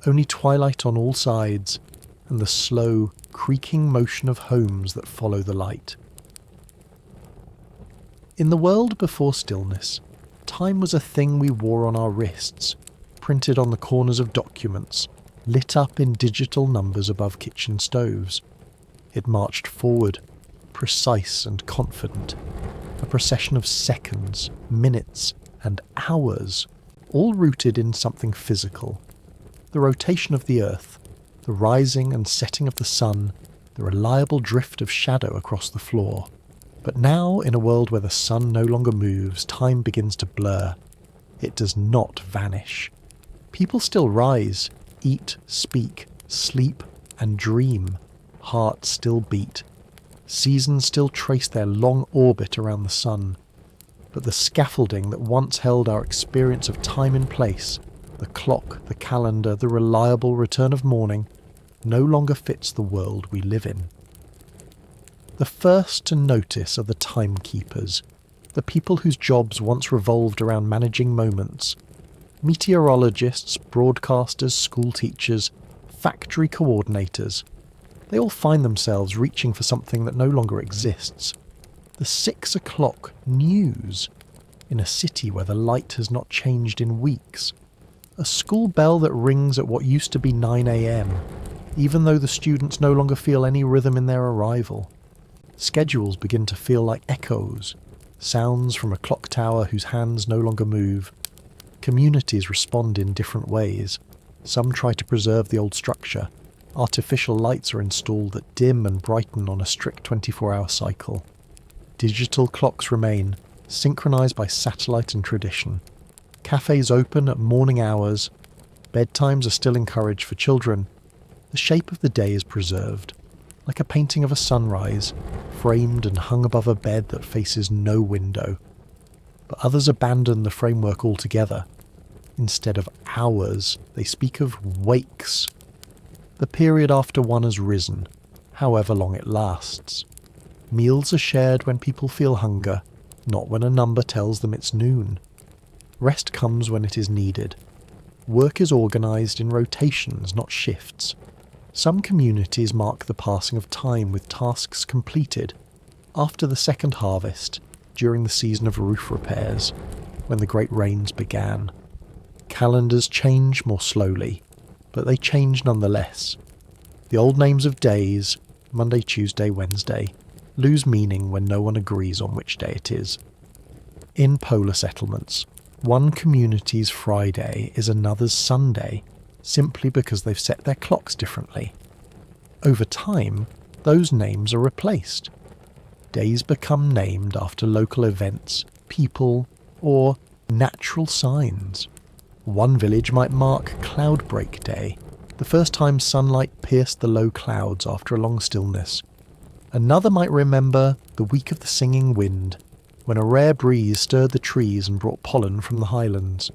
only twilight on all sides, and the slow, creaking motion of homes that follow the light. In the world before Stillness, time was a thing we wore on our wrists, printed on the corners of documents, lit up in digital numbers above kitchen stoves. It marched forward, precise and confident, a procession of seconds, minutes, and hours, all rooted in something physical. The rotation of the earth, the rising and setting of the sun, the reliable drift of shadow across the floor. But now, in a world where the sun no longer moves, time begins to blur. It does not vanish. People still rise, eat, speak, sleep, and dream. Hearts still beat. Seasons still trace their long orbit around the sun. But the scaffolding that once held our experience of time in place, the clock, the calendar, the reliable return of morning, no longer fits the world we live in. The first to notice are the timekeepers, the people whose jobs once revolved around managing moments. Meteorologists, broadcasters, school teachers, factory coordinators. They all find themselves reaching for something that no longer exists. The 6 o'clock news. in a city where the light has not changed in weeks. A school bell that rings at what used to be 9 a.m, even though the students no longer feel any rhythm in their arrival. Schedules begin to feel like echoes, sounds from a clock tower whose hands no longer move. Communities respond in different ways. Some try to preserve the old structure. Artificial lights are installed that dim and brighten on a strict 24-hour cycle. Digital clocks remain, synchronized by satellite and tradition. Cafes open at morning hours. Bedtimes are still encouraged for children. The shape of the day is preserved, like a painting of a sunrise, framed and hung above a bed that faces no window. But others abandon the framework altogether. Instead of hours, they speak of wakes. The period after one has risen, however long it lasts. Meals are shared when people feel hunger, not when a number tells them it's noon. Rest comes when it is needed. Work is organised in rotations, not shifts. Some communities mark the passing of time with tasks completed after the second harvest, during the season of roof repairs, when the great rains began. Calendars change more slowly, but they change nonetheless. The old names of days, Monday, Tuesday, Wednesday, lose meaning when no one agrees on which day it is. In polar settlements, one community's Friday is another's Sunday, simply because they've set their clocks differently. Over time, those names are replaced. Days become named after local events, people, or natural signs. One village might mark Cloudbreak Day, the first time sunlight pierced the low clouds after a long stillness. Another might remember the week of the singing wind, when a rare breeze stirred the trees and brought pollen from the highlands.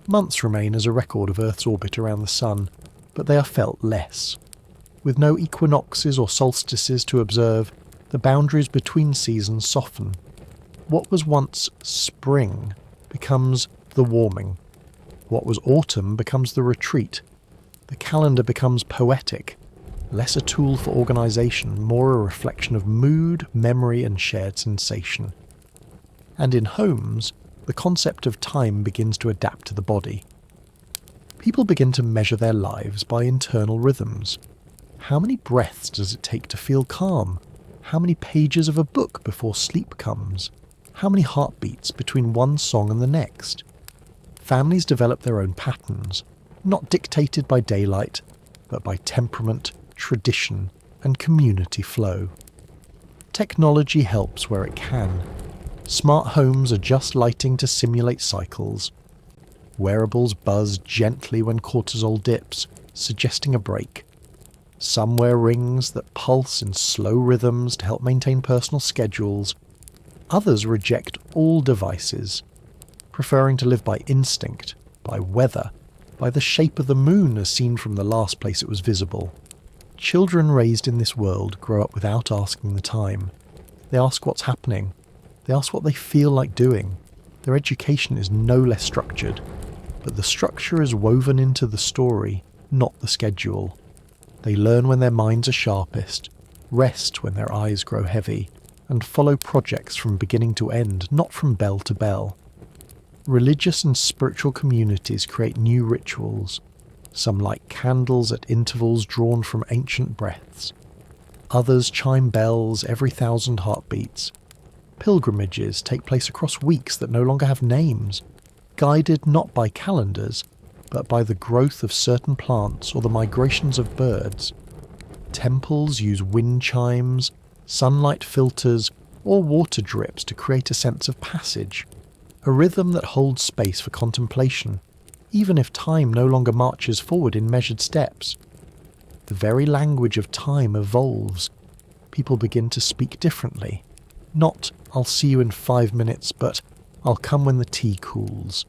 Months remain as a record of Earth's orbit around the sun, but they are felt less. With no equinoxes or solstices to observe, the boundaries between seasons soften. What was once spring becomes the warming. What was autumn becomes the retreat. The calendar becomes poetic, less a tool for organisation, more a reflection of mood, memory and shared sensation. And in homes, the concept of time begins to adapt to the body. People begin to measure their lives by internal rhythms. How many breaths does it take to feel calm? How many pages of a book before sleep comes? How many heartbeats between one song and the next? Families develop their own patterns, not dictated by daylight, but by temperament, tradition, and community flow. Technology helps where it can. Smart homes adjust lighting to simulate cycles. Wearables buzz gently when cortisol dips, suggesting a break. Some wear rings that pulse in slow rhythms to help maintain personal schedules. Others reject all devices, preferring to live by instinct, by weather, by the shape of the moon as seen from the last place it was visible. Children raised in this world grow up without asking the time. They ask what's happening. They ask what they feel like doing. Their education is no less structured, but the structure is woven into the story, not the schedule. They learn when their minds are sharpest, rest when their eyes grow heavy, and follow projects from beginning to end, not from bell to bell. Religious and spiritual communities create new rituals. Some light candles at intervals drawn from ancient breaths. Others chime bells every 1,000 heartbeats. Pilgrimages take place across weeks that no longer have names, guided not by calendars, but by the growth of certain plants or the migrations of birds. Temples use wind chimes, sunlight filters, or water drips to create a sense of passage, a rhythm that holds space for contemplation, even if time no longer marches forward in measured steps. The very language of time evolves. People begin to speak differently. Not, "I'll see you in 5 minutes," but "I'll come when the tea cools."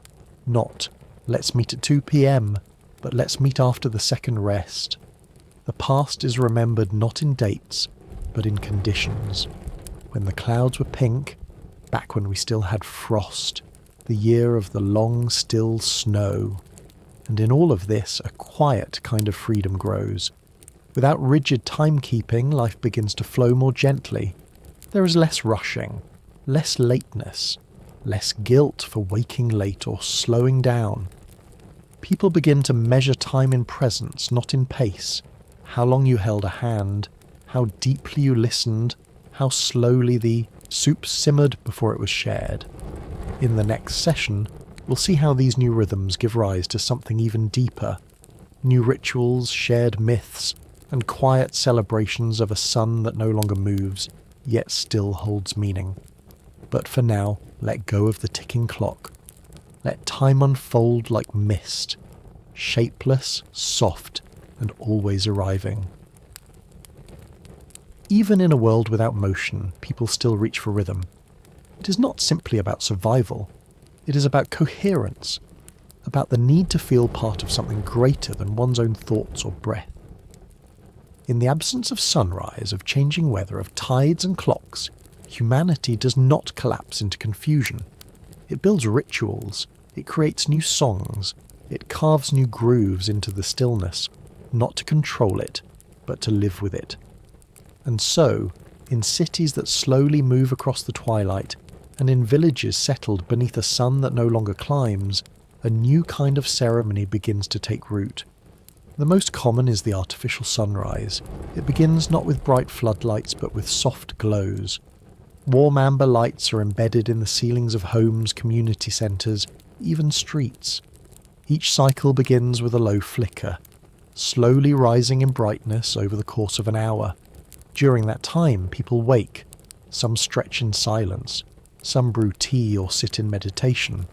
Not, "Let's meet at 2 p.m," but "Let's meet after the second rest." The past is remembered not in dates, but in conditions. When the clouds were pink, back when we still had frost, the year of the long, still snow. And in all of this, a quiet kind of freedom grows. Without rigid timekeeping, life begins to flow more gently. There is less rushing, less lateness. less guilt for waking late or slowing down. People begin to measure time in presence, not in pace. How long you held a hand, how deeply you listened, how slowly the soup simmered before it was shared. In the next session, we'll see how these new rhythms give rise to something even deeper. New rituals, shared myths, and quiet celebrations of a sun that no longer moves, yet still holds meaning. But for now, let go of the ticking clock. Let time unfold like mist, shapeless, soft, and always arriving. Even in a world without motion, people still reach for rhythm. It is not simply about survival. It is about coherence, about the need to feel part of something greater than one's own thoughts or breath. In the absence of sunrise, of changing weather, of tides and clocks, humanity does not collapse into confusion. It builds rituals, it creates new songs, it carves new grooves into the stillness, not to control it, but to live with it. And so, in cities that slowly move across the twilight, and in villages settled beneath a sun that no longer climbs, a new kind of ceremony begins to take root. The most common is the artificial sunrise. It begins not with bright floodlights but with soft glows. Warm amber lights are embedded in the ceilings of homes, community centres, even streets. Each cycle begins with a low flicker, slowly rising in brightness over the course of an hour. During that time, people wake. Some stretch in silence. Some brew tea or sit in meditation.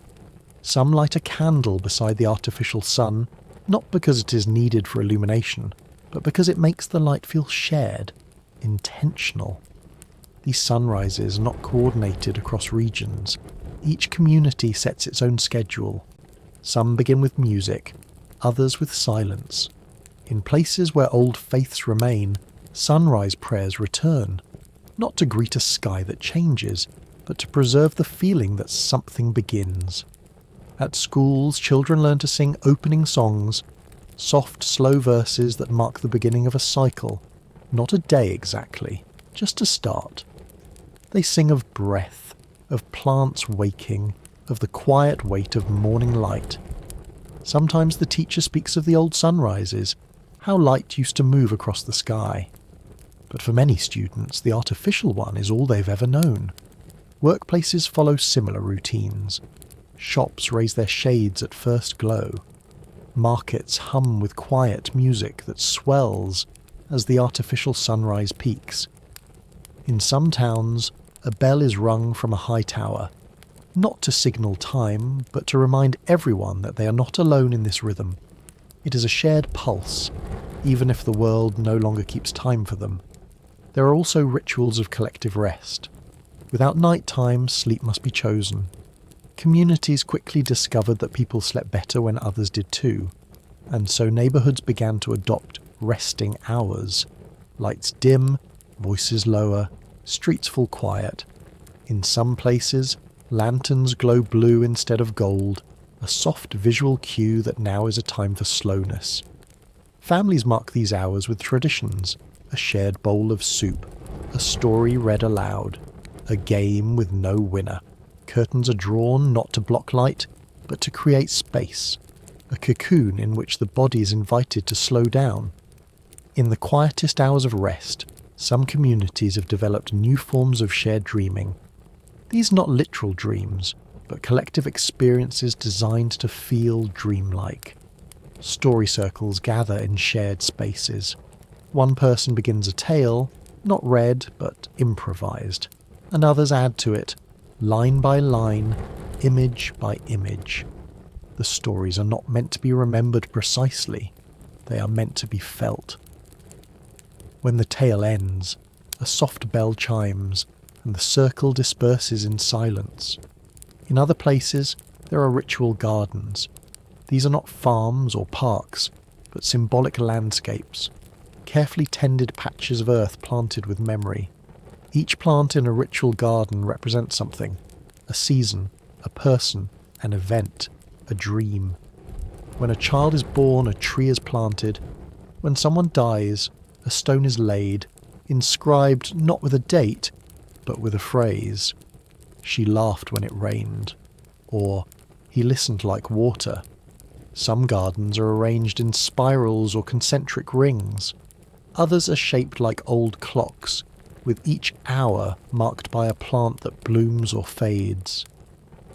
Some light a candle beside the artificial sun, not because it is needed for illumination, but because it makes the light feel shared, intentional. These sunrises are not coordinated across regions. Each community sets its own schedule. Some begin with music, others with silence. In places where old faiths remain, sunrise prayers return, not to greet a sky that changes, but to preserve the feeling that something begins. At schools, children learn to sing opening songs, soft, slow verses that mark the beginning of a cycle, not a day exactly, just a start. They sing of breath, of plants waking, of the quiet weight of morning light. Sometimes the teacher speaks of the old sunrises, how light used to move across the sky. But for many students, the artificial one is all they've ever known. Workplaces follow similar routines. Shops raise their shades at first glow. Markets hum with quiet music that swells as the artificial sunrise peaks. In some towns, a bell is rung from a high tower, not to signal time, but to remind everyone that they are not alone in this rhythm. It is a shared pulse, even if the world no longer keeps time for them. There are also rituals of collective rest. Without night time, sleep must be chosen. Communities quickly discovered that people slept better when others did too, and so neighbourhoods began to adopt resting hours. Lights dim, voices lower, streets fall quiet. In some places, lanterns glow blue instead of gold, a soft visual cue that now is a time for slowness. Families mark these hours with traditions, a shared bowl of soup, a story read aloud, a game with no winner. Curtains are drawn not to block light, but to create space, a cocoon in which the body is invited to slow down. In the quietest hours of rest, some communities have developed new forms of shared dreaming. These are not literal dreams, but collective experiences designed to feel dreamlike. Story circles gather in shared spaces. One person begins a tale, not read, but improvised, and others add to it, line by line, image by image. The stories are not meant to be remembered precisely, they are meant to be felt. When the tale ends, a soft bell chimes, and the circle disperses in silence. In other places, there are ritual gardens. These are not farms or parks, but symbolic landscapes, carefully tended patches of earth planted with memory. Each plant in a ritual garden represents something, a season, a person, an event, a dream. When a child is born, a tree is planted. When someone dies, a stone is laid, inscribed not with a date, but with a phrase. She laughed when it rained. Or, he listened like water. Some gardens are arranged in spirals or concentric rings. Others are shaped like old clocks, with each hour marked by a plant that blooms or fades.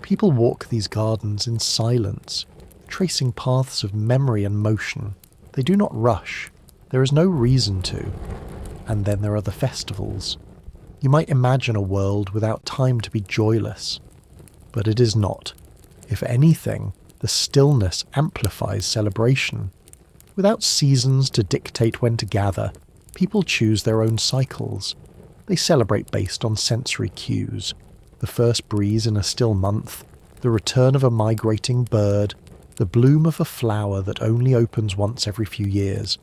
People walk these gardens in silence, tracing paths of memory and motion. They do not rush. There is no reason to. And then there are the festivals. You might imagine a world without time to be joyless. But it is not. If anything, the stillness amplifies celebration. Without seasons to dictate when to gather, people choose their own cycles. They celebrate based on sensory cues. The first breeze in a still month, the return of a migrating bird, the bloom of a flower that only opens once every few years.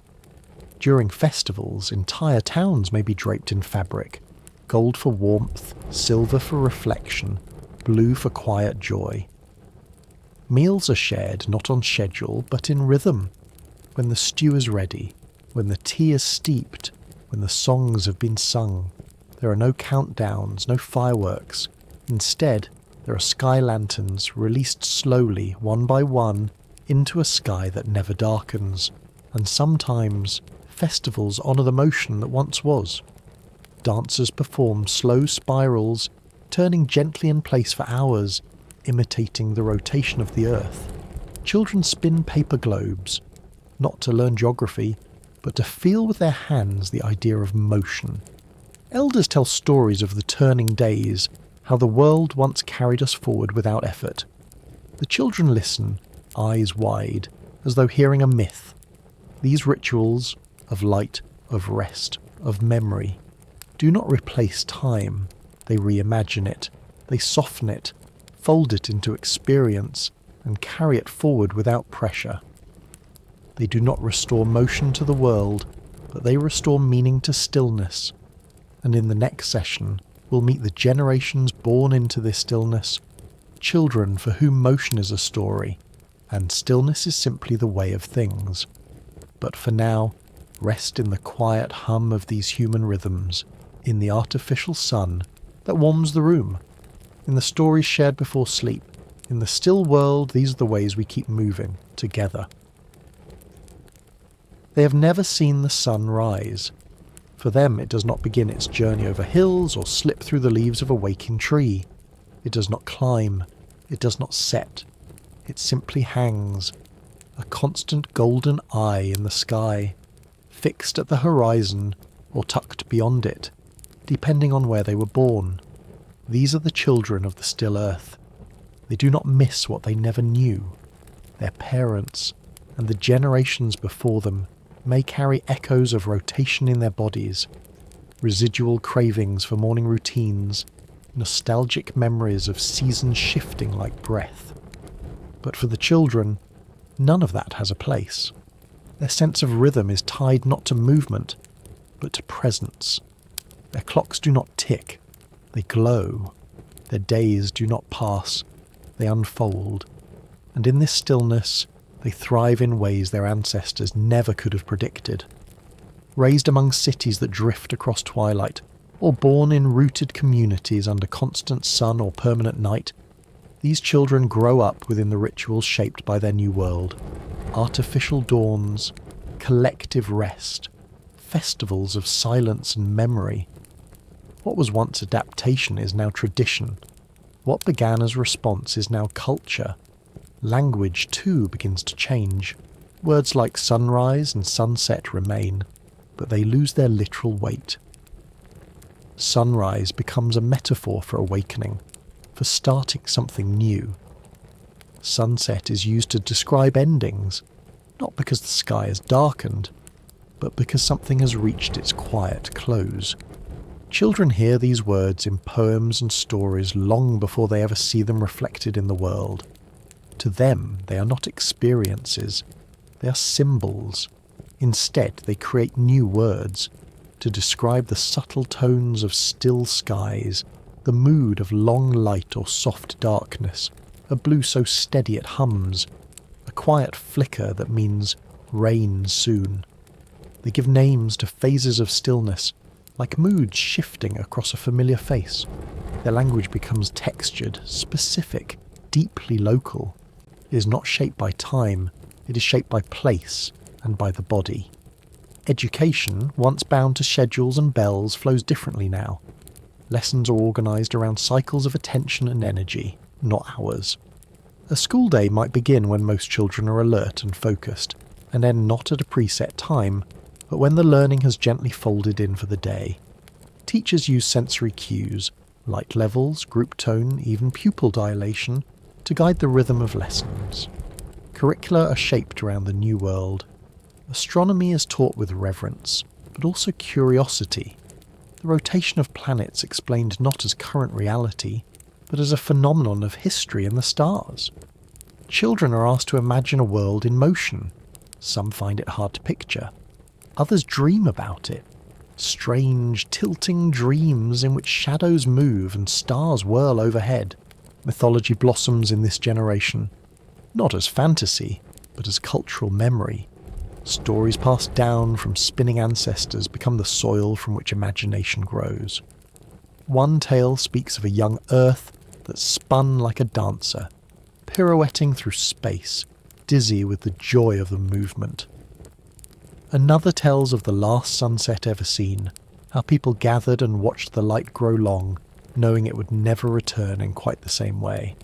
During festivals, entire towns may be draped in fabric, gold for warmth, silver for reflection, blue for quiet joy. Meals are shared not on schedule, but in rhythm. When the stew is ready, when the tea is steeped, when the songs have been sung. There are no countdowns, no fireworks. Instead, there are sky lanterns released slowly, one by one, into a sky that never darkens. And sometimes, festivals honour the motion that once was. Dancers perform slow spirals, turning gently in place for hours, imitating the rotation of the earth. Children spin paper globes, not to learn geography, but to feel with their hands the idea of motion. Elders tell stories of the turning days, how the world once carried us forward without effort. The children listen, eyes wide, as though hearing a myth. These rituals, of light, of rest, of memory, do not replace time. They reimagine it, they soften it, fold it into experience, and carry it forward without pressure. They do not restore motion to the world, but they restore meaning to stillness. And in the next session, we'll meet the generations born into this stillness, children for whom motion is a story, and stillness is simply the way of things. But for now, rest in the quiet hum of these human rhythms, in the artificial sun that warms the room, in the stories shared before sleep. In the still world, these are the ways we keep moving, together. They have never seen the sun rise. For them, it does not begin its journey over hills or slip through the leaves of a waking tree. It does not climb. It does not set. It simply hangs, a constant golden eye in the sky, fixed at the horizon or tucked beyond it, depending on where they were born. These are the children of the still earth. They do not miss what they never knew. Their parents and the generations before them may carry echoes of rotation in their bodies, residual cravings for morning routines, nostalgic memories of seasons shifting like breath. But for the children, none of that has a place. Their sense of rhythm is tied not to movement, but to presence. Their clocks do not tick, they glow. Their days do not pass, they unfold. And in this stillness, they thrive in ways their ancestors never could have predicted. Raised among cities that drift across twilight, or born in rooted communities under constant sun or permanent night, these children grow up within the rituals shaped by their new world. Artificial dawns, collective rest, festivals of silence and memory. What was once adaptation is now tradition. What began as response is now culture. Language, too, begins to change. Words like sunrise and sunset remain, but they lose their literal weight. Sunrise becomes a metaphor for awakening, for starting something new. Sunset is used to describe endings, not because the sky is darkened, but because something has reached its quiet close. Children hear these words in poems and stories long before they ever see them reflected in the world. To them, they are not experiences, they are symbols. Instead, they create new words to describe the subtle tones of still skies, the mood of long light or soft darkness, a blue so steady it hums, a quiet flicker that means rain soon. They give names to phases of stillness, like moods shifting across a familiar face. Their language becomes textured, specific, deeply local. It is not shaped by time, it is shaped by place and by the body. Education, once bound to schedules and bells, flows differently now. Lessons are organised around cycles of attention and energy, not hours. A school day might begin when most children are alert and focused, and end not at a preset time, but when the learning has gently folded in for the day. Teachers use sensory cues, light levels, group tone, even pupil dilation, to guide the rhythm of lessons. Curricula are shaped around the new world. Astronomy is taught with reverence, but also curiosity. The rotation of planets explained not as current reality, but as a phenomenon of history and the stars. Children are asked to imagine a world in motion. Some find it hard to picture. Others dream about it. Strange, tilting dreams in which shadows move and stars whirl overhead. Mythology blossoms in this generation, not as fantasy, but as cultural memory. Stories passed down from spinning ancestors become the soil from which imagination grows. One tale speaks of a young Earth that spun like a dancer, pirouetting through space, dizzy with the joy of the movement. Another tells of the last sunset ever seen, how people gathered and watched the light grow long, knowing it would never return in quite the same way.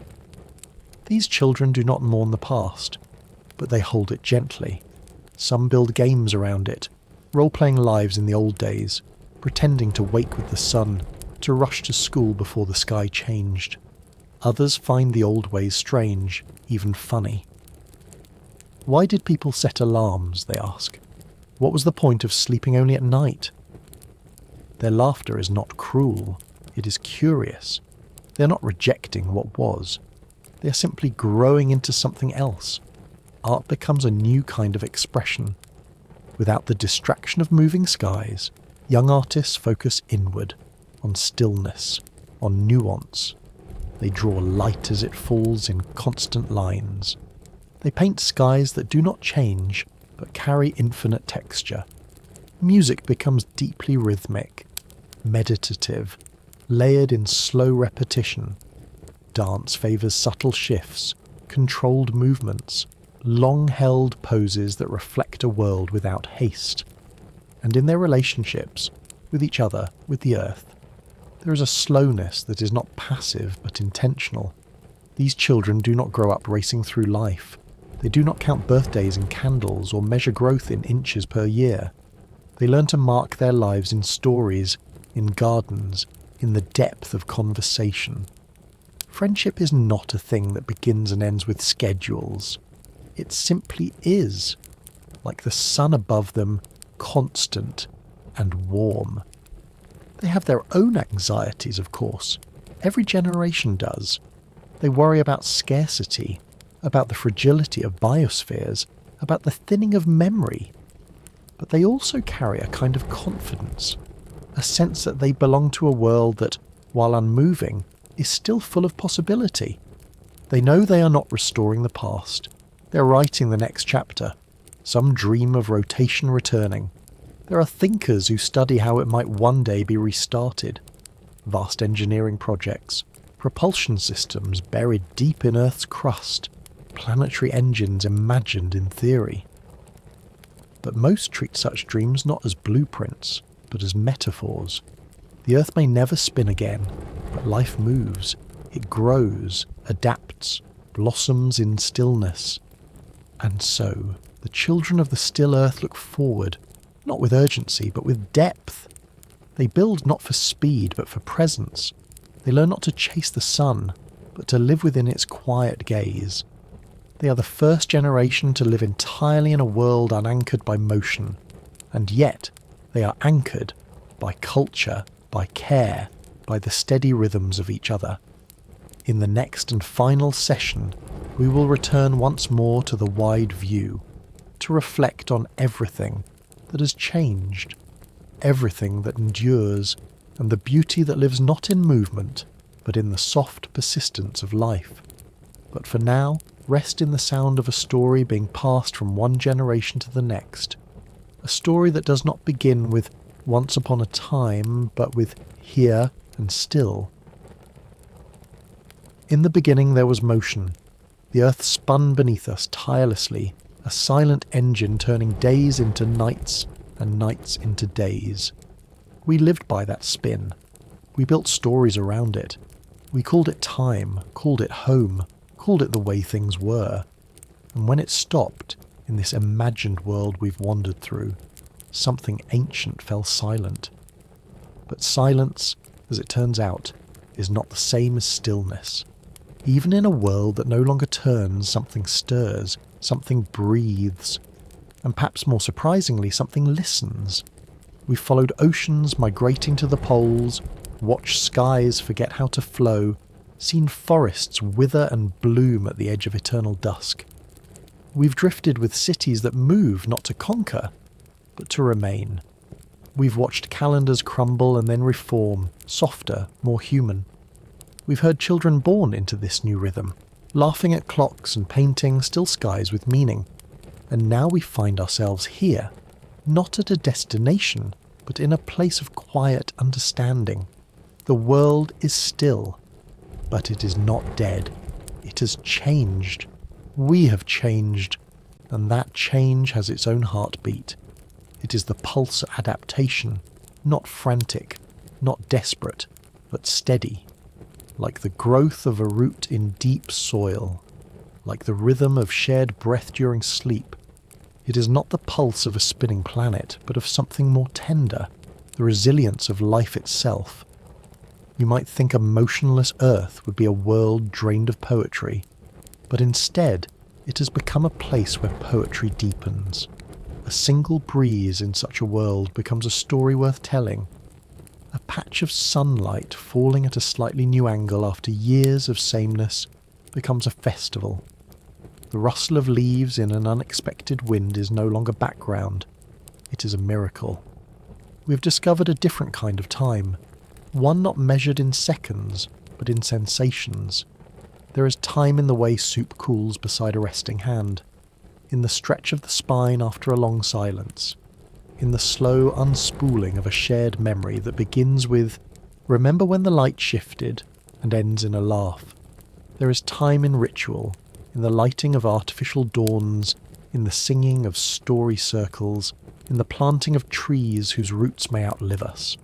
These children do not mourn the past, but they hold it gently. Some build games around it, role-playing lives in the old days, pretending to wake with the sun, to rush to school before the sky changed. Others find the old ways strange, even funny. Why did people set alarms, they ask? What was the point of sleeping only at night? Their laughter is not cruel, it is curious. They are not rejecting what was. They are simply growing into something else. Art becomes a new kind of expression. Without the distraction of moving skies, young artists focus inward, on stillness, on nuance. They draw light as it falls in constant lines. They paint skies that do not change, but carry infinite texture. Music becomes deeply rhythmic, meditative, layered in slow repetition. Dance favours subtle shifts, controlled movements, long-held poses that reflect a world without haste. And in their relationships, with each other, with the earth, there is a slowness that is not passive but intentional. These children do not grow up racing through life. They do not count birthdays in candles or measure growth in inches per year. They learn to mark their lives in stories, in gardens, in the depth of conversation. Friendship is not a thing that begins and ends with schedules. It simply is, like the sun above them, constant and warm. They have their own anxieties, of course. Every generation does. They worry about scarcity, about the fragility of biospheres, about the thinning of memory. But they also carry a kind of confidence, a sense that they belong to a world that, while unmoving, is still full of possibility. They know they are not restoring the past. They're writing the next chapter. Some dream of rotation returning. There are thinkers who study how it might one day be restarted. Vast engineering projects, propulsion systems buried deep in Earth's crust, planetary engines imagined in theory. But most treat such dreams not as blueprints, but as metaphors. The Earth may never spin again, but life moves. It grows, adapts, blossoms in stillness. And so, the children of the still Earth look forward, not with urgency, but with depth. They build not for speed, but for presence. They learn not to chase the sun, but to live within its quiet gaze. They are the first generation to live entirely in a world unanchored by motion, and yet they are anchored by culture, by care, by the steady rhythms of each other. In the next and final session, we will return once more to the wide view, to reflect on everything that has changed, everything that endures, and the beauty that lives not in movement, but in the soft persistence of life. But for now, rest in the sound of a story being passed from one generation to the next, a story that does not begin with once upon a time, but with here and still. In the beginning there was motion. The earth spun beneath us tirelessly, a silent engine turning days into nights and nights into days. We lived by that spin. We built stories around it. We called it time, called it home, called it the way things were. And when it stopped, in this imagined world we've wandered through, something ancient fell silent. But silence, as it turns out, is not the same as stillness. Even in a world that no longer turns, something stirs, something breathes, and perhaps more surprisingly, something listens. We followed oceans migrating to the poles, watched skies forget how to flow, seen forests wither and bloom at the edge of eternal dusk. We've drifted with cities that move not to conquer, but to remain. We've watched calendars crumble and then reform, softer, more human. We've heard children born into this new rhythm, laughing at clocks and painting still skies with meaning. And now we find ourselves here, not at a destination, but in a place of quiet understanding. The world is still, but it is not dead. It has changed. We have changed, and that change has its own heartbeat. It is the pulse of adaptation, not frantic, not desperate, but steady. Like the growth of a root in deep soil, like the rhythm of shared breath during sleep. It is not the pulse of a spinning planet, but of something more tender, the resilience of life itself. You might think a motionless earth would be a world drained of poetry, but instead it has become a place where poetry deepens. A single breeze in such a world becomes a story worth telling. A patch of sunlight falling at a slightly new angle after years of sameness becomes a festival. The rustle of leaves in an unexpected wind is no longer background. It is a miracle. We've discovered a different kind of time, one not measured in seconds, but in sensations. There is time in the way soup cools beside a resting hand, in the stretch of the spine after a long silence, in the slow unspooling of a shared memory that begins with, "Remember when the light shifted," and ends in a laugh. There is time in ritual, in the lighting of artificial dawns, in the singing of story circles, in the planting of trees whose roots may outlive us.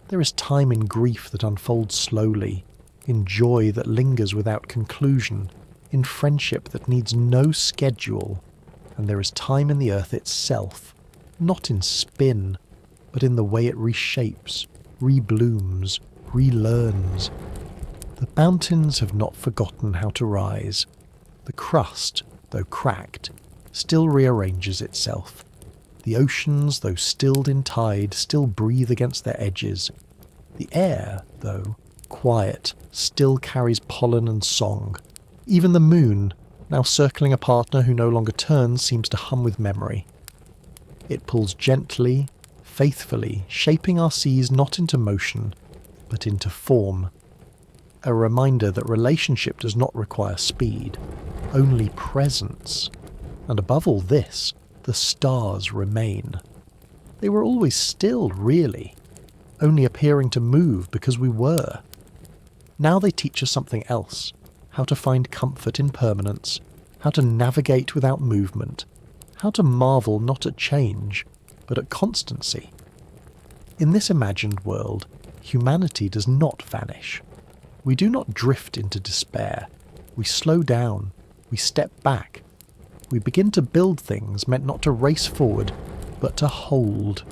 There is time in grief that unfolds slowly, in joy that lingers without conclusion, in friendship that needs no schedule, and there is time in the earth itself, not in spin, but in the way it reshapes, reblooms, relearns. The mountains have not forgotten how to rise. The crust, though cracked, still rearranges itself. The oceans, though stilled in tide, still breathe against their edges. The air, though quiet, still carries pollen and song. Even the moon, now circling a partner who no longer turns, seems to hum with memory. It pulls gently, faithfully, shaping our seas not into motion, but into form. A reminder that relationship does not require speed, only presence. And above all this, the stars remain. They were always still, really, only appearing to move because we were. Now they teach us something else, how to find comfort in permanence, how to navigate without movement, how to marvel not at change, but at constancy. In this imagined world, humanity does not vanish. We do not drift into despair. We slow down. We step back. We begin to build things meant not to race forward, but to hold.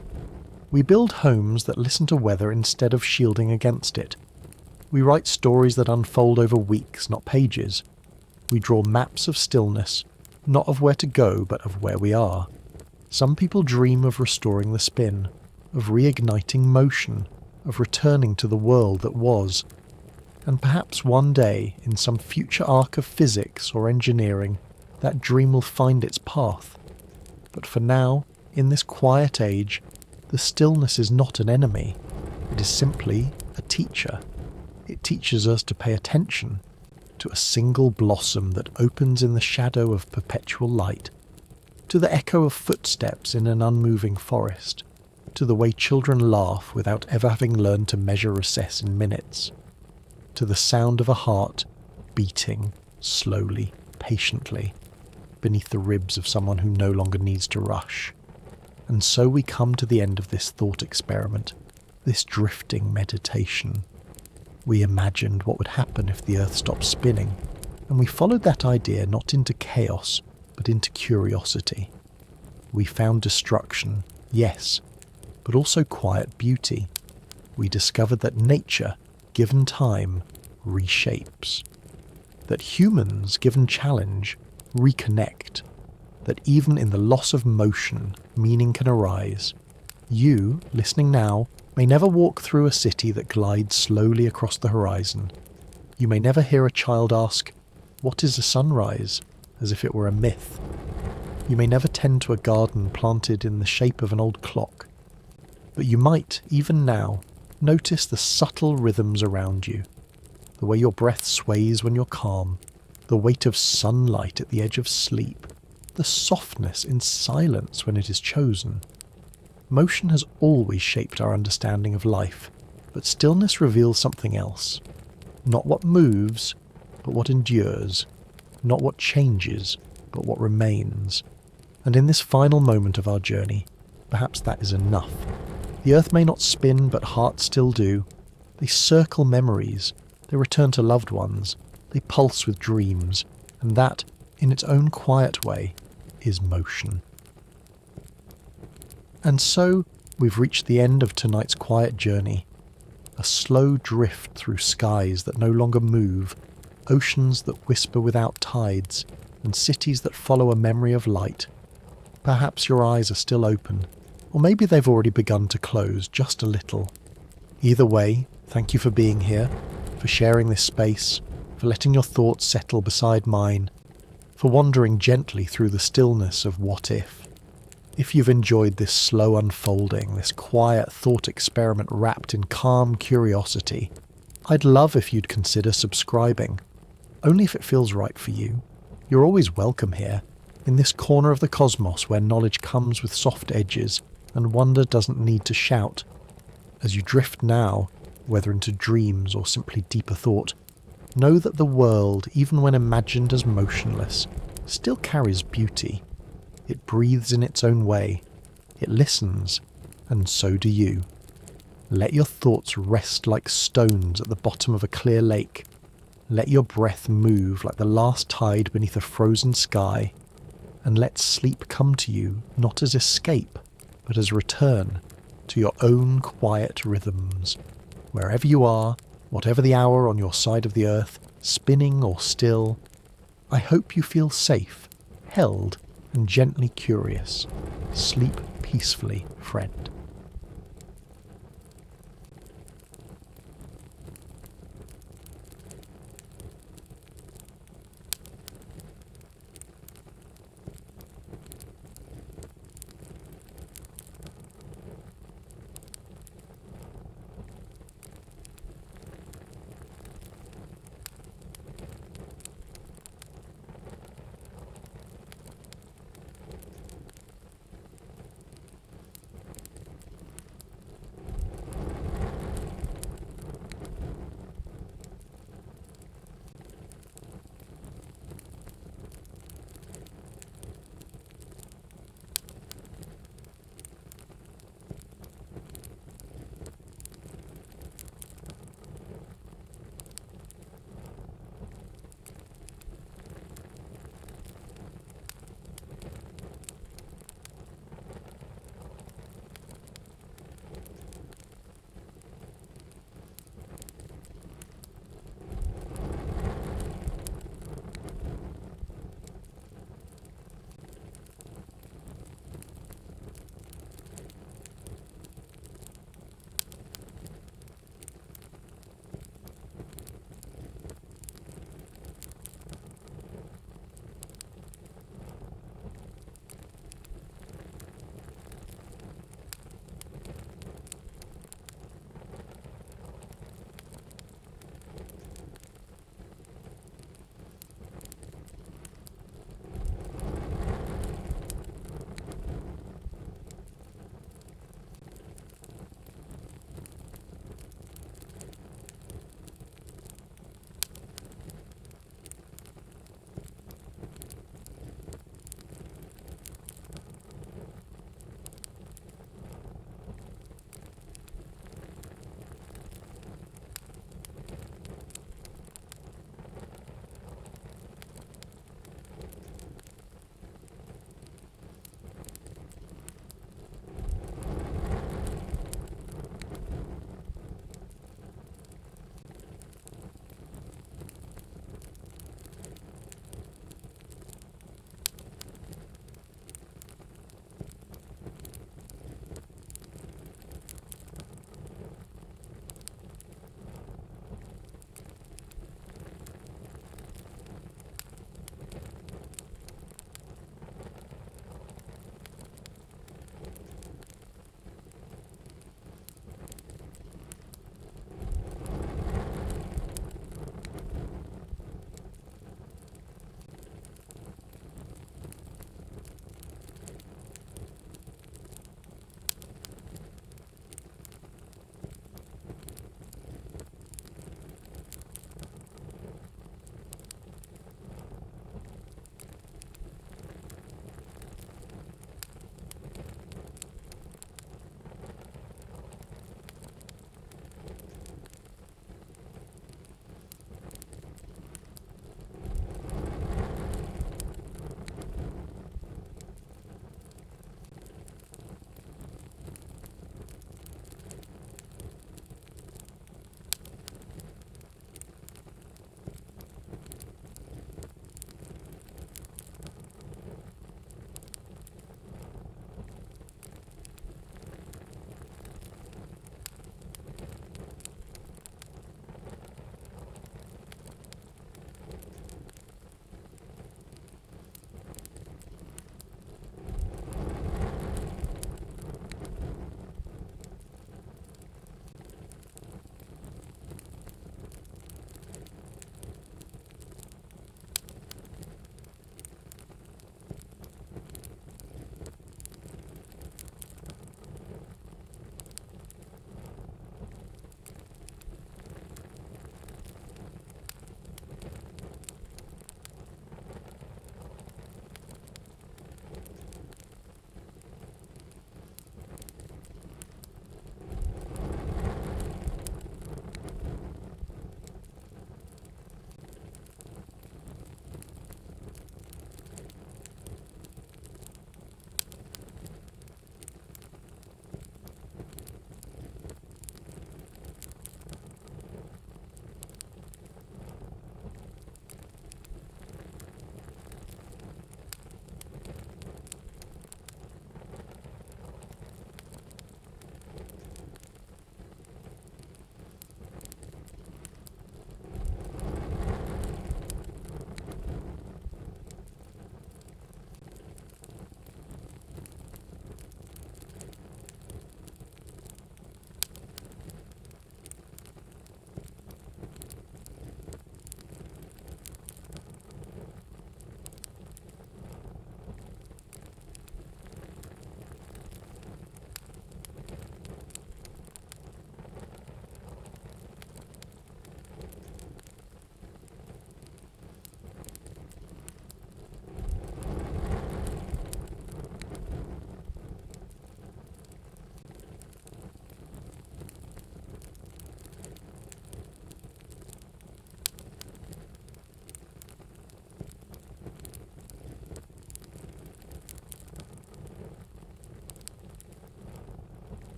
We build homes that listen to weather instead of shielding against it. We write stories that unfold over weeks, not pages. We draw maps of stillness, not of where to go, but of where we are. Some people dream of restoring the spin, of reigniting motion, of returning to the world that was. And perhaps one day, in some future arc of physics or engineering, that dream will find its path. But for now, in this quiet age, the stillness is not an enemy. It is simply a teacher. It teaches us to pay attention to a single blossom that opens in the shadow of perpetual light, to the echo of footsteps in an unmoving forest, to the way children laugh without ever having learned to measure recess in minutes, to the sound of a heart beating slowly, patiently, beneath the ribs of someone who no longer needs to rush. And so we come to the end of this thought experiment, this drifting meditation. We imagined what would happen if the Earth stopped spinning, and we followed that idea not into chaos, but into curiosity. We found destruction, yes, but also quiet beauty. We discovered that nature, given time, reshapes. That humans, given challenge, reconnect. That even in the loss of motion, meaning can arise. You, listening now, may never walk through a city that glides slowly across the horizon. You may never hear a child ask, "What is a sunrise?" as if it were a myth. You may never tend to a garden planted in the shape of an old clock. But you might, even now, notice the subtle rhythms around you. The way your breath sways when you're calm, the weight of sunlight at the edge of sleep, the softness in silence when it is chosen. Motion has always shaped our understanding of life, but stillness reveals something else. Not what moves, but what endures. Not what changes, but what remains. And in this final moment of our journey, perhaps that is enough. The earth may not spin, but hearts still do. They circle memories, they return to loved ones, they pulse with dreams, and that, in its own quiet way, is motion. And so, we've reached the end of tonight's quiet journey. A slow drift through skies that no longer move, oceans that whisper without tides, and cities that follow a memory of light. Perhaps your eyes are still open, or maybe they've already begun to close just a little. Either way, thank you for being here, for sharing this space, for letting your thoughts settle beside mine, for wandering gently through the stillness of what if. If you've enjoyed this slow unfolding, this quiet thought experiment wrapped in calm curiosity, I'd love if you'd consider subscribing. Only if it feels right for you. You're always welcome here, in this corner of the cosmos where knowledge comes with soft edges and wonder doesn't need to shout. As you drift now, whether into dreams or simply deeper thought, know that the world, even when imagined as motionless, still carries beauty. It breathes in its own way. It listens, and so do you. Let your thoughts rest like stones at the bottom of a clear lake. Let your breath move like the last tide beneath a frozen sky. And let sleep come to you not as escape, but as return to your own quiet rhythms. Wherever you are, whatever the hour on your side of the earth, spinning or still, I hope you feel safe, held, and gently curious. Sleep peacefully, friend.